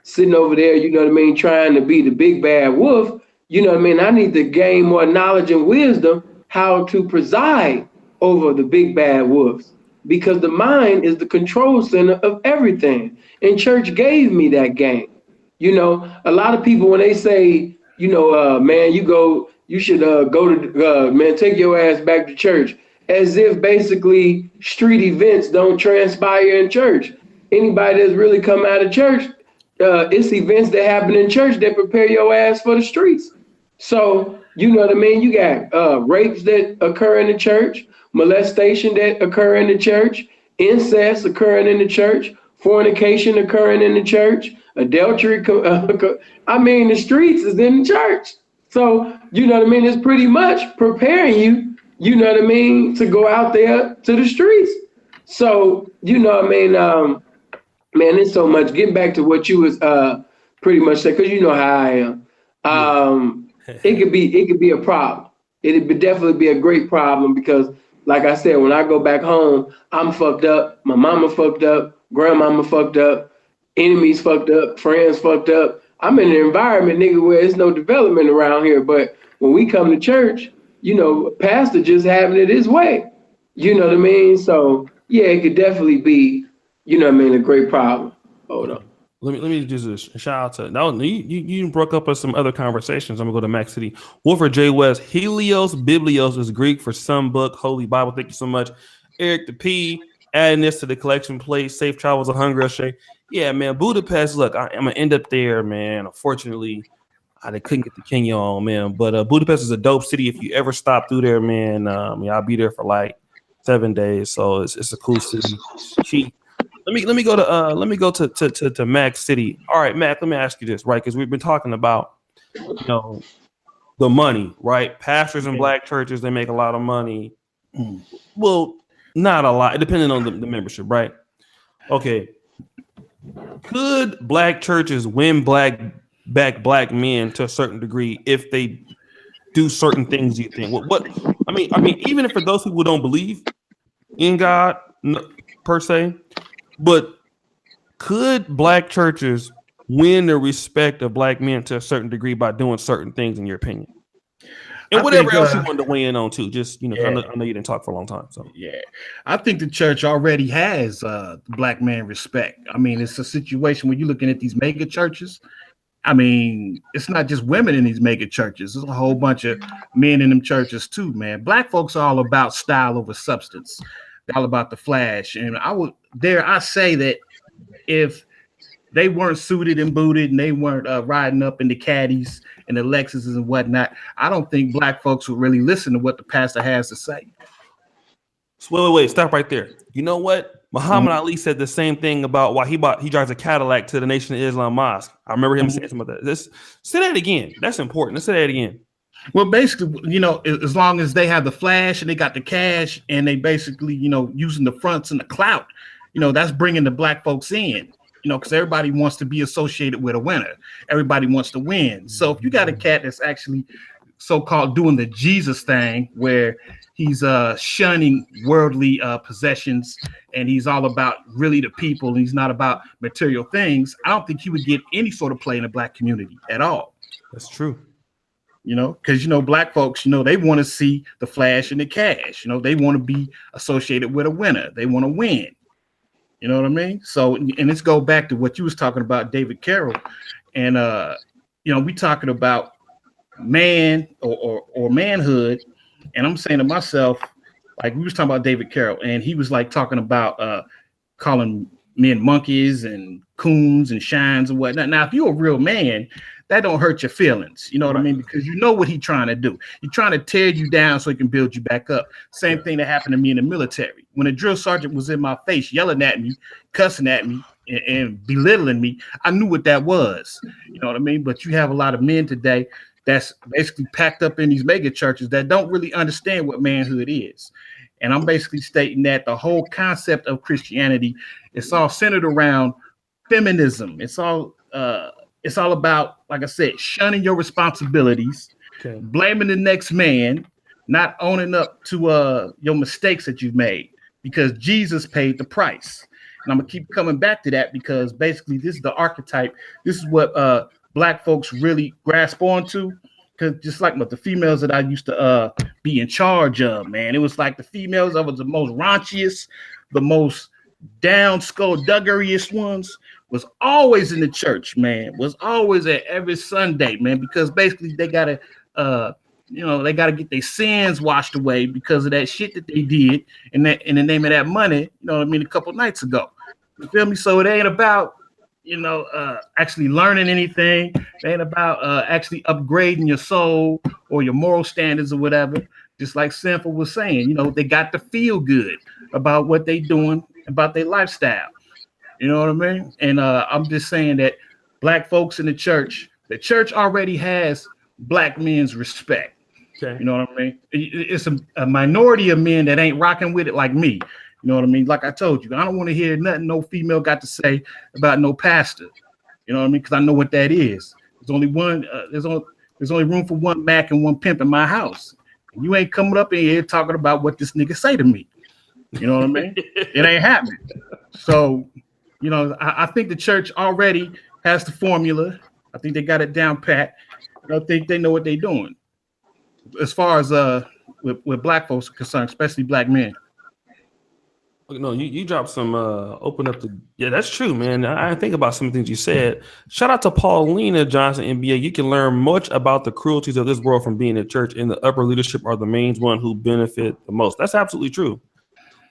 sitting over there, you know what I mean, trying to be the big bad wolf. You know what I mean? I need to gain more knowledge and wisdom how to preside over the big bad wolves, because the mind is the control center of everything. And church gave me that game. You know, a lot of people, when they say, you know, man, you should go to, man, take your ass back to church, as if basically street events don't transpire in church. Anybody that's really come out of church, it's events that happen in church that prepare your ass for the streets. So You know what I mean? You got rapes that occur in the church, molestation that occur in the church, incest occurring in the church, fornication occurring in the church, adultery. I mean, the streets is in the church. So, you know what I mean? It's pretty much preparing you, you know what I mean, to go out there to the streets. So, you know what I mean? Man, there's so much. Getting back to what you was pretty much saying, because you know how I am. It could be a problem. It would definitely be a great problem because, like I said, when I go back home, I'm fucked up. My mama fucked up. Grandmama fucked up. Enemies fucked up. Friends fucked up. I'm in an environment, nigga, where there's no development around here. But when we come to church, you know, pastor just having it his way. You know what I mean? So yeah, it could definitely be, you know what I mean, a great problem. Hold on. Let me just a shout out to now. You broke up with some other conversations. I'm gonna go to Mack City. Wolford J. West. Helios Biblios is Greek for some book, Holy Bible. Thank you so much, Eric the P. Adding this to the collection plate. Safe travels of Hungary. Yeah, man. Budapest. Look, I'm gonna end up there, man. Unfortunately, I couldn't get the Kenya on, man. But Budapest is a dope city. If you ever stop through there, man, I'll be there for like 7 days. So it's a cool city. Let me go to Mack City. All right, Mack, let me ask you this, right? Because we've been talking about, you know, the money, right? Pastors in black churches, they make a lot of money. Well, not a lot, depending on the membership, right? Okay. Could black churches win black men to a certain degree if they do certain things? You think? What? I mean, even if for those people who don't believe in God per se. But could black churches win the respect of black men to a certain degree by doing certain things, in your opinion? And whatever else you wanted to weigh in on too, just, you know, yeah. I know you didn't talk for a long time. So yeah, I think the church already has black man respect. I mean, it's a situation when you're looking at these mega churches. I mean, it's not just women in these mega churches. There's a whole bunch of men in them churches too, man. Black folks are all about style over substance. They're all about the flash. And I say that if they weren't suited and booted and they weren't riding up in the caddies and the Lexuses and whatnot, I don't think black folks would really listen to what the pastor has to say. So wait, stop right there. You know what? Muhammad Ali said the same thing about why he drives a Cadillac to the Nation of Islam mosque. I remember him saying something about that. Say that again. That's important. Let's say that again. Well, basically, you know, as long as they have the flash and they got the cash and they basically, you know, using the fronts and the clout, you know, that's bringing the black folks in, you know, because everybody wants to be associated with a winner. Everybody wants to win. So if you got a cat that's actually so-called doing the Jesus thing where he's shunning worldly possessions and he's all about really the people and he's not about material things, I don't think he would get any sort of play in the black community at all. That's true. You know, because, you know, black folks, you know, they want to see the flash and the cash. You know, they want to be associated with a winner. They want to win. You know what I mean? So, and let's go back to what you was talking about, David Carroll. And, you know, we talking about man or manhood. And I'm saying to myself, like we was talking about David Carroll, and he was like talking about calling men monkeys and coons and shines and whatnot. Now, if you're a real man, that don't hurt your feelings. You know what I mean? Because you know what he's trying to do. He's trying to tear you down so he can build you back up. Same thing that happened to me in the military. When a drill sergeant was in my face, yelling at me, cussing at me, and belittling me, I knew what that was. You know what I mean? But you have a lot of men today that's basically packed up in these mega churches that don't really understand what manhood is. And I'm basically stating that the whole concept of Christianity, it's all centered around feminism. It's all about, like I said, shunning your responsibilities, blaming the next man, not owning up to your mistakes that you've made, because Jesus paid the price. And I'm gonna keep coming back to that because basically this is the archetype. This is what black folks really grasp onto. Because just like the females that I used to be in charge of, man, it was like the females that was the most raunchiest, the most down skullduggeryest ones was always in the church, man, was always at every Sunday, man, because basically they gotta they gotta get their sins washed away because of that shit that they did in the name of that money, you know what I mean, a couple nights ago. You feel me? So it ain't about actually learning anything. It ain't about actually upgrading your soul or your moral standards or whatever. Just like Sinful was saying, they got to feel good about what they doing, about their lifestyle. You know what I mean? And I'm just saying that black folks in the church already has black men's respect. Okay. You know what I mean? It's a minority of men that ain't rocking with it like me. You know what I mean? Like I told you, I don't want to hear nothing no female got to say about no pastor. You know what I mean? Because I know what that is. There's only one. There's only room for one Mack and one pimp in my house. And you ain't coming up in here talking about what this nigga say to me. You know what I mean? It ain't happening. So, I think the church already has the formula. I think they got it down pat. I think they know what they're doing. As far as with black folks are concerned, especially black men. No, you dropped some open up the that's true, man. I think about some things you said. Shout out to Paulina Johnson, NBA. You can learn much about the cruelties of this world from being in church, and the upper leadership are the main one who benefit the most. That's absolutely true.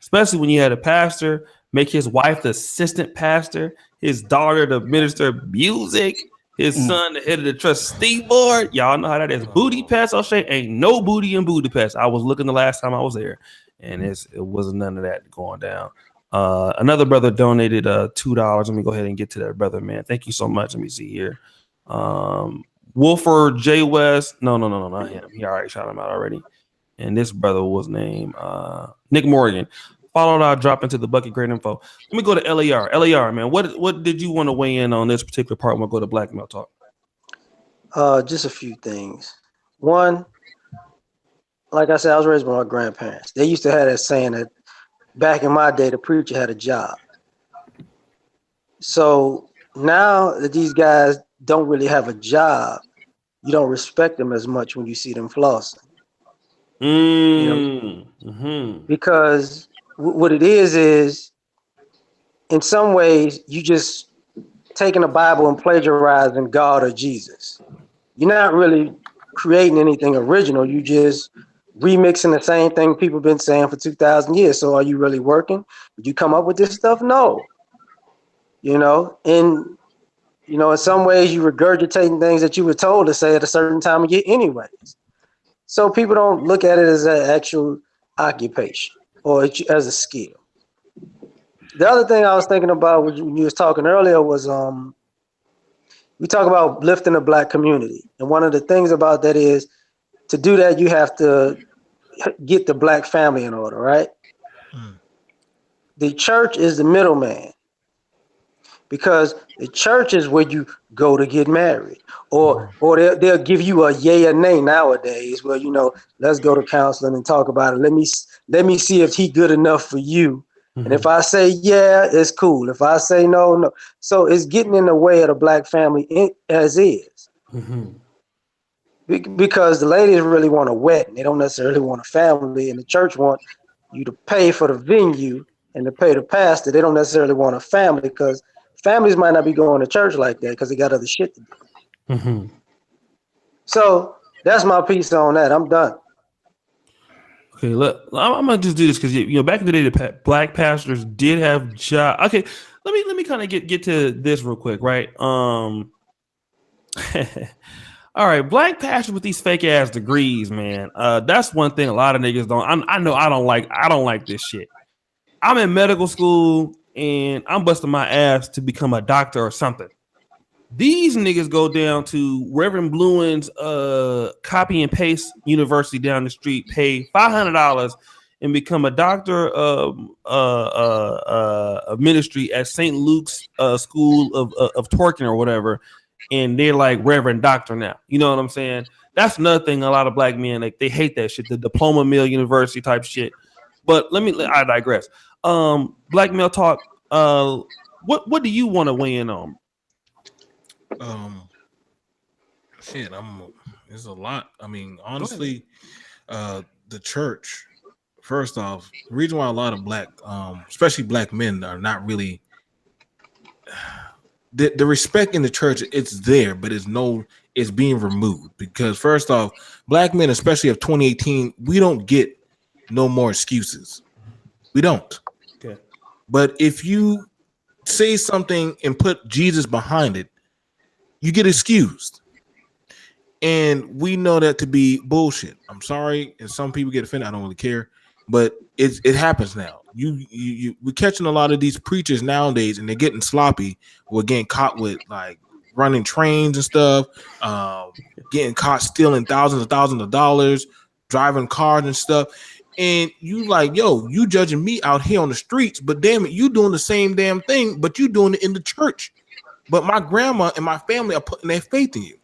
Especially when you had a pastor make his wife the assistant pastor, his daughter the minister of music, his son the head of the trustee board. Y'all know how that is. Budapest, O'Shea, ain't no booty in Budapest. I was looking the last time I was there, and it wasn't none of that going down. Another brother donated $2. Let me go ahead and get to that brother, man. Thank you so much. Let me see here. Wolfer J. West. No, not him. He already shot him out already. And this brother was named Nick Morgan. Followed our drop into the bucket. Great info. Let me go to LAR. LAR, man. What did you want to weigh in on this particular part? We'll go to Black Male Talk. Just a few things. One, like I said, I was raised by my grandparents. They used to have that saying that back in my day, the preacher had a job. So now that these guys don't really have a job, you don't respect them as much when you see them flossing. Because what it is in some ways you just taking the Bible and plagiarizing God or Jesus. You're not really creating anything original. You just remixing the same thing people been saying for 2,000 years. So are you really working? Did you come up with this stuff? No. In some ways you regurgitating things that you were told to say at a certain time of year anyways. So people don't look at it as an actual occupation or as a skill. The other thing I was thinking about when you was talking earlier was we talk about lifting the black community. And one of the things about that is to do that, you have to get the black family in order, right? The church is the middleman because the church is where you go to get married. Or they'll give you a yay or nay nowadays where, let's go to counseling and talk about it. Let me see if he good enough for you. And if I say, yeah, it's cool. If I say no, no. So it's getting in the way of the black family as is. Because the ladies really want a wedding. They don't necessarily want a family. And the church want you to pay for the venue and to pay the pastor. They don't necessarily want a family because families might not be going to church like that because they got other shit to do. So that's my piece on that. I'm done. Okay, look, I'm gonna just do this because back in the day, the black pastors did have jobs. Okay, let me kind of get to this real quick, right? All right, black pastors with these fake ass degrees, man. That's one thing a lot of niggas don't. I know I don't like this shit. I'm in medical school and I'm busting my ass to become a doctor or something. These niggas go down to Reverend Bluen's copy and paste university down the street, pay $500 and become a doctor of ministry at St. Luke's School of Twerking or whatever, and they're like Reverend Doctor now. You know what I'm saying? That's another thing. A lot of black men they hate that shit, the diploma mill university type shit. But I digress. Black Male Talk. What do you want to weigh in on? There's a lot. I mean, honestly, the church, first off, the reason why a lot of black, especially black men, are not really the respect in the church. It's there, but it's being removed because first off, black men, especially of 2018, we don't get no more excuses. We don't. Okay. But if you say something and put Jesus behind it, you get excused. And we know that to be bullshit. I'm sorry, and some people get offended. I don't really care, but it happens now. We're catching a lot of these preachers nowadays, and they're getting sloppy. We're getting caught with like running trains and stuff, getting caught stealing thousands of dollars, driving cars and stuff. And you like, yo, you judging me out here on the streets, but damn it, you doing the same damn thing, but you doing it in the church. But my grandma and my family are putting their faith in you.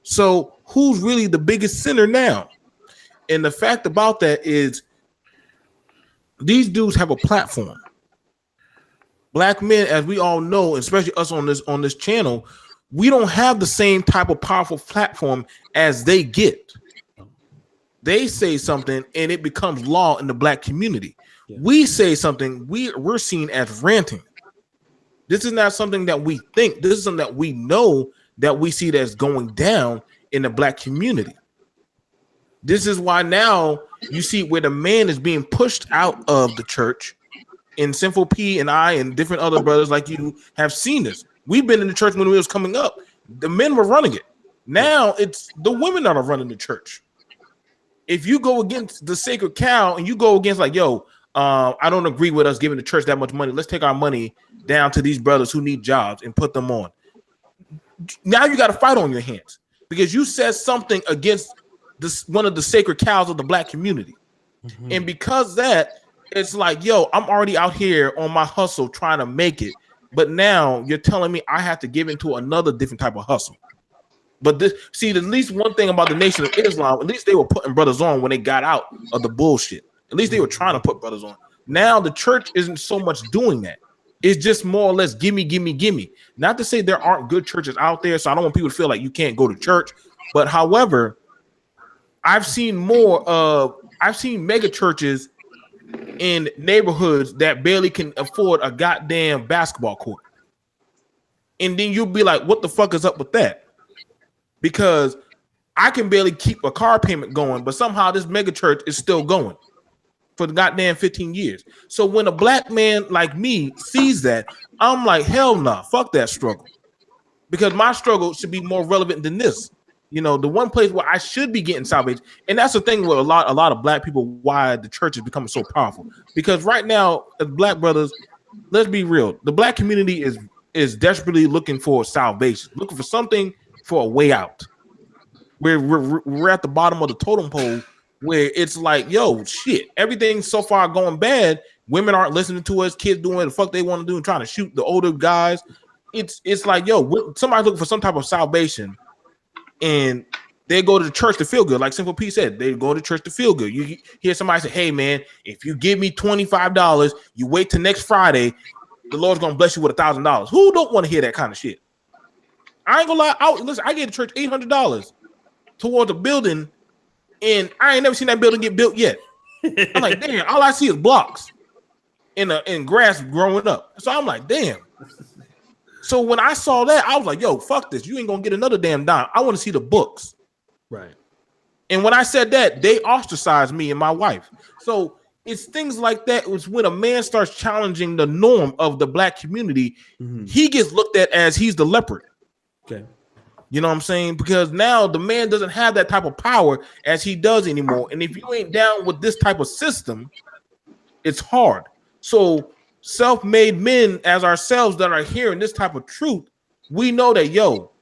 So who's really the biggest sinner now? And the fact about that is these dudes have a platform. Black men, as we all know, especially us on this channel, we don't have the same type of powerful platform as they get. They say something and it becomes law in the black community. Yeah. We say something, we're seen as ranting. This is not something that we think. This is something that we know, that we see that's going down in the black community. This is why now you see where the man is being pushed out of the church, and Sinful P and I and different other brothers like you have seen this. We've been in the church when it was coming up. The men were running it. Now it's the women that are running the church. If you go against the sacred cow and you go against like, yo, I don't agree with us giving the church that much money. Let's take our money down to these brothers who need jobs and put them on. Now you got a fight on your hands because you said something against this one of the sacred cows of the black community. Mm-hmm. And because that, it's like, yo, I'm already out here on my hustle trying to make it. But now you're telling me I have to give into another different type of hustle. But this, see, at least one thing about the Nation of Islam, at least they were putting brothers on when they got out of the bullshit. At least they were trying to put brothers on. Now the church isn't so much doing that. It's just more or less gimme. Not to say there aren't good churches out there, so I don't want people to feel like you can't go to church. But however, I've seen mega churches in neighborhoods that barely can afford a goddamn basketball court. And then you'll be like, what the fuck is up with that? Because I can barely keep a car payment going, but somehow this mega church is still going for the goddamn 15 years. So when a black man like me sees that, I'm like, hell nah, fuck that struggle. Because my struggle should be more relevant than this. You know, the one place where I should be getting salvation. And that's the thing with a lot of black people, why the church is becoming so powerful. Because right now, as black brothers, let's be real. The black community is desperately looking for salvation, looking for something, for a way out. We're at the bottom of the totem pole where it's like, yo, shit, everything's so far going bad. Women aren't listening to us. Kids doing what the fuck they want to do and trying to shoot the older guys. It's like, yo, somebody's looking for some type of salvation, and they go to the church to feel good. Like Simple P said, they go to church to feel good. You hear somebody say, hey, man, if you give me $25, you wait till next Friday, the Lord's going to bless you with $1,000. Who don't want to hear that kind of shit? I ain't gonna lie. Listen, I gave the church $800 towards a building, and I ain't never seen that building get built yet. I'm like, damn, all I see is blocks and grass growing up. So I'm like, damn. So when I saw that, I was like, yo, fuck this. You ain't gonna get another damn dime. I want to see the books. Right. And when I said that, they ostracized me and my wife. So it's things like that. It's when a man starts challenging the norm of the black community, he gets looked at as he's the leopard. Okay. You know what I'm saying? Because now the man doesn't have that type of power as he does anymore. And if you ain't down with this type of system, it's hard. So self-made men as ourselves that are hearing this type of truth, we know that, yo,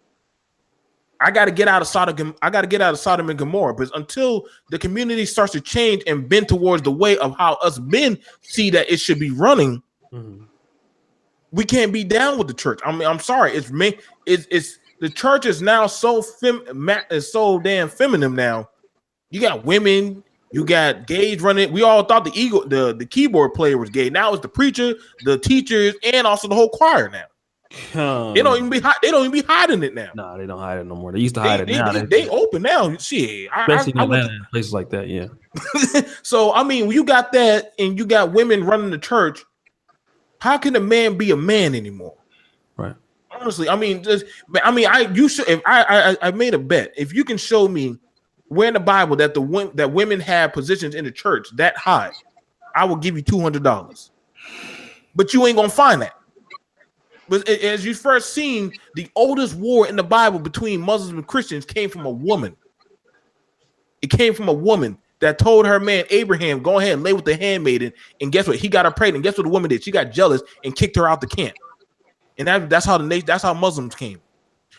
I got to get out of Sodom. I got to get out of Sodom and Gomorrah. Because until the community starts to change and bend towards the way of how us men see that it should be running, we can't be down with the church. I mean, I'm sorry. It's me. It's the church is now so damn feminine now. You got women, you got gays running. We all thought the keyboard player was gay. Now it's the preacher, the teachers, and also the whole choir now. They don't even be hiding it now. No, they don't hide it no more. They used to hide it. Now they open now. Shit, especially in Atlanta, places like that. Yeah. So I mean, when you got that, and you got women running the church, how can a man be a man anymore? Right. Honestly, I mean, I made a bet. If you can show me where in the Bible that that women have positions in the church that high, I will give you $200. But you ain't gonna find that. But as you first seen, the oldest war in the Bible between Muslims and Christians came from a woman. It came from a woman that told her man Abraham, go ahead and lay with the handmaiden. And guess what? He got her pregnant. Guess what the woman did? She got jealous and kicked her out the camp. And that's how that's how Muslims came.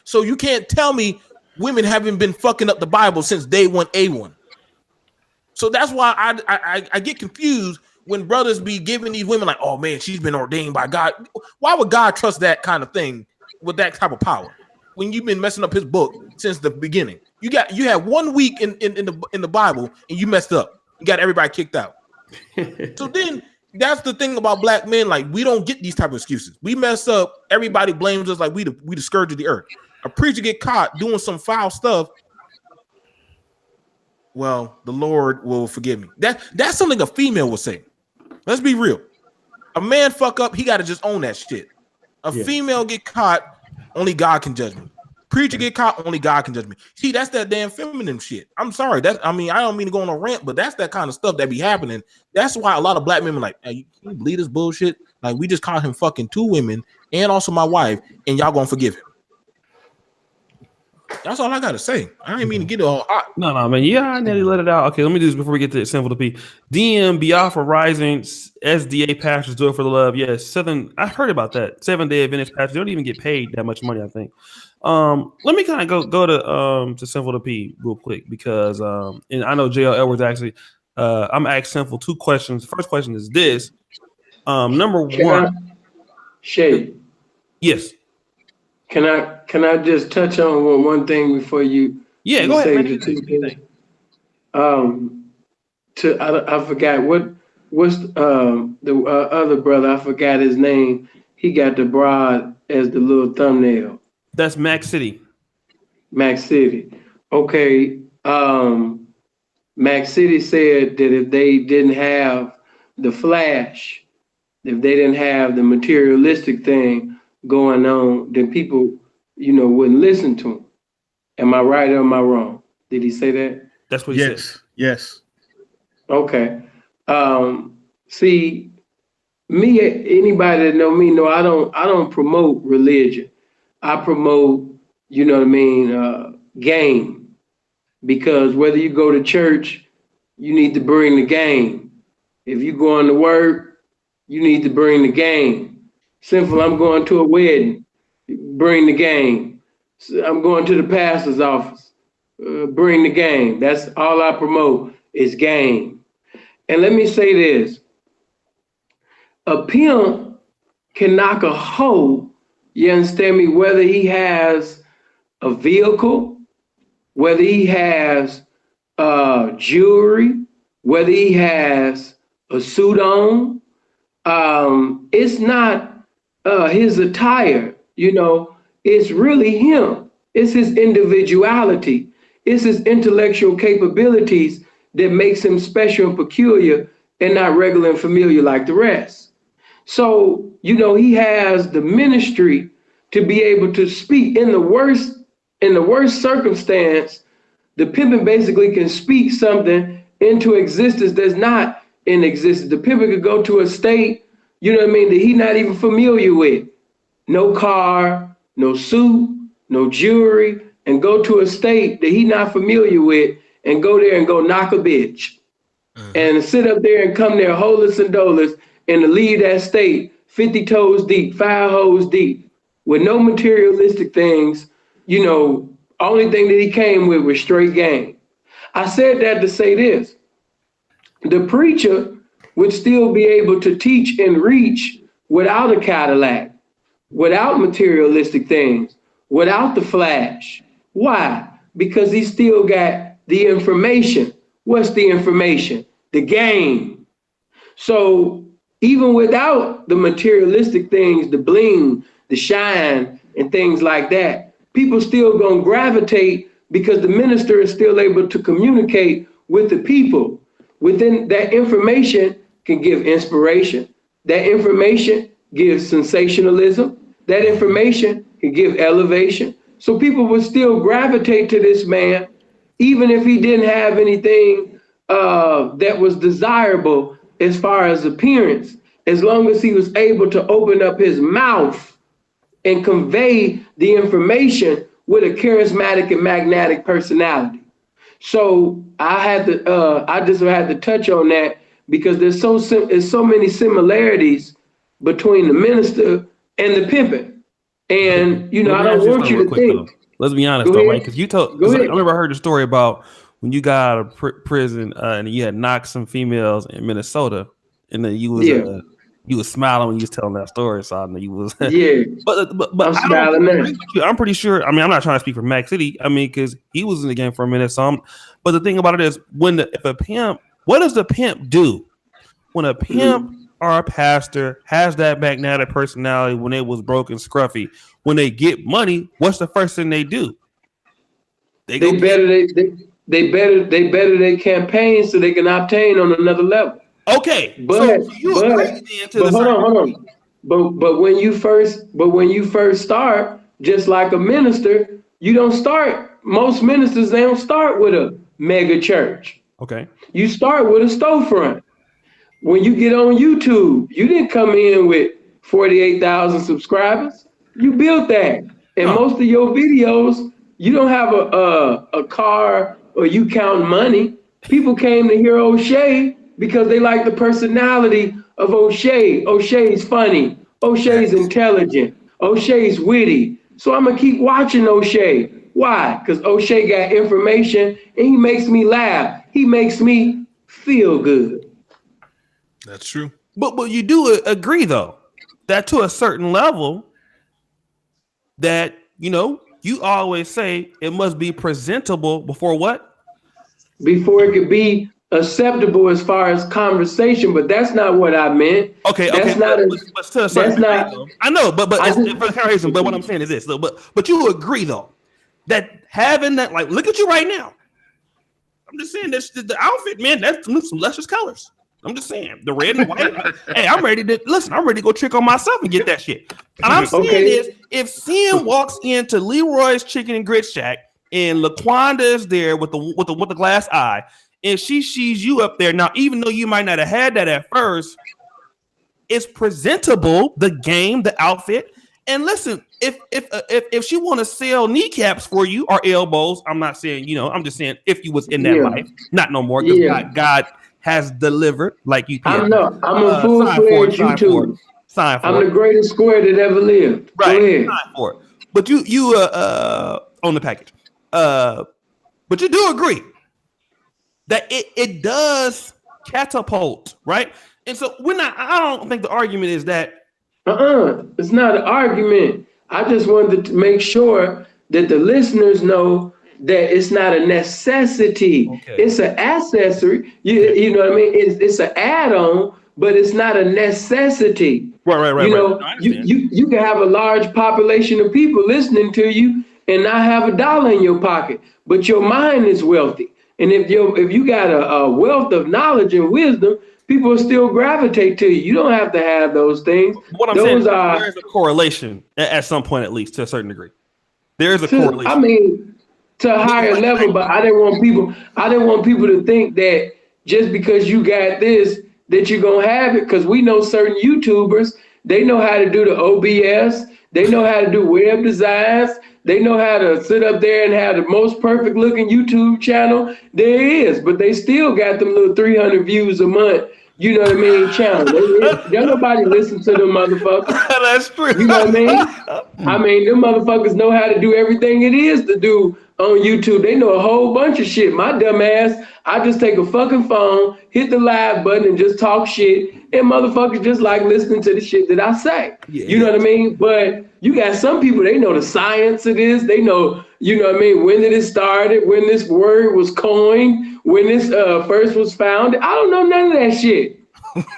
So you can't tell me women haven't been fucking up the Bible since day one, A1. So that's why I get confused when brothers be giving these women like, oh man, she's been ordained by God. Why would God trust that kind of thing with that type of power when you've been messing up his book since the beginning? You had 1 week in the Bible and you messed up. You got everybody kicked out. So then that's the thing about black men. Like, we don't get these type of excuses. We mess up. Everybody blames us like we the scourge of the earth. A preacher get caught doing some foul stuff. Well, the Lord will forgive me. That's something a female would say. Let's be real. A man fuck up, he got to just own that shit. A female get caught, only God can judge me. Preacher get caught, only God can judge me. See, that's that damn feminine shit. I'm sorry. I don't mean to go on a rant, but that's that kind of stuff that be happening. That's why a lot of black men are like, hey, can you believe this bullshit? Like, we just caught him fucking 2 women and also my wife, and y'all gonna forgive him. That's all I gotta say. I ain't mean to get it all hot. No, man. Yeah, I nearly let it out. Okay, let me do this before we get to Sinful The P. DM Biafra Rising SDA pastors do it for the love. Yes, I heard about that. 7-day Adventist pastors don't even get paid that much money, I think. Let me kind of go to Sinful The P real quick because and I know JL Edwards actually. I'm asking Sinful 2 questions. The first question is this. Number one. Shay. Yes. Can I just touch on one thing before you? Yeah, go ahead. I forgot what's the other brother. I forgot his name. He got the broad as the little thumbnail. That's Mack City. Mack City. Okay. Mack City said that if they didn't have the flash, if they didn't have the materialistic thing going on, then people, wouldn't listen to him. Am I right or am I wrong? Did he say that? That's what he said. Yes. Okay. See, anybody that know me know I don't promote religion. I promote, game. Because whether you go to church, you need to bring the game. If you going to work, you need to bring the game. Simple, I'm going to a wedding, bring the game. I'm going to the pastor's office, bring the game. That's all I promote is game. And let me say this. A pimp can knock a hoe, you understand me, whether he has a vehicle, whether he has jewelry, whether he has a suit on. It's not his attire, it's really him. It's his individuality. It's his intellectual capabilities that makes him special and peculiar and not regular and familiar like the rest. So, he has the ministry to be able to speak in the worst circumstance. The pimpin' basically can speak something into existence that's not in existence. The pimpin' could go to a state, that he not even familiar with. No car, no suit, no jewelry, and go to a state that he not familiar with and go there and go knock a bitch. And sit up there and come there holeless and doleless and to leave that state 50 toes deep, 5 holes deep, with no materialistic things. Only thing that he came with was straight game. I said that to say this. The preacher would still be able to teach and reach without a Cadillac, without materialistic things, without the flash. Why? Because he still got the information. What's the information? The game. So even without the materialistic things, the bling, the shine, and things like that, people still gonna gravitate because the minister is still able to communicate with the people. Within that information can give inspiration. That information gives sensationalism. That information can give elevation. So people would still gravitate to this man, even if he didn't have anything that was desirable as far as appearance, as long as he was able to open up his mouth and convey the information with a charismatic and magnetic personality. So I just had to touch on that because there's so many similarities between the minister and the pimpin'. And I don't want you to think. Though. Let's be honest though, right? Because I remember I heard the story about when you got out of prison and you had knocked some females in Minnesota, and then you was smiling when you was telling that story. So I know you was. but I'm smiling now. I'm pretty sure. I mean, I'm not trying to speak for Mack City. I mean, because he was in the game for a minute. But the thing about it is, if a pimp, what does the pimp do? When a pimp or a pastor has that magnetic personality, when it was broke and scruffy, when they get money, what's the first thing they do? They better their campaign so they can obtain on another level. Okay, but hold on. But when you first start, just like a minister, you don't start. Most ministers, they don't start with a mega church. Okay, you start with a storefront. When you get on YouTube, you didn't come in with 48,000 subscribers. You built that, and most of your videos, you don't have a car or you count money. People came to hear O'Shea because they like the personality of O'Shea. O'Shea's funny. O'Shea's intelligent. O'Shea's witty. So I'm gonna keep watching O'Shea. Why? Because O'Shea got information and he makes me laugh. He makes me feel good. That's true. But you do agree though that to a certain level that you always say it must be presentable before what? Before it could be acceptable as far as conversation, but that's not what I meant. Okay. But to a certain degree, I know, but it's for comparison. But what I'm saying is this. But you agree though that having that, like, look at you right now. I'm just saying that's the outfit, man. That's some luscious colors. I'm just saying the red and white. Hey, I'm ready to go trick on myself and get that shit. And I'm saying is, if Sin walks into Leroy's Chicken and Grits Shack and LaQuanda is there with the glass eye, and she sees you up there now, even though you might not have had that at first, it's presentable. The game, the outfit, and listen, if she want to sell kneecaps for you or elbows, I'm not saying I'm just saying if you was in that life, not no more because God has delivered like you can. I'm a full-fledged YouTuber. Sign for I'm the greatest square that ever lived. Right. Go ahead. Sign for it. But you own the package. But you do agree that it does catapult, right? And so I don't think the argument is that. It's not an argument. I just wanted to make sure that the listeners know that it's not a necessity. Okay. It's an accessory. You know what I mean? It's an add-on, but it's not a necessity. Right. You can have a large population of people listening to you and not have $1 in your pocket, but your mind is wealthy. And if you got a wealth of knowledge and wisdom, people will still gravitate to you. You don't have to have those things. What I'm saying is there's a correlation at some point, at least to a certain degree. There is a correlation. I mean, to a higher level, but I didn't want people to think that just because you got this, that you're gonna have it. Because we know certain YouTubers, they know how to do the OBS, they know how to do web designs, they know how to sit up there and have the most perfect looking YouTube channel there is, but they still got them little 300 views a month. You know what I mean? Channel. Don't nobody listen to them motherfuckers. That's true. You know what I mean? I mean, them motherfuckers know how to do everything it is to do on YouTube. They know a whole bunch of shit. My dumb ass, I just take a fucking phone, hit the live button, and just talk shit. And motherfuckers just like listening to the shit that I say. Yeah, you know what I mean? But you got some people, they know the science of this. They know, you know what I mean, when did it started, when this word was coined, when this first was founded. I don't know none of that shit.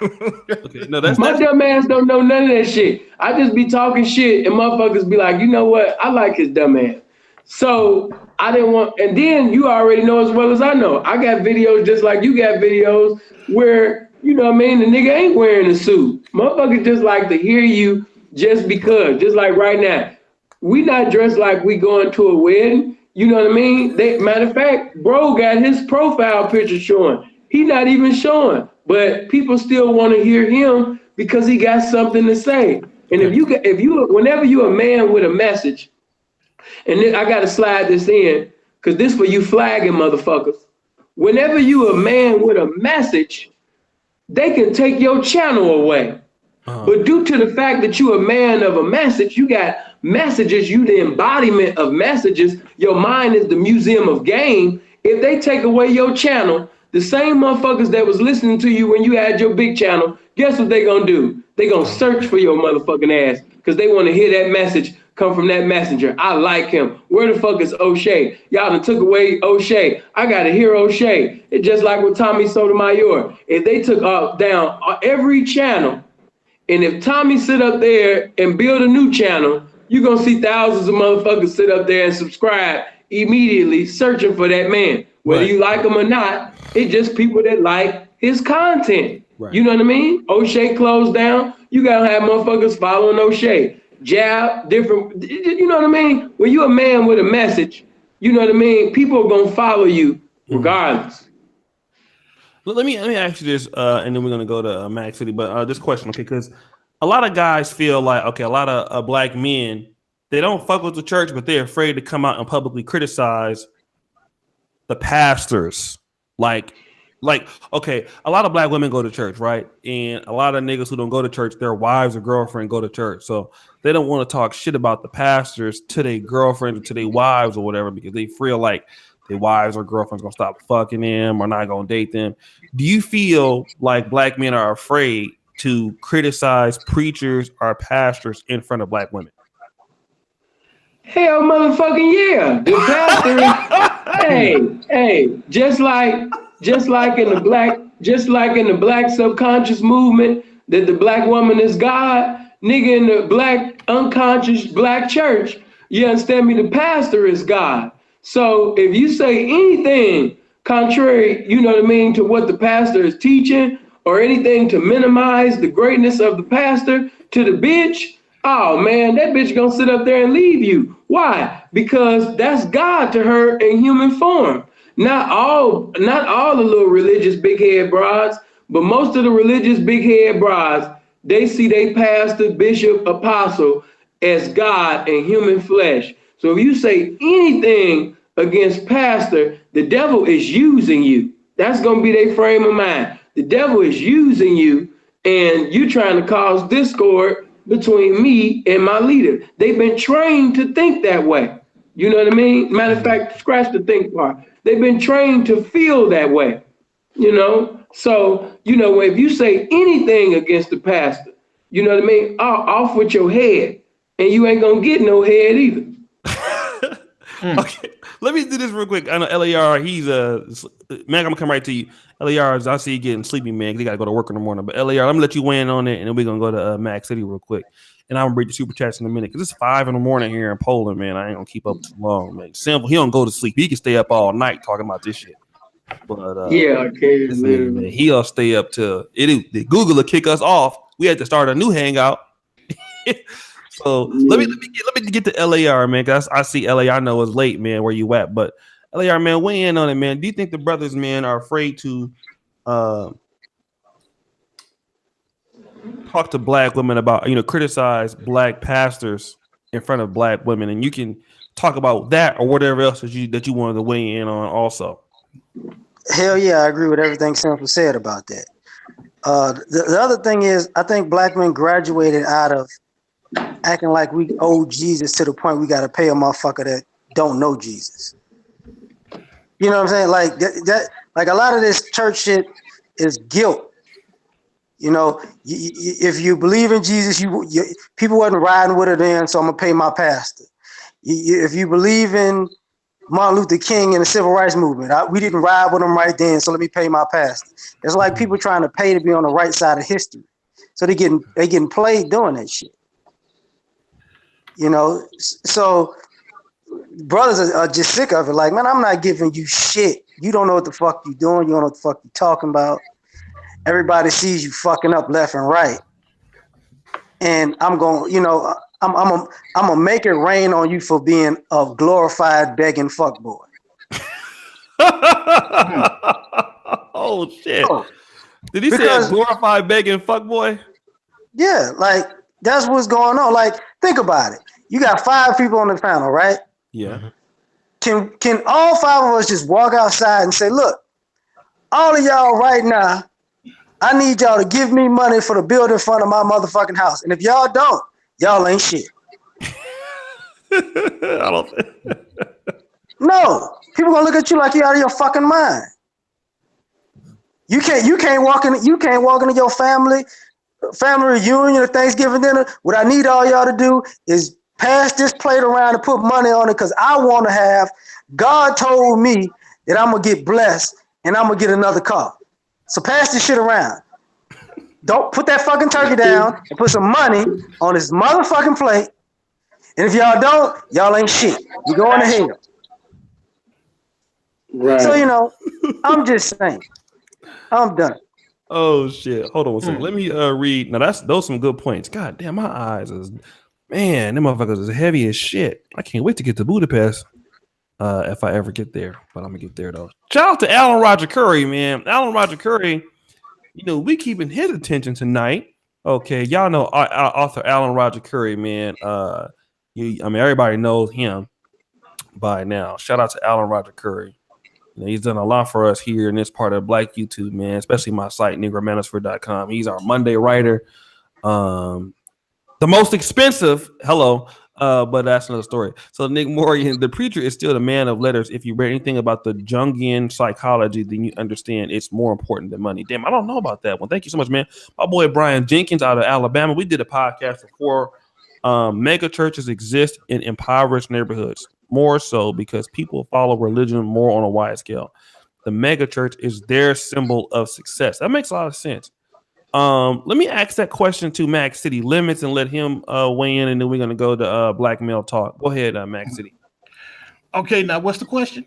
Okay, no, that's my dumb ass don't know none of that shit. I just be talking shit and motherfuckers be like, you know what? I like his dumb ass. So I didn't want, and then you already know as well as I know, I got videos just like you got videos where, you know what I mean, the nigga ain't wearing a suit. Motherfuckers just like to hear you just because, just like right now. We not dressed like we going to a wedding. You know what I mean? Matter of fact, bro got his profile picture showing. He not even showing, but people still want to hear him because he got something to say. And if you whenever you're a man with a message, and then I gotta slide this in, because this for you flagging motherfuckers. Whenever you a man with a message, they can take your channel away. But due to the fact that you a man of a message, you got messages, you the embodiment of messages, your mind is the museum of game. If they take away your channel, the same motherfuckers that was listening to you when you had your big channel, guess what they gonna do? They gonna search for your motherfucking ass because they want to hear that message come from that messenger. I like him. Where the fuck is O'Shea? Y'all done took away O'Shea. I gotta hear O'Shea. It's just like with Tommy Sotomayor. If they took down every channel, and if Tommy sit up there and build a new channel, you're gonna see thousands of motherfuckers sit up there and subscribe immediately, searching for that man. Whether you like him or not, it's just people that like his content. Right. You know what I mean? O'Shea closed down. You gotta have motherfuckers following O'Shea. Jab, different, you know what I mean? When you're a man with a message, you know what I mean? People are gonna follow you regardless. Let me ask you this, and then we're gonna go to Mack City. But this question, okay, because a lot of guys feel like, okay, a lot of black men, they don't fuck with the church, but they're afraid to come out and publicly criticize the pastors. Like, okay, a lot of black women go to church, right? And a lot of niggas who don't go to church, their wives or girlfriend go to church, so they don't want to talk shit about the pastors to their girlfriends or to their wives or whatever because they feel like their wives or girlfriends gonna stop fucking them or not gonna date them. Do you feel like black men are afraid to criticize preachers or pastors in front of black women? Hell motherfucking yeah. The pastor hey, just like in the black subconscious movement that the black woman is God, nigga, in the black unconscious black church, you understand me, the pastor is God. So if you say anything contrary, you know what I mean, to what the pastor is teaching, or anything to minimize the greatness of the pastor to the bitch, oh man, that bitch gonna sit up there and leave you. Why? Because that's God to her in human form. Not all the little religious big head broads, but most of the religious big head broads, they see they pastor, bishop, apostle as God in human flesh. So if you say anything against pastor, the devil is using you. That's going to be their frame of mind. The devil is using you, and you trying to cause discord between me and my leader. They've been trained to think that way. You know what I mean? Matter of fact, scratch the think part. They've been trained to feel that way, you know? So, you know, if you say anything against the pastor, you know what I mean? Off with your head, and you ain't going to get no head either. Okay, let me do this real quick. I know LAR, he's Mack, I'm gonna come right to you. LAR, I see you getting sleepy, man. They gotta go to work in the morning. But LAR, let me let you weigh in on it, and then we're gonna go to Mack City real quick. And I'm gonna read the super chats in a minute because it's 5 a.m. here in Poland, man. I ain't gonna keep up too long, man. Simple, he don't go to sleep. He can stay up all night talking about this shit. But yeah, okay, man, he'll stay up till the Google will kick us off. We had to start a new hangout. So let me get to LAR, man. Cause I see LA. I know it's late, man. Where you at? But LAR, man, weigh in on it, man. Do you think the brothers, man, are afraid to talk to black women about, criticize black pastors in front of black women? And you can talk about that or whatever else that you wanted to weigh in on also. Hell yeah, I agree with everything Simple said about that. The other thing is, I think black men graduated out of acting like we owe Jesus to the point we got to pay a motherfucker that don't know Jesus. You know what I'm saying? Like that like a lot of this church shit is guilt. You know, if you believe in Jesus, people wasn't riding with it then, so I'm gonna pay my pastor. If you believe in Martin Luther King and the civil rights movement, we didn't ride with him right then, so let me pay my pastor. It's like people trying to pay to be on the right side of history, so they getting played doing that shit. You know, so brothers are just sick of it. Like, man, I'm not giving you shit. You don't know what the fuck you doing. You don't know what the fuck you talking about. Everybody sees you fucking up left and right. And I'm going, I'm gonna make it rain on you for being a glorified begging fuckboy. Oh shit! Did he say a glorified begging fuckboy? Yeah, like That's what's going on. Like, think about it. You got 5 people on the panel, right? Yeah. Can all 5 of us just walk outside and say, look, all of y'all right now, I need y'all to give me money for the building in front of my motherfucking house. And if y'all don't, y'all ain't shit. I don't think. No. People gonna look at you like you out of your fucking mind. You can't walk into your family reunion or Thanksgiving dinner. What I need all y'all to do is pass this plate around and put money on it because I want to have. God told me that I'm gonna get blessed and I'm gonna get another car. So pass this shit around. Don't put that fucking turkey down and put some money on this motherfucking plate. And if y'all don't, y'all ain't shit. You going to hell. Right. So I'm just saying. I'm done. Oh shit! Hold on one second. Let me read. Now those some good points. God damn, my eyes is them motherfuckers is heavy as shit. I can't wait to get to Budapest. If I ever get there, but I'm gonna get there though. Shout out to Alan Roger Curry, man. Alan Roger Curry. We keeping his attention tonight. Okay, y'all know our author Alan Roger Curry, man. Everybody knows him by now. Shout out to Alan Roger Curry. He's done a lot for us here in this part of Black YouTube, man, especially my site, negromanosphere.com. He's our Monday writer. The most expensive, but that's another story. So Nick Morgan, the preacher is still the man of letters. If you read anything about the Jungian psychology, then you understand it's more important than money. Damn, I don't know about that one. Thank you so much, man. My boy Brian Jenkins out of Alabama. We did a podcast before. Mega churches exist in impoverished neighborhoods, more so because people follow religion more on a wide scale. The mega church is their symbol of success. That makes a lot of sense. Let me ask that question to Mack City Limits and let him weigh in, and then we're gonna go to Black Male Talk. Go ahead, Mack City. Okay, now what's the question?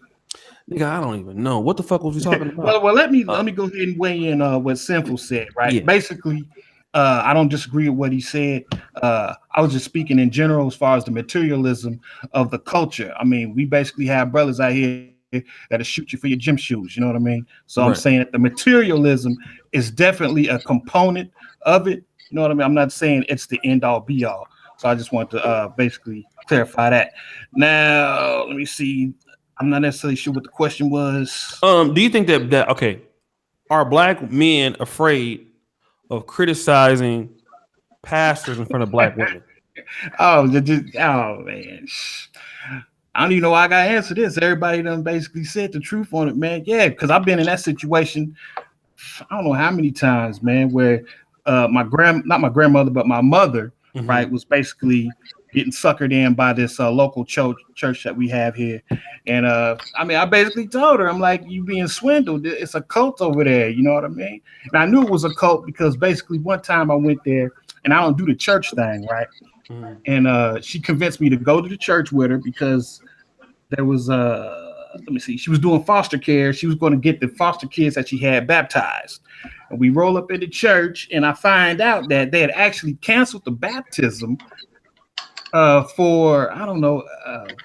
Nigga, I don't even know. What the fuck was you talking about? well, let me go ahead and weigh in what Sinful said, right? Yeah. Basically, I don't disagree with what he said. I was just speaking in general as far as the materialism of the culture. I mean, we basically have brothers out here that'll shoot you for your gym shoes. You know what I mean? So right. I'm saying that the materialism is definitely a component of it. You know what I mean? I'm not saying it's the end all be all. So I just want to basically clarify that. Now, let me see. I'm not necessarily sure what the question was. Do you think that okay, are black men afraid of criticizing pastors in front of black women? Oh man. I don't even know why I gotta answer this. Everybody done basically said the truth on it, man. Yeah, because I've been in that situation. I don't know how many times, man, where not my grandmother, but my mother, mm-hmm. right, was basically getting suckered in by this local church that we have here. And I basically told her, I'm like, you being swindled. It's a cult over there. You know what I mean? And I knew it was a cult because basically one time I went there and I don't do the church thing, right? Mm. And she convinced me to go to the church with her because there was she was doing foster care. She was going to get the foster kids that she had baptized. And we roll up in the church and I find out that they had actually canceled the baptism for, I don't know,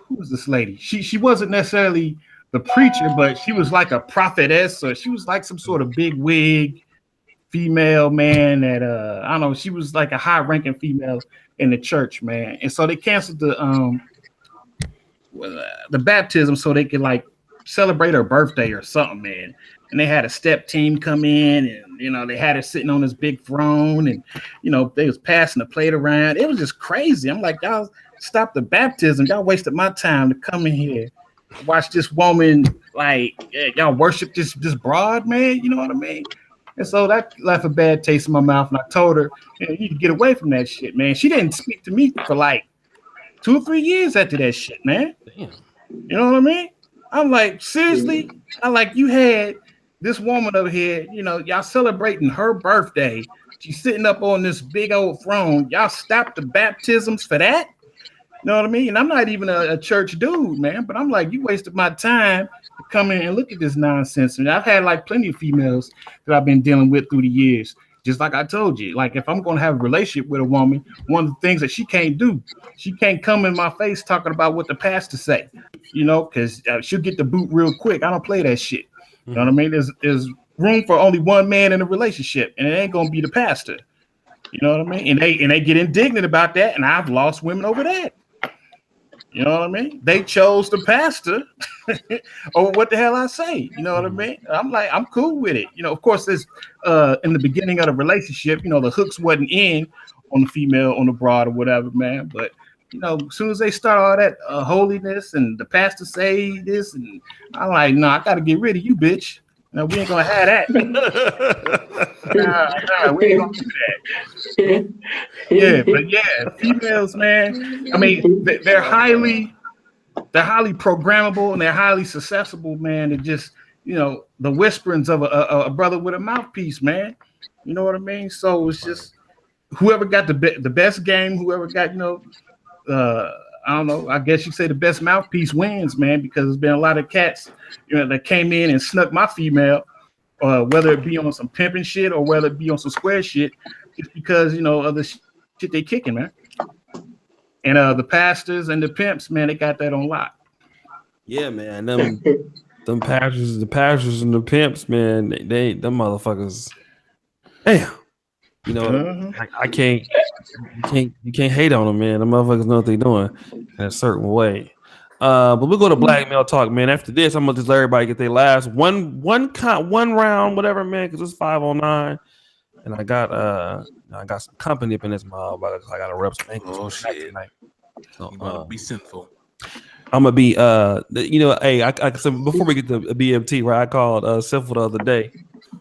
who was this lady? She wasn't necessarily the preacher, but she was like a prophetess, or she was like some sort of big wig female, man, that I don't know, she was like a high-ranking female in the church, man. And so they canceled the baptism so they could like celebrate her birthday or something, man. And they had a step team come in, and they had her sitting on this big throne, and they was passing the plate around. It was just crazy. I'm like, y'all stop the baptism. Y'all wasted my time to come in here, watch this woman, like, y'all worship this broad, man. You know what I mean? And so that left a bad taste in my mouth. And I told her, you need to get away from that shit, man. She didn't speak to me for like 2 or 3 years after that shit, man. Damn. You know what I mean? I'm like, seriously? I'm like, you had this woman over here, y'all celebrating her birthday. She's sitting up on this big old throne. Y'all stopped the baptisms for that? You know what I mean? And I'm not even a church dude, man, but I'm like, you wasted my time to come in and look at this nonsense. And I've had like plenty of females that I've been dealing with through the years. Just like I told you, like if I'm going to have a relationship with a woman, one of the things that she can't do, she can't come in my face talking about what the pastor say, because she'll get the boot real quick. I don't play that shit. You know what I mean? There's room for only one man in a relationship, and it ain't going to be the pastor. You know what I mean? And they get indignant about that, and I've lost women over that. You know what I mean? They chose the pastor over what the hell I say. You know what I mean? I'm like, I'm cool with it. You know, of course, it's in the beginning of the relationship, you know, the hooks wasn't in on the female, on the broad or whatever, man. But you know, as soon as they start all that holiness and the pastor say this, and I'm like, no, I gotta get rid of you, bitch. No, we ain't gonna have that. Nah, we ain't gonna do that. Yeah, but yeah, females, man. I mean, they're highly programmable and they're highly susceptible, man. And just, you know, the whisperings of a brother with a mouthpiece, man. You know what I mean? So it's just whoever got the best game, whoever got, you know, I don't know. I guess you say the best mouthpiece wins, man, because there's been a lot of cats, you know, that came in and snuck my female, whether it be on some pimping shit or whether it be on some square shit, just because, you know, of the shit they kicking, man. And the pastors and the pimps, man, they got that on lock. Yeah, man. Them pastors, the pastors and the pimps, man, they them motherfuckers. Damn. You know, you can't hate on them, man. The motherfuckers know what they're doing in a certain way. But we'll go to black male talk, man. After this, I'm gonna just let everybody get their last one round, whatever, man, because it's 5:09, and I got some company up in this mob, but I got to rep some English. Oh shit! Tonight. So You want to be sinful? I'm gonna be you know, hey, so before we get to BMT, right? I called Sinful the other day,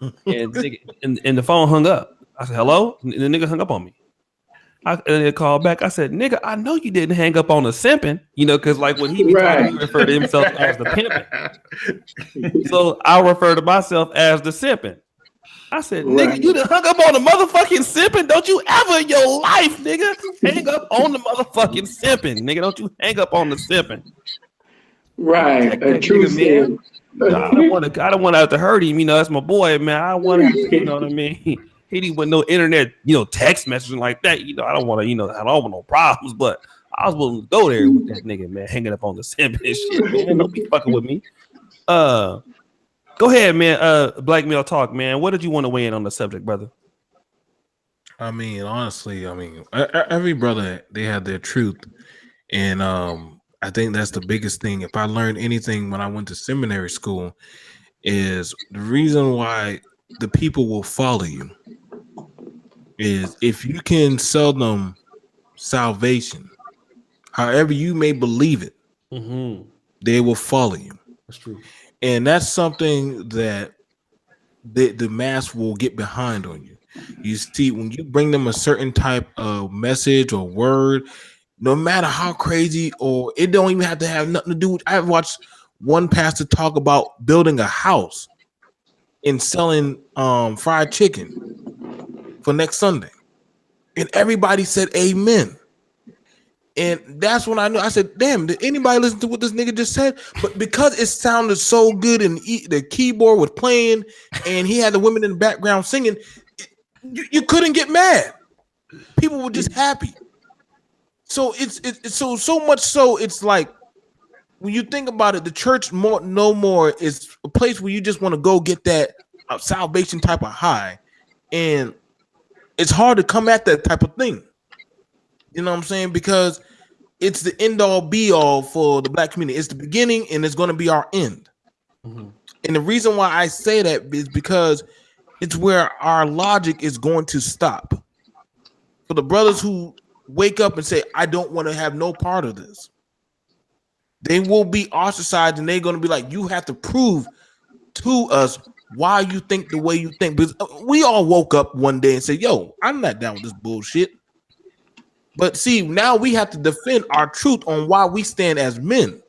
and the phone hung up. I said, hello? And the nigga hung up on me. And they called back. I said, nigga, I know you didn't hang up on the simping, you know, because like when he be talking, he refer to himself as the pimping. So I refer to myself as the simping. I said, nigga, you done hung up on the motherfucking simping. Don't you ever in your life, nigga, hang up on the motherfucking simping. Nigga, don't you hang up on the simping. Right. A true sin. I don't want to have to hurt him, you know, that's my boy, man. I want to, you know what I mean? He didn't want no internet, you know, text messaging like that. You know, I don't want to, you know, I don't want no problems, but I was willing to go there with that nigga, man, hanging up on the simp and shit, man. Don't be fucking with me. Go ahead, man. Black male talk, man. What did you want to weigh in on the subject, brother? I mean, honestly, every brother, they have their truth. And I think that's the biggest thing. If I learned anything when I went to seminary school, is the reason why the people will follow you is if you can sell them salvation, however you may believe it, they will follow you. That's true. And that's something that the mass will get behind on you. You see, when you bring them a certain type of message or word, no matter how crazy, or it don't even have to have nothing to do with. I've watched one pastor talk about building a house and selling fried chicken for next Sunday, and everybody said amen. And that's when I knew. I said, damn, did anybody listen to what this nigga just said? But because it sounded so good and the keyboard was playing and he had the women in the background singing, you couldn't get mad. People were just happy. So it's so much so it's like when you think about it, the church no more is a place where you just want to go get that salvation type of high, and it's hard to come at that type of thing. You know what I'm saying? Because it's the end all be all for the black community. It's the beginning and it's going to be our end. And the reason why I say that is because it's where our logic is going to stop. For the brothers who wake up and say, I don't want to have no part of this, they will be ostracized, and they're going to be like, you have to prove to us why you think the way you think. Because we all woke up one day and said, yo, I'm not down with this bullshit. But see, now we have to defend our truth on why we stand as men.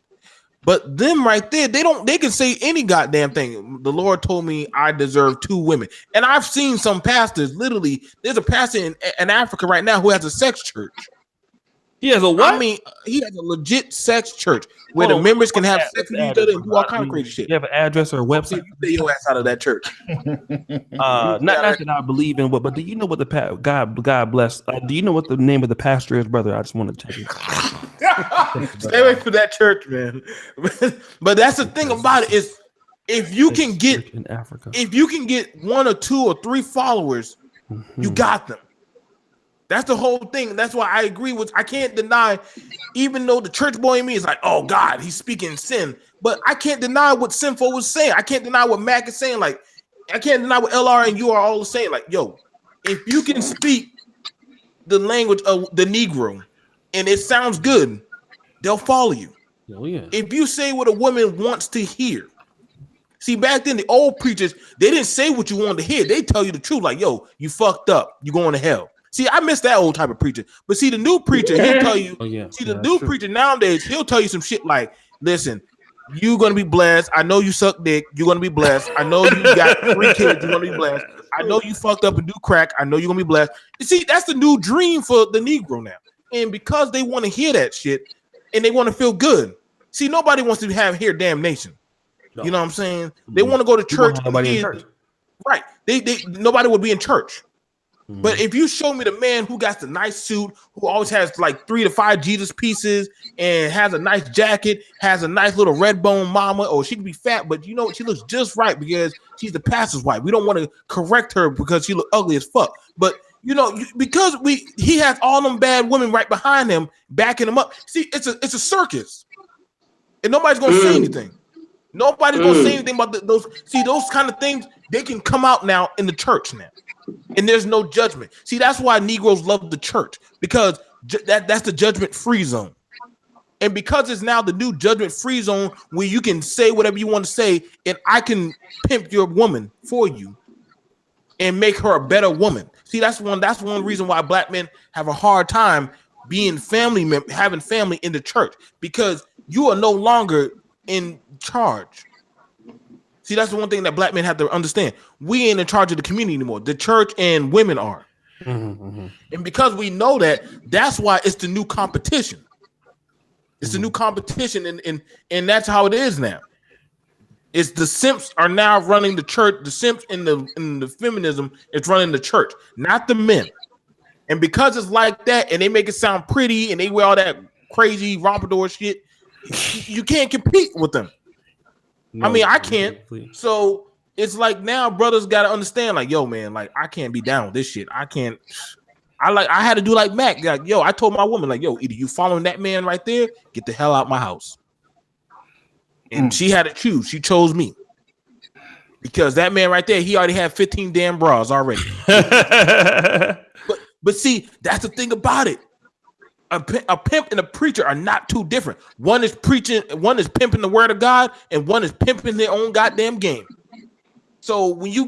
But them right there, they can say any goddamn thing. The Lord told me I deserve 2 women. And I've seen some pastors, literally, there's a pastor in Africa right now who has a sex church. He has a what? I mean, he has a legit sex church where the members can have sex with each other and do all kind of crazy shit. You have an address or a website? Stay your ass out of that church. Not that I believe in, but do you know what the God bless? Do you know what the name of the pastor is, brother? I just want to check it. Stay away from that church, man. But that's the thing about it is, if you can get in Africa, if you can get 1 or 2 or 3 followers, you got them. That's the whole thing. That's why I agree with. I can't deny, even though the church boy in me is like, oh God, he's speaking sin, but I can't deny what Sinful was saying. I can't deny what Mack is saying. Like, I can't deny what LR and you are all saying. Like, yo, if you can speak the language of the Negro and it sounds good, they'll follow you. Oh yeah. If you say what a woman wants to hear. See, back then, the old preachers, they didn't say what you wanted to hear. They tell you the truth. Like, yo, you fucked up. You going to hell. See, I miss that old type of preacher. But see, the new preacher, he'll tell you. Oh, yeah. See, the new preacher nowadays, he'll tell you some shit like, listen, you're going to be blessed. I know you suck dick. You're going to be blessed. I know you got 3 kids. You're going to be blessed. I know you fucked up and do crack. I know you're going to be blessed. You see, that's the new dream for the Negro now. And because they want to hear that shit and they want to feel good. See, nobody wants to hear damnation. No. You know what I'm saying? They want to go to church. Nobody in church. Right. Nobody would be in church. But if you show me the man who got the nice suit, who always has like 3 to 5 Jesus pieces and has a nice jacket, has a nice little red bone mama, or she could be fat, but you know what? She looks just right because she's the pastor's wife. We don't want to correct her because she look ugly as fuck. But you know, because he has all them bad women right behind him, backing him up. See, it's a circus, and nobody's gonna say anything. Nobody's gonna say anything about those. See, those kind of things, they can come out now in the church now, and there's no judgment. See, that's why Negroes love the church, because that's the judgment-free zone, and because it's now the new judgment-free zone where you can say whatever you want to say, and I can pimp your woman for you and make her a better woman. See, that's one reason why black men have a hard time being having family in the church, because you are no longer in charge. See, that's the one thing that black men have to understand. We ain't in charge of the community anymore. The church and women are. And because we know that, that's why it's the new competition. It's the new competition, and that's how it is now. It's the simps are now running the church. The simps in the feminism is running the church, not the men. And because it's like that, and they make it sound pretty, and they wear all that crazy rompador shit, you can't compete with them. No, I mean, I can't. So it's like now brothers got to understand, like, yo, man, like, I can't be down with this shit. I can't. I had to do like Mack. Like, yo, I told my woman, like, yo, either you following that man right there, get the hell out my house. And she had to choose. She chose me. Because that man right there, he already had 15 damn bras already. but see, that's the thing about it. A pimp and a preacher are not too different. One is preaching, one is pimping the word of God, and one is pimping their own goddamn game. So when you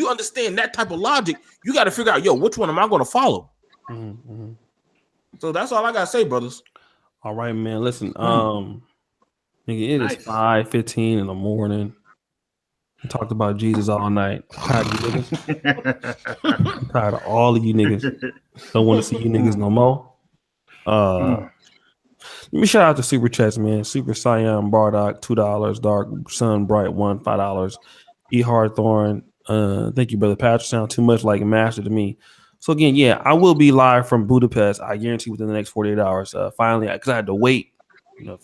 understand that type of logic, you got to figure out, yo, which one am I going to follow? So that's all I got to say, brothers. All right, man. Listen, nigga, it is 5:15 in the morning. I talked about Jesus all night. I'm tired of you niggas. I'm tired of all of you niggas. Don't want to see you niggas no more. Let me shout out to Super Chats, man. Super Cyan Bardock, $2. Dark Sun Bright $1, $5. E Hardthorn, thank you, brother Patrick. Sound too much like a master to me. So again, yeah, I will be live from Budapest. I guarantee within the next 48 hours. Finally, because I had to wait, my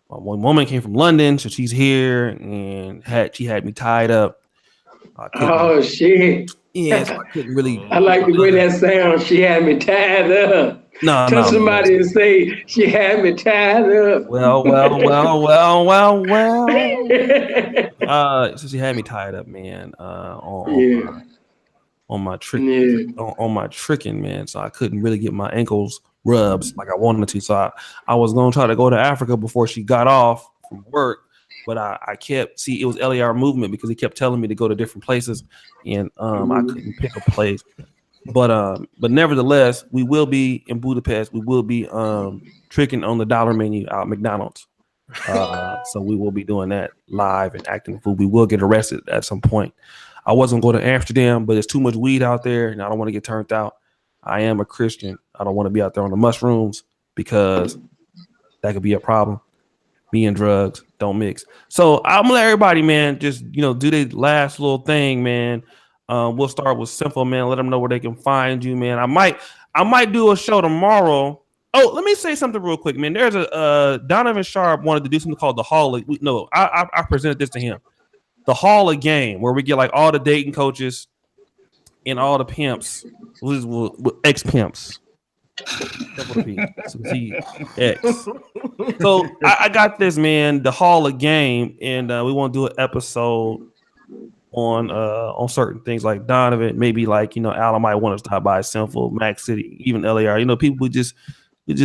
one woman came from London, so she's here, and she had me tied up. Oh shit! Yeah, so I couldn't really. I like the way that sounds. She had me tied up. Tell somebody to say she had me tied up. Well. So she had me tied up, man. On my tricking, man. So I couldn't really get my ankles rubs like I wanted to. So I was gonna try to go to Africa before she got off from work, but I kept it was LArMovement because he kept telling me to go to different places, and I couldn't pick a place. But nevertheless, we will be in Budapest. We will be tricking on the dollar menu out at McDonald's. So we will be doing that live and acting the fool. We will get arrested at some point. I wasn't going to Amsterdam, but there's too much weed out there, and I don't want to get turned out. I am a Christian. I don't want to be out there on the mushrooms because that could be a problem. Me and drugs don't mix. So I'm gonna let everybody, man, just do their last little thing, man. We'll start with Sinful, man. Let them know where they can find you, man. I might do a show tomorrow. Oh, let me say something real quick, man. There's a Donovan Sharp wanted to do something called the Hall of. I presented this to him. The Hall of Game, where we get like all the dating coaches and all the pimps was ex pimps. Simple P. So he X. So I got this, man, the Hall of Game, and we want to do an episode on certain things like Donovan, maybe like Alan might want to stop by Sinful, Mack City, even LAR. People we just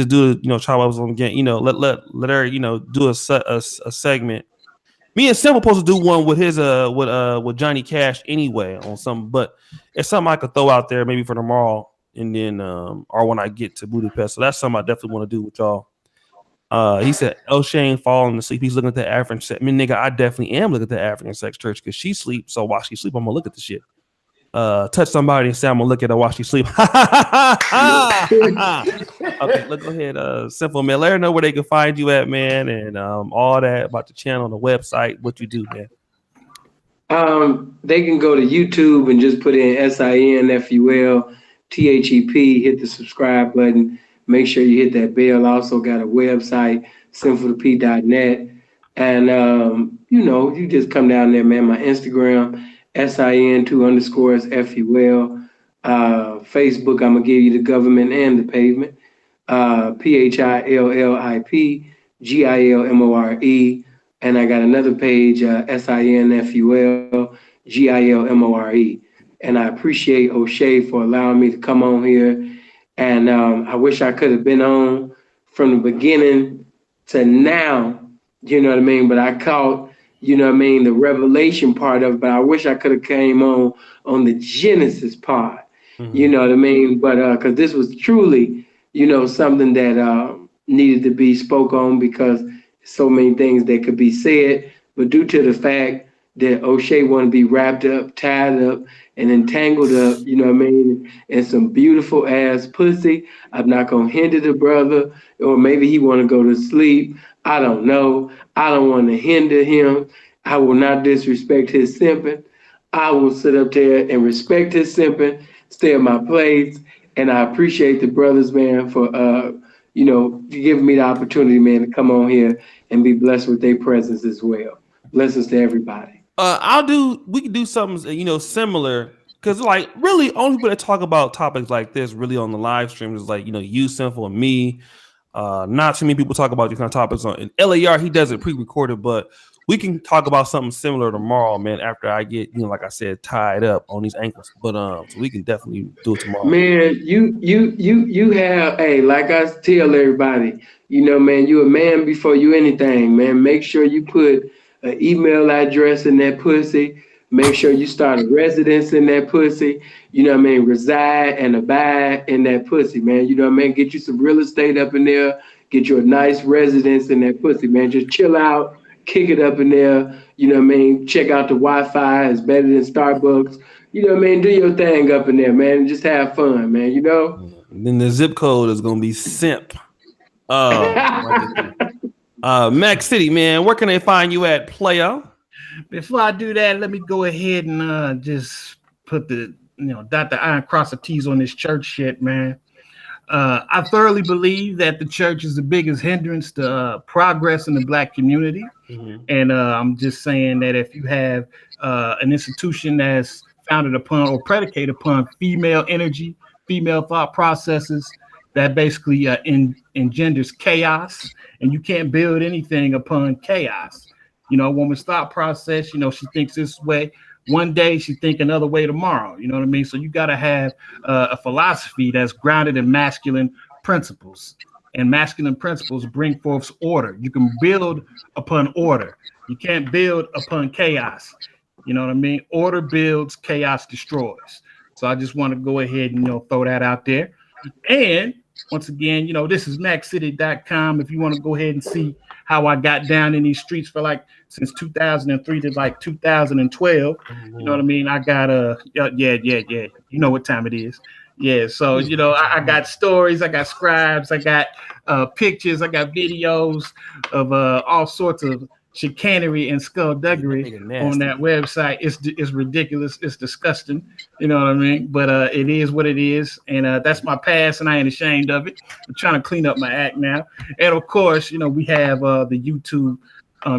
do try ups on the game. Let her do a segment. Me and Simple supposed to do one with his with Johnny Cash anyway on something, but it's something I could throw out there maybe for tomorrow, and then or when I get to Budapest. So that's something I definitely want to do with y'all. He said O'Shane falling asleep. He's looking at the African sex. I mean, nigga, I definitely am looking at the African sex church because she sleeps. So while she sleep, I'm gonna look at the shit. Touch somebody and say I'm gonna look at her while she sleep. Okay, look, go ahead. Simple man, let her know where they can find you at, man, and all that about the channel, the website, what you do, man. They can go to YouTube and just put in SINFUL THEP, hit the subscribe button. Make sure you hit that bell. I also got a website, sinfulthep.net. And, you just come down there, man. My Instagram, SIN2_FUL. Facebook, I'm going to give you the government and the pavement. PHILLIP GILMORE. And I got another page, SINFUL GILMORE. And I appreciate O'Shea for allowing me to come on here. And I wish I could have been on from the beginning to now, you know what I mean? But I caught, the revelation part of it. But I wish I could have came on the Genesis part, you know what I mean? But because this was truly, something that needed to be spoke on because so many things that could be said. But due to the fact that O'Shea want to be wrapped up, tied up, and entangled up, in some beautiful ass pussy, I'm not gonna hinder the brother, or maybe he want to go to sleep. I don't know. I don't want to hinder him. I will not disrespect his simping. I will sit up there and respect his simping, stay in my place, and I appreciate the brothers, man, for giving me the opportunity, man, to come on here and be blessed with their presence as well. Blessings to everybody. We can do something, similar. Because like really only people that talk about topics like this really on the live stream is like, you, Sinful, and me. Not too many people talk about these kind of topics on in LAR. He does it pre-recorded, but we can talk about something similar tomorrow, man, after I get, like I said, tied up on these ankles. But so we can definitely do it tomorrow. Man, you have, hey, like I tell everybody, man, you a man before you anything, man. Make sure you put an email address in that pussy. Make sure you start a residence in that pussy. Reside and abide in that pussy, man. Get you some real estate up in there. Get you a nice residence in that pussy, man. Just chill out, kick it up in there. Check out the Wi-Fi. It's better than Starbucks. Do your thing up in there, man. Just have fun, man. And then the zip code is gonna be Simp. Mack City, man. Where can they find you at, player? Before I do that, let me go ahead and just put the dot the I and cross the T's on this church shit, man. I thoroughly believe that the church is the biggest hindrance to progress in the Black community. And I'm just saying that if you have an institution that's founded upon or predicated upon female energy, female thought processes, that basically engenders chaos, and you can't build anything upon chaos. A woman's thought process, she thinks this way one day, she think another way tomorrow. You know what I mean? So you got to have a philosophy that's grounded in masculine principles, and masculine principles bring forth order. You can build upon order. You can't build upon chaos. You know what I mean? Order builds, chaos destroys. So I just want to go ahead and throw that out there. And once again, this is mackcity.com. If you want to go ahead and see how I got down in these streets for since 2003 to 2012. You know what I mean? I got yeah. You know what time it is. Yeah. So, I got stories, I got scribes, I got pictures, I got videos of all sorts of chicanery and skullduggery on that website. It's ridiculous. It's disgusting. You know what I mean? But it is what it is. And that's my past, and I ain't ashamed of it. I'm trying to clean up my act now. And of course, we have the YouTube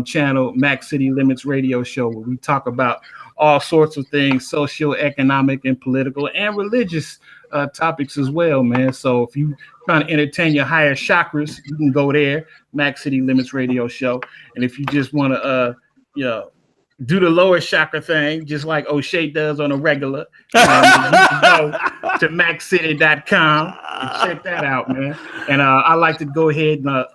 channel, Mack City Limits Radio Show, where we talk about all sorts of things, social, economic, and political, and religious topics as well, man. So if you trying to entertain your higher chakras, you can go there, Mack City Limits Radio Show. And if you just want to, do the lower chakra thing, just like O'Shea does on a regular, you can go to mackcity.com and check that out, man. And I like to go ahead and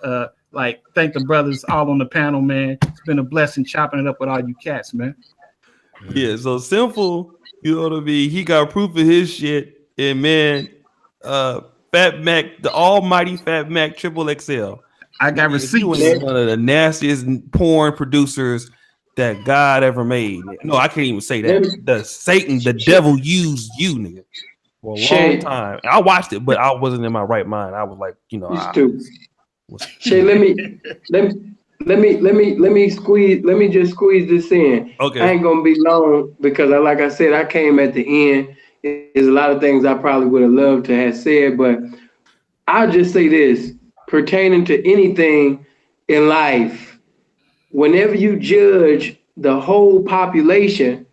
thank the brothers all on the panel, man. It's been a blessing chopping it up with all you cats, man. Yeah, so Simple, you know what I mean? He got proof of his shit, and man, Fat Mack, the almighty Fat Mack Triple XL. I got receipts. One of the nastiest porn producers that God ever made. No, I can't even say that. The devil used you, nigga, for a long time. I watched it, but I wasn't in my right mind. I was like, Shay, let me just squeeze this in. Okay. I ain't gonna be long because like I said, I came at the end. There's a lot of things I probably would have loved to have said, but I'll just say this pertaining to anything in life. Whenever you judge the whole population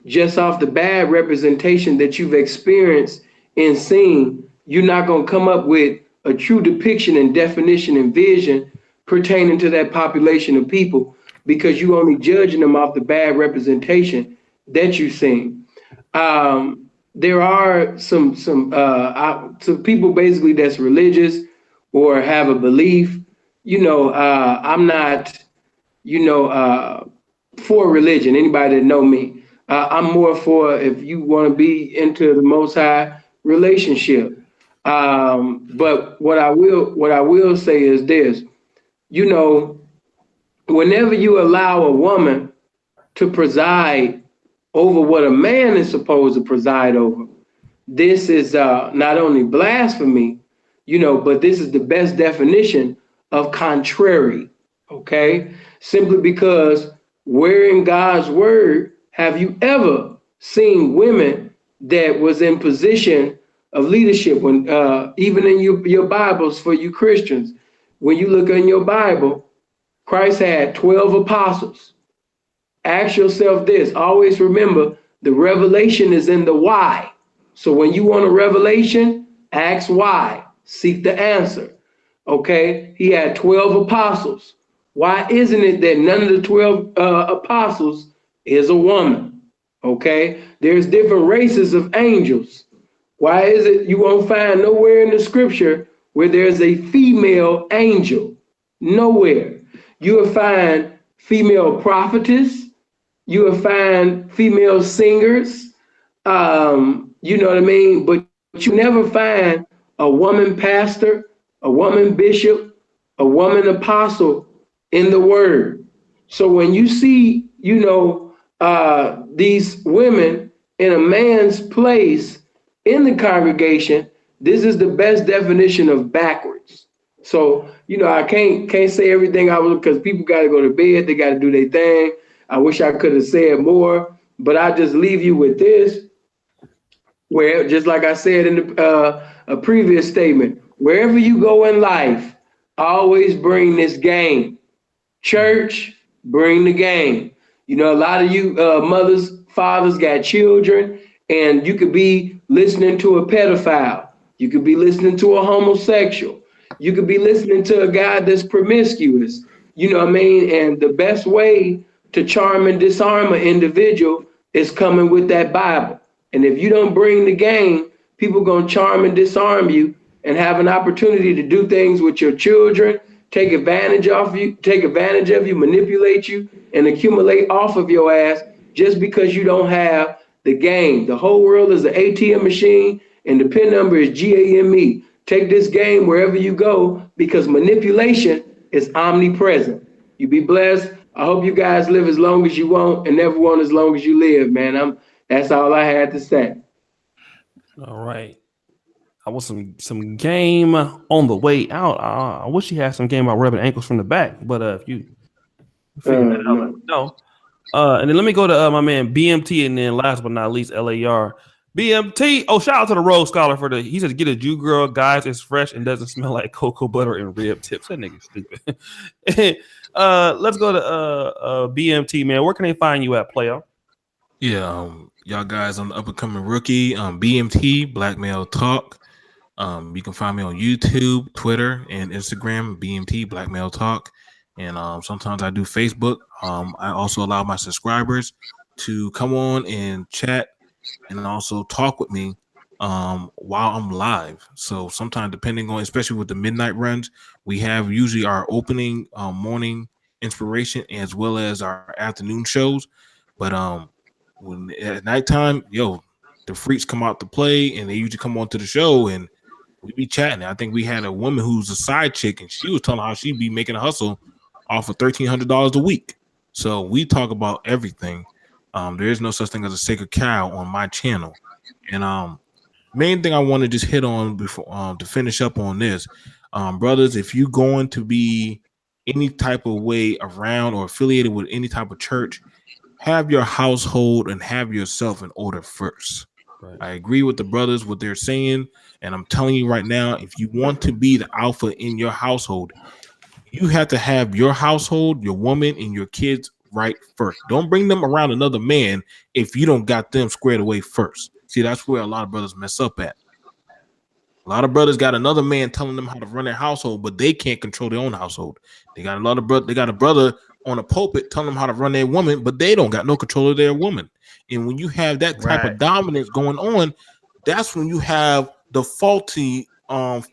just off the bad representation that you've experienced and seen, you're not going to come up with a true depiction and definition and vision pertaining to that population of people because you only judging them off the bad representation that you've seen. There are some people basically that's religious or have a belief. I'm not for religion. Anybody that know me, I'm more for if you want to be into the Most High relationship. But what I will say is this: whenever you allow a woman to preside over what a man is supposed to preside over, this is not only blasphemy, but this is the best definition of contrary. Okay, simply because where in God's word have you ever seen women that was in position of leadership? When even in your Bibles for you Christians, when you look in your Bible, Christ had 12 apostles. Ask yourself this, always remember the revelation is in the why. So when you want a revelation, ask why, seek the answer. Okay, he had 12 apostles. Why isn't it that none of the 12 apostles is a woman? Okay, there's different races of angels. Why is it you won't find nowhere in the scripture where there's a female angel? Nowhere. You will find female prophetess. You will find female singers. You know what I mean? But you never find a woman pastor, a woman bishop, a woman apostle in the word. So when you see, these women in a man's place in the congregation, this is the best definition of backwards. So, I can't say everything because people got to go to bed. They got to do their thing. I wish I could have said more, but I just leave you with this, where just like I said in a previous statement, wherever you go in life, always bring this game. Church, bring the game. A lot of you mothers, fathers got children, and you could be listening to a pedophile. You could be listening to a homosexual. You could be listening to a guy that's promiscuous. You know what I mean? And the best way to charm and disarm an individual is coming with that Bible. And if you don't bring the game, people going to charm and disarm you and have an opportunity to do things with your children, take advantage of you, manipulate you, and accumulate off of your ass just because you don't have the game. The whole world is an ATM machine, and the PIN number is GAME. Take this game wherever you go because manipulation is omnipresent. You be blessed. I hope you guys live as long as you want and never want as long as you live, man. That's all I had to say. All right. I want some game on the way out. I wish you had some game about rubbing ankles from the back, but if you figure that out, let me know. And then let me go to my man BMT, and then last but not least, LAR. BMT. Oh, shout out to the Rose Scholar for he says get a Jew girl, guys. It's fresh and doesn't smell like cocoa butter and rib tips. That nigga stupid. Let's go to BMT, man. Where can they find you at, player? Yeah, y'all guys, I'm the up and coming rookie. BMT Black Male Talk. You can find me on YouTube, Twitter, and Instagram. BMT Black Male Talk. And sometimes I do Facebook. I also allow my subscribers to come on and chat and also talk with me while I'm live. So sometimes, depending on, especially with the midnight runs, we have usually our opening morning inspiration as well as our afternoon shows. But when at nighttime, the freaks come out to play, and they usually come on to the show, and we be chatting. I think we had a woman who's a side chick, and she was telling how she'd be making a hustle off of $1,300 a week. So we talk about everything. There is no such thing as a sacred cow on my channel. And main thing I want to just hit on before to finish up on this, brothers, if you're going to be any type of way around or affiliated with any type of church, have your household and have yourself in order first. Right. I agree with the brothers, what they're saying. And I'm telling you right now, if you want to be the alpha in your household, you have to have your household, your woman, and your kids right first. Don't bring them around another man if you don't got them squared away first. See, that's where a lot of brothers mess up at. A lot of brothers got another man telling them how to run their household, but they can't control their own household. They got a brother on a pulpit telling them how to run their woman, but they don't got no control of their woman. And when you have that type of dominance going on, that's when you have the faulty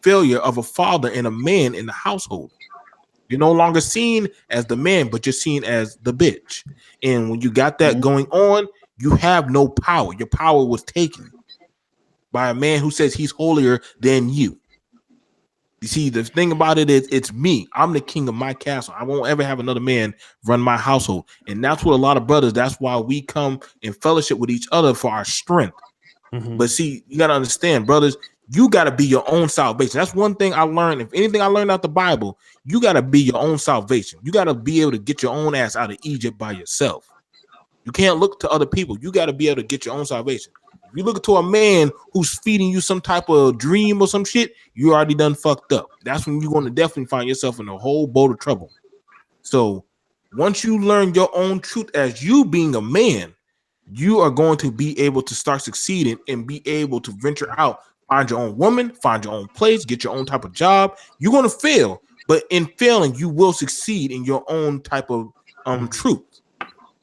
failure of a father and a man in the household. You're no longer seen as the man, but you're seen as the bitch. And when you got that going on, you have no power. Your power was taken by a man who says he's holier than you. You see, the thing about it is, it's me. I'm the king of my castle. I won't ever have another man run my household. And that's what a lot of brothers, that's why we come in fellowship with each other for our strength. Mm-hmm. But see, you got to understand, brothers, you got to be your own salvation. That's one thing I learned. If anything I learned out the Bible, you got to be your own salvation. You got to be able to get your own ass out of Egypt by yourself. You can't look to other people. You got to be able to get your own salvation. If you look to a man who's feeding you some type of dream or some shit, you already done fucked up. That's when you're going to definitely find yourself in a whole boat of trouble. So once you learn your own truth as you being a man, you are going to be able to start succeeding and be able to venture out, find your own woman, find your own place, get your own type of job. You're going to fail, but in failing, you will succeed in your own type of truth.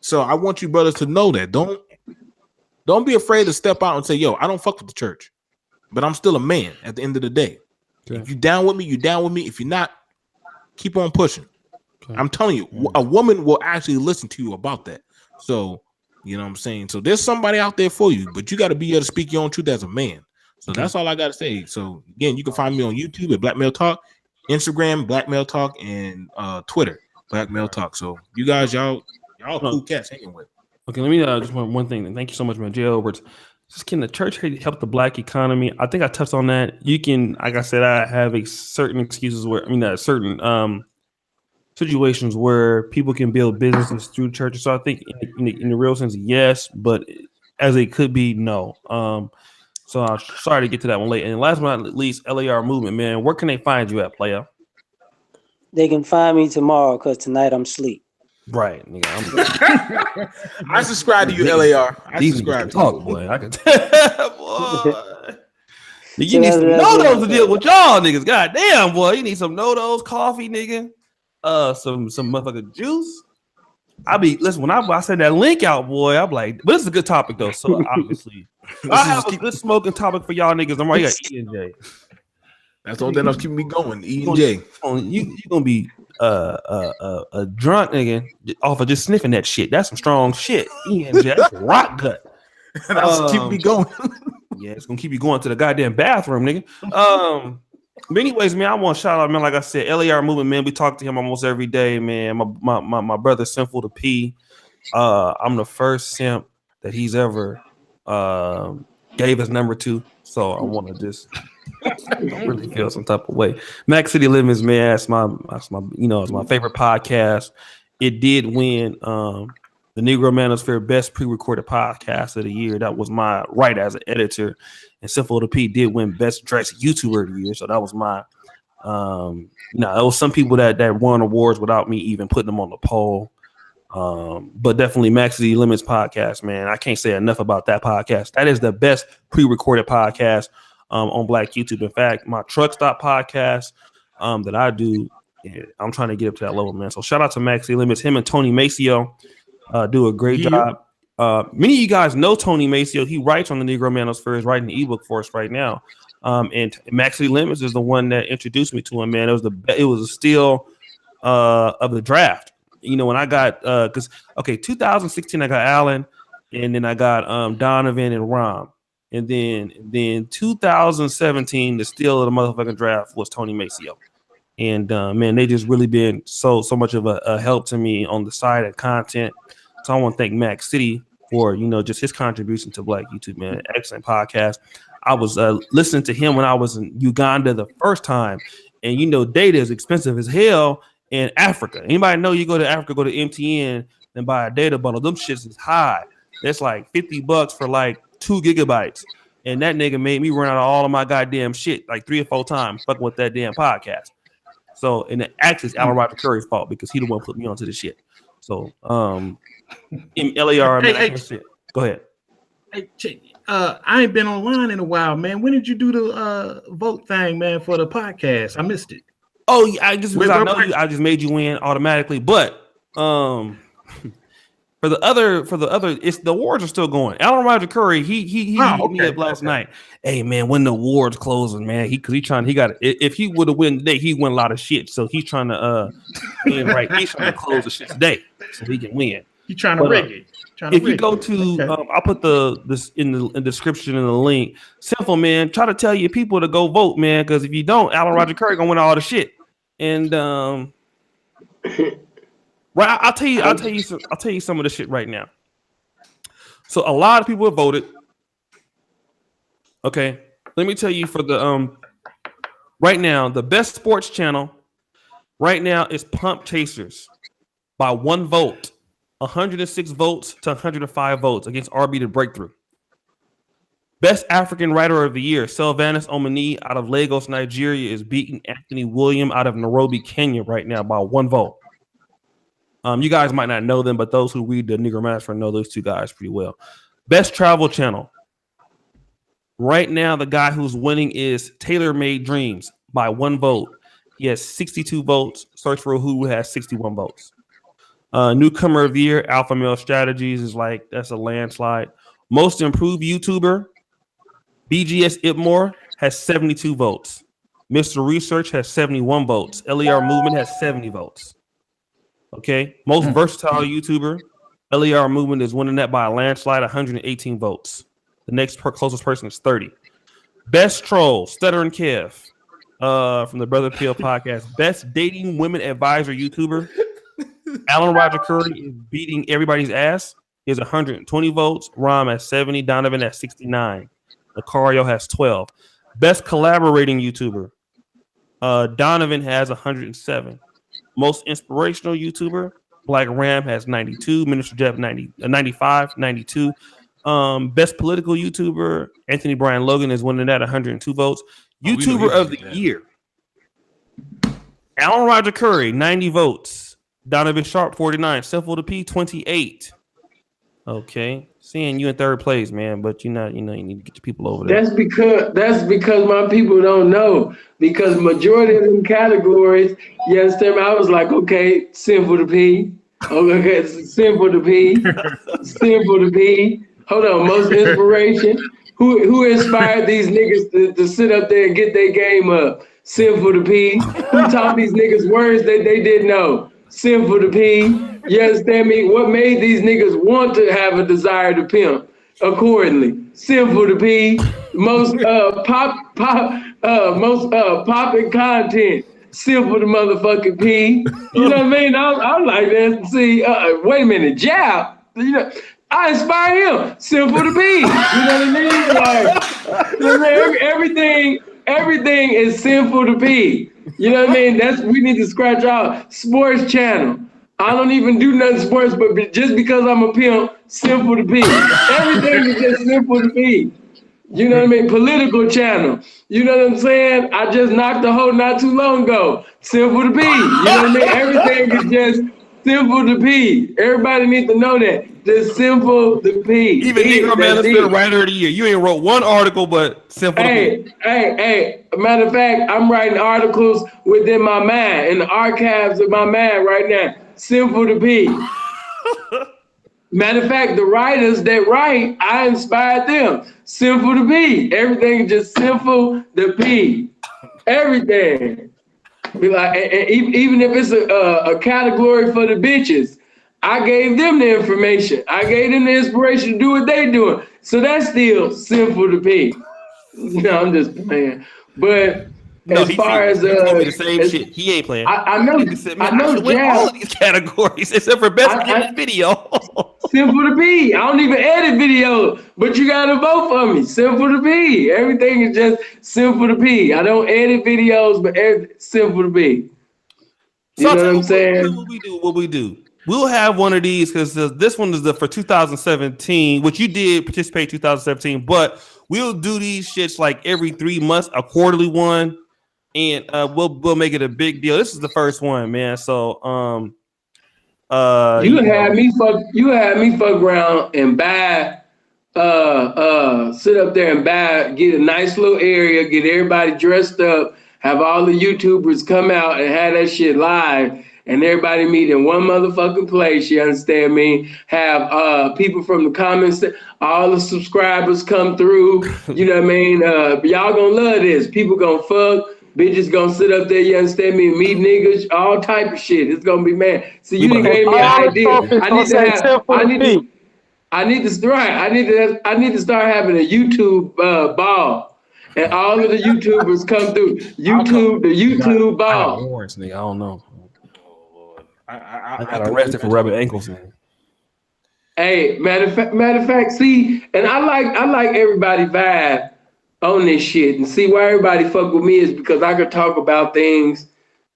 So I want you brothers to know that. Don't be afraid to step out and say, yo, I don't fuck with the church, but I'm still a man at the end of the day. Okay. If you down with me, you down with me. If you're not, keep on pushing. Okay. I'm telling you, a woman will actually listen to you about that. So, you know what I'm saying? So there's somebody out there for you, but you got to be able to speak your own truth as a man. So that's all I got to say. So again, you can find me on YouTube at Black Male Talk, Instagram, Black Male Talk, and Twitter, Black Male Talk. So you guys, y'all cool cats hanging with. Okay, let me just one thing. Thank you so much, man. Jay Roberts. Just can the church help the black economy? I think I touched on that. You can, like I said, I have certain excuses where, certain situations where people can build businesses through churches. So I think in the real sense, yes, but as it could be, no. So I'm sorry to get to that one late. And last but not least, LArMovement, man. Where can they find you at, player? They can find me tomorrow because tonight I'm asleep. Right, I subscribe to you, LAR. I subscribe to you, boy. I can tell, boy. You need some no-dos to deal with y'all niggas. God damn, boy. You need some no-dos, coffee, nigga. Some motherfucking juice. Listen, when I send that link out, boy, I'm like, but this is a good topic though. So obviously, I have a good smoking topic for y'all niggas. I'm right here, E and J. That's the only thing that's keeping me going. E and J. You gonna be a drunk nigga off of just sniffing that shit. That's some strong shit. E and J, that's rock gut. That's keep me going. Yeah, it's gonna keep you going to the goddamn bathroom, nigga. But anyways, man, I want to shout out, man. Like I said, LArMovement, man. We talk to him almost every day, man. My brother, Sinful The P. I'm the first simp that he's ever gave his number to. So I want to just don't really feel some type of way. Mack City Limits, man. That's my it's my favorite podcast. It did win the the Negro Manosphere Best Pre-Recorded Podcast of the Year. That was my right as an editor. And Sinful The P did win Best Dressed YouTuber of the Year. So that was my there was some people that won awards without me even putting them on the poll. But definitely Max the Limits podcast, man. I can't say enough about that podcast. That is the best pre-recorded podcast on Black YouTube. In fact, my Truck Stop podcast that I do, I'm trying to get up to that level, man. So shout out to Max the Limits. Him and Tony Maceo do a great job. Many of you guys know Tony Maceo. He writes on the Negro Manosphere. He's writing the ebook for us right now. And Max the Limits is the one that introduced me to him, man. It was a steal of the draft. You know, when I got 2016 I got Allen, and then I got Donovan and Rom, and then 2017 the steal of the motherfucking draft was Tony Maceo, and man, they just really been so much of a help to me on the side of content. So I want to thank Mac City for just his contribution to Black YouTube, man. Excellent podcast. I was listening to him when I was in Uganda the first time, and data is expensive as hell. In Africa, anybody know you go to Africa, go to MTN and buy a data bundle? Them shits is high. That's like $50 for like 2 gigabytes. And that nigga made me run out of all of my goddamn shit like 3 or 4 times fucking with that damn podcast. So, and the actually, it's Alan Roger Curry's fault because he the one put me onto the shit. So, in LAR, shit. Go ahead. Hey, I ain't been online in a while, man. When did you do the vote thing, man, for the podcast? I missed it. Oh, yeah, I just made you win automatically. But for the other, it's the awards are still going. Alan Roger Curry, he hit me up last night. Hey man, when the awards closing, man, if he would have won today, he win a lot of shit. So he's trying to win right. He's trying to close the shit today so he can win. He's trying to rig it. If you go to, I'll put this in the description and the link. Simple, man. Try to tell your people to go vote, man, because if you don't, Alan Roger Curry gonna win all the shit. And right, I'll tell you some of the shit right now. So a lot of people have voted. Okay, let me tell you for the right now the best sports channel right now is Pump Chasers by 1 vote, 106 votes to 105 votes against RB the Breakthrough. Best African Writer of the Year, Sylvanus Omani out of Lagos, Nigeria, is beating Anthony William out of Nairobi, Kenya right now by 1 vote. You guys might not know them, but those who read the Negro Manosphere know those 2 guys pretty well. Best Travel Channel. Right now, the guy who's winning is Tailor Made Dreams by 1 vote. He has 62 votes. Search for Who has 61 votes. Newcomer of the Year, Alpha Male Strategies is that's a landslide. Most Improved YouTuber, BGS Ipmore has 72 votes. Mr. Research has 71 votes. LArMovement has 70 votes. Okay. Most Versatile YouTuber, LArMovement is winning that by a landslide, 118 votes. The next closest person is 30. Best Troll, Stutter and Kev from the Brother Peel podcast. Best Dating Women Advisor YouTuber, Alan Roger Curry is beating everybody's ass. He has 120 votes. Rom has 70. Donovan has 69. Lucario has 12. Best Collaborating YouTuber, Donovan has 107. Most Inspirational YouTuber, Black Ram has 92. Minister Jeff 95, 92. Best Political YouTuber, Anthony Brian Logan is winning that, 102 votes. YouTuber of the Year, Alan Roger Curry, 90 votes. Donovan Sharp, 49. Sinful The P, 28. Okay, seeing you in 3rd place, man, but you need to get your people over there. That's because my people don't know. Because majority of them categories, you understand? I was like, okay, Sinful The P. Okay, Sinful The P. Sinful The P. Hold on, most inspiration. Who inspired these niggas to sit up there and get their game up? Sinful The P. Who taught these niggas words that they didn't know? Sinful The P. You understand me? What made these niggas want to have a desire to pimp accordingly? Sinful The P. Most popping content. Sinful The motherfucking P. You know what I mean? I'm like that. See, wait a minute, Jab. I inspire him. Sinful The P. You know what I mean? Everything is Sinful The P. You know what I mean? We need to scratch out Sports Channel. I don't even do nothing sports, but just because I'm a pimp, Simple The P. Everything is just Simple The P. You know what I mean? Political channel. You know what I'm saying? I just knocked the hoe not too long ago. Simple The P. You know what I mean? Everything is just Simple The P. Everybody needs to know that. Just Simple The P. Even Negro Man has been a writer of the year. You ain't wrote one article, but Simple The P. Hey. Matter of fact, I'm writing articles within my mind, in the archives of my mind right now. Simple The P. Matter of fact, the writers that write, I inspired them. Simple The P. Everything is just Simple The P. Everything. Be like, and even if it's a category for the bitches, I gave them the information. I gave them the inspiration to do what they doing. So that's still Simple The P. No, I'm just playing. But no, as far as he told me the same shit. He ain't playing. I know. I know. Win all of these categories except for best video. Simple The P. I don't even edit videos, but you gotta vote for me. Simple The P. Everything is just Simple The P. I don't edit videos, but Simple The P. You know what I'm saying? What we do. We'll have one of these because this one is for 2017, which you did participate 2017, but we'll do these shits like every 3 months, a quarterly one, and we'll make it a big deal. This is the first one, man. So you had me fuck around and buy sit up there and get a nice little area, get everybody dressed up, have all the YouTubers come out and have that shit live. And everybody meet in one motherfucking place, you understand me? Have people from the comments, all the subscribers come through, you know what I mean? Y'all gonna love this. People gonna fuck, bitches gonna sit up there, you understand me? Meet niggas, all type of shit. It's gonna be mad. So you done gave me an idea. I need to start having a YouTube ball. And all of the YouTubers come through. The YouTube ball. Warrants, nigga. I don't know. I got arrested for rubbing ankles, man. Hey, matter of fact, see, and I like everybody vibe on this shit, and see why everybody fuck with me is because I could talk about things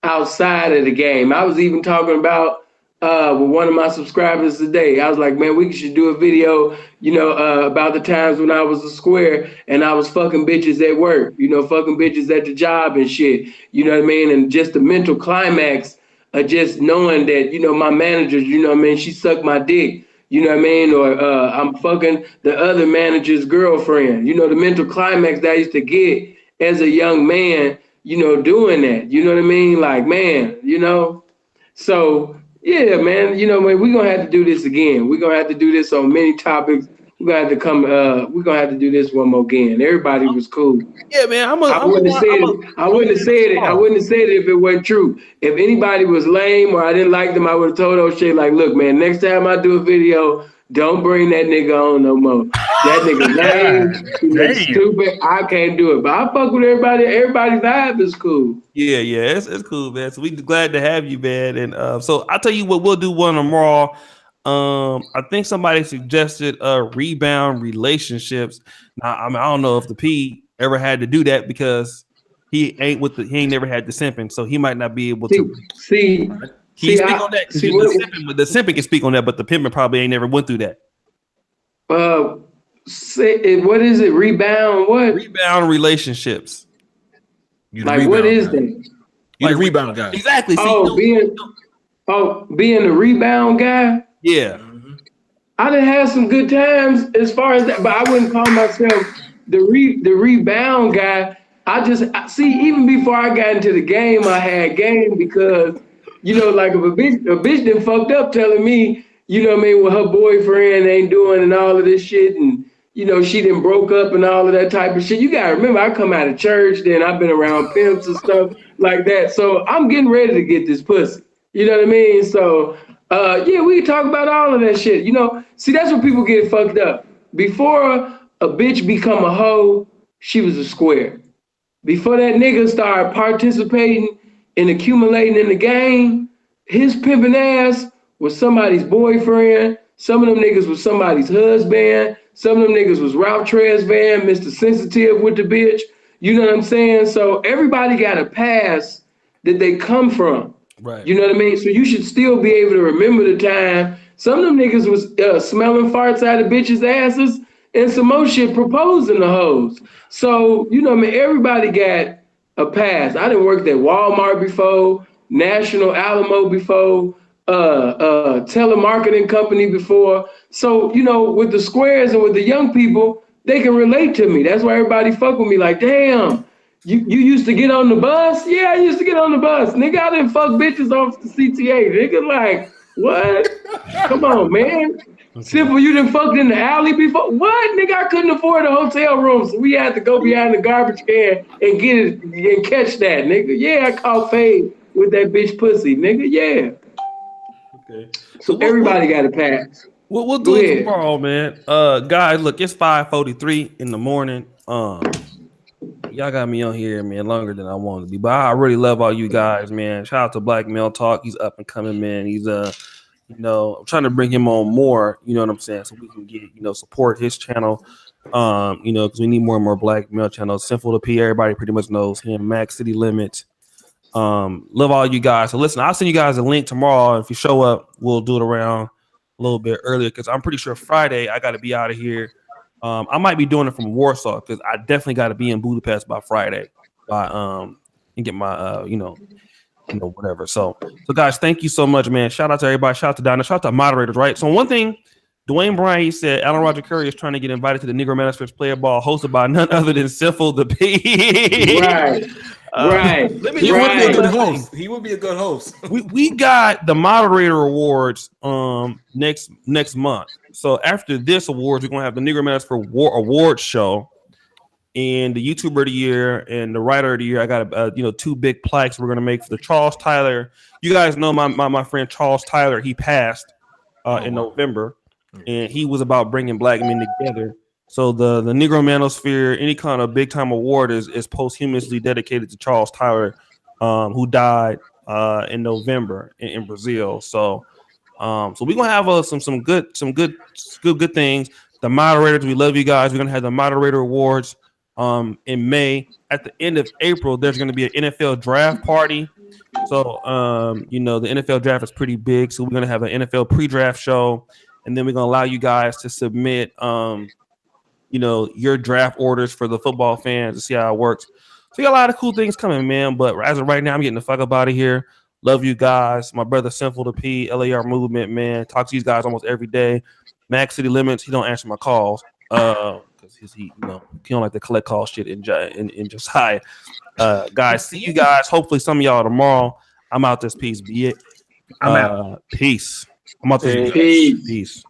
outside of the game. I was even talking about with one of my subscribers today. I was like, man, we should do a video, about the times when I was a square and I was fucking bitches at work, fucking bitches at the job and shit. You know what I mean? And just the mental climax. Just knowing that, my manager, she sucked my dick, or I'm fucking the other manager's girlfriend, the mental climax that I used to get as a young man, doing that, you know what I mean? Like, man, so yeah, man, we're going to have to do this again. We're going to have to do this on many topics. We're gonna have to come. We're gonna have to do this one more again. Everybody was cool. Yeah, man. I wouldn't have said it if it wasn't true. If anybody was lame or I didn't like them, I would have told O'Shea like, look, man, next time I do a video, don't bring that nigga on no more. That nigga lame, he looks stupid. I can't do it. But I fuck with everybody. Everybody's vibe is cool. Yeah, it's cool, man. So we glad to have you, man. And so I'll tell you what, we'll do one tomorrow. I think somebody suggested rebound relationships. Now, I don't know if the P ever had to do that because he ain't never had the simping, so he might not be able to. See, speak on that. The simping can speak on that, but the pimping probably ain't never went through that. What is it? Rebound what? Rebound relationships. Like what is that? You're the rebound guy. Exactly. Being the rebound guy. Yeah. I done had some good times as far as that, but I wouldn't call myself the rebound guy. Even before I got into the game, I had game because, like if a bitch done fucked up telling me, what her boyfriend ain't doing and all of this shit, and she done broke up and all of that type of shit. You gotta remember, I come out of church, then I've been around pimps and stuff like that. So I'm getting ready to get this pussy. You know what I mean? So we can talk about all of that shit. See, that's where people get fucked up. Before a bitch become a hoe, she was a square. Before that nigga started participating and accumulating in the game, his pimping ass was somebody's boyfriend. Some of them niggas was somebody's husband. Some of them niggas was Ralph Tresvant, Mr. Sensitive with the bitch. You know what I'm saying? So everybody got a past that they come from. Right. You know what I mean? So you should still be able to remember the time. Some of them niggas was smelling farts out of bitches' asses and some more shit proposing to hoes. So, you know what I mean? Everybody got a pass. I done worked at Walmart before, National Alamo before, telemarketing company before. So, you know, with the squares and with the young people, they can relate to me. That's why everybody fuck with me like, damn, you used to get on the bus? Yeah, I used to get on the bus. Nigga, I didn't fuck bitches off the CTA. Nigga, like, what? Come on, man. Okay. Simple, you done fucked in the alley before? What? Nigga, I couldn't afford a hotel room, so we had to go behind the garbage can and get it and catch that, nigga. Yeah, I caught fade with that bitch pussy, nigga. Yeah. Okay. So everybody got a pass. We'll Go do it ahead. tomorrow, man. Guys, look, it's 5:43 in the morning. Y'all got me on here, man, longer than I wanted to be. But I really love all you guys, man. Shout out to Black Male Talk. He's up and coming, man. He's you know, I'm trying to bring him on more, you know what I'm saying, so we can get, you know, support his channel. You know, because we need more and more Black Male channels. Sinful The P, everybody pretty much knows him. Mack, City Limits. Love all you guys. So listen, I'll send you guys a link tomorrow. If you show up, we'll do it around a little bit earlier because I'm pretty sure Friday I got to be out of here. I might be doing it from Warsaw because I definitely got to be in Budapest by Friday and get my you know whatever. So guys, thank you so much, man. Shout out to everybody. Shout out to Donna. Shout out to moderators. Right. So one thing, Dwayne Bryan, he said Alan Roger Curry is trying to get invited to the Negro Manosphere's Player Ball hosted by none other than Sinful The P. Right. Right. Let me He would be a good right. host. He would be a good host. we got the moderator awards next month. So after this awards, we're gonna have the Negro Manosphere Awards show and the YouTuber of the year and the writer of the year. I got you know, 2 big plaques we're gonna make for the Charles Tyler. You guys know my friend Charles Tyler. He passed in November, and he was about bringing Black men together. So the Negro Manosphere, any kind of big time award is posthumously dedicated to Charles Tyler, who died in November in Brazil. So so we're gonna have some good things. The moderators, we love you guys. We're gonna have the moderator awards in May. At the end of April, there's gonna be an NFL draft party. So you know, the NFL draft is pretty big. So we're gonna have an NFL pre-draft show, and then we're gonna allow you guys to submit you know, your draft orders for the football fans to see how it works. So we got a lot of cool things coming, man. But as of right now, I'm getting the fuck up out of here. Love you guys. My brother Sinful The P, LArMovement, man. Talk to these guys almost every day. Mack, City Limits, he don't answer my calls. Because he don't like to collect call shit in Josiah. Guys, see you guys. Hopefully some of y'all tomorrow. I'm out this piece. Be it. I'm out. Peace. I'm out this Peace. Peace.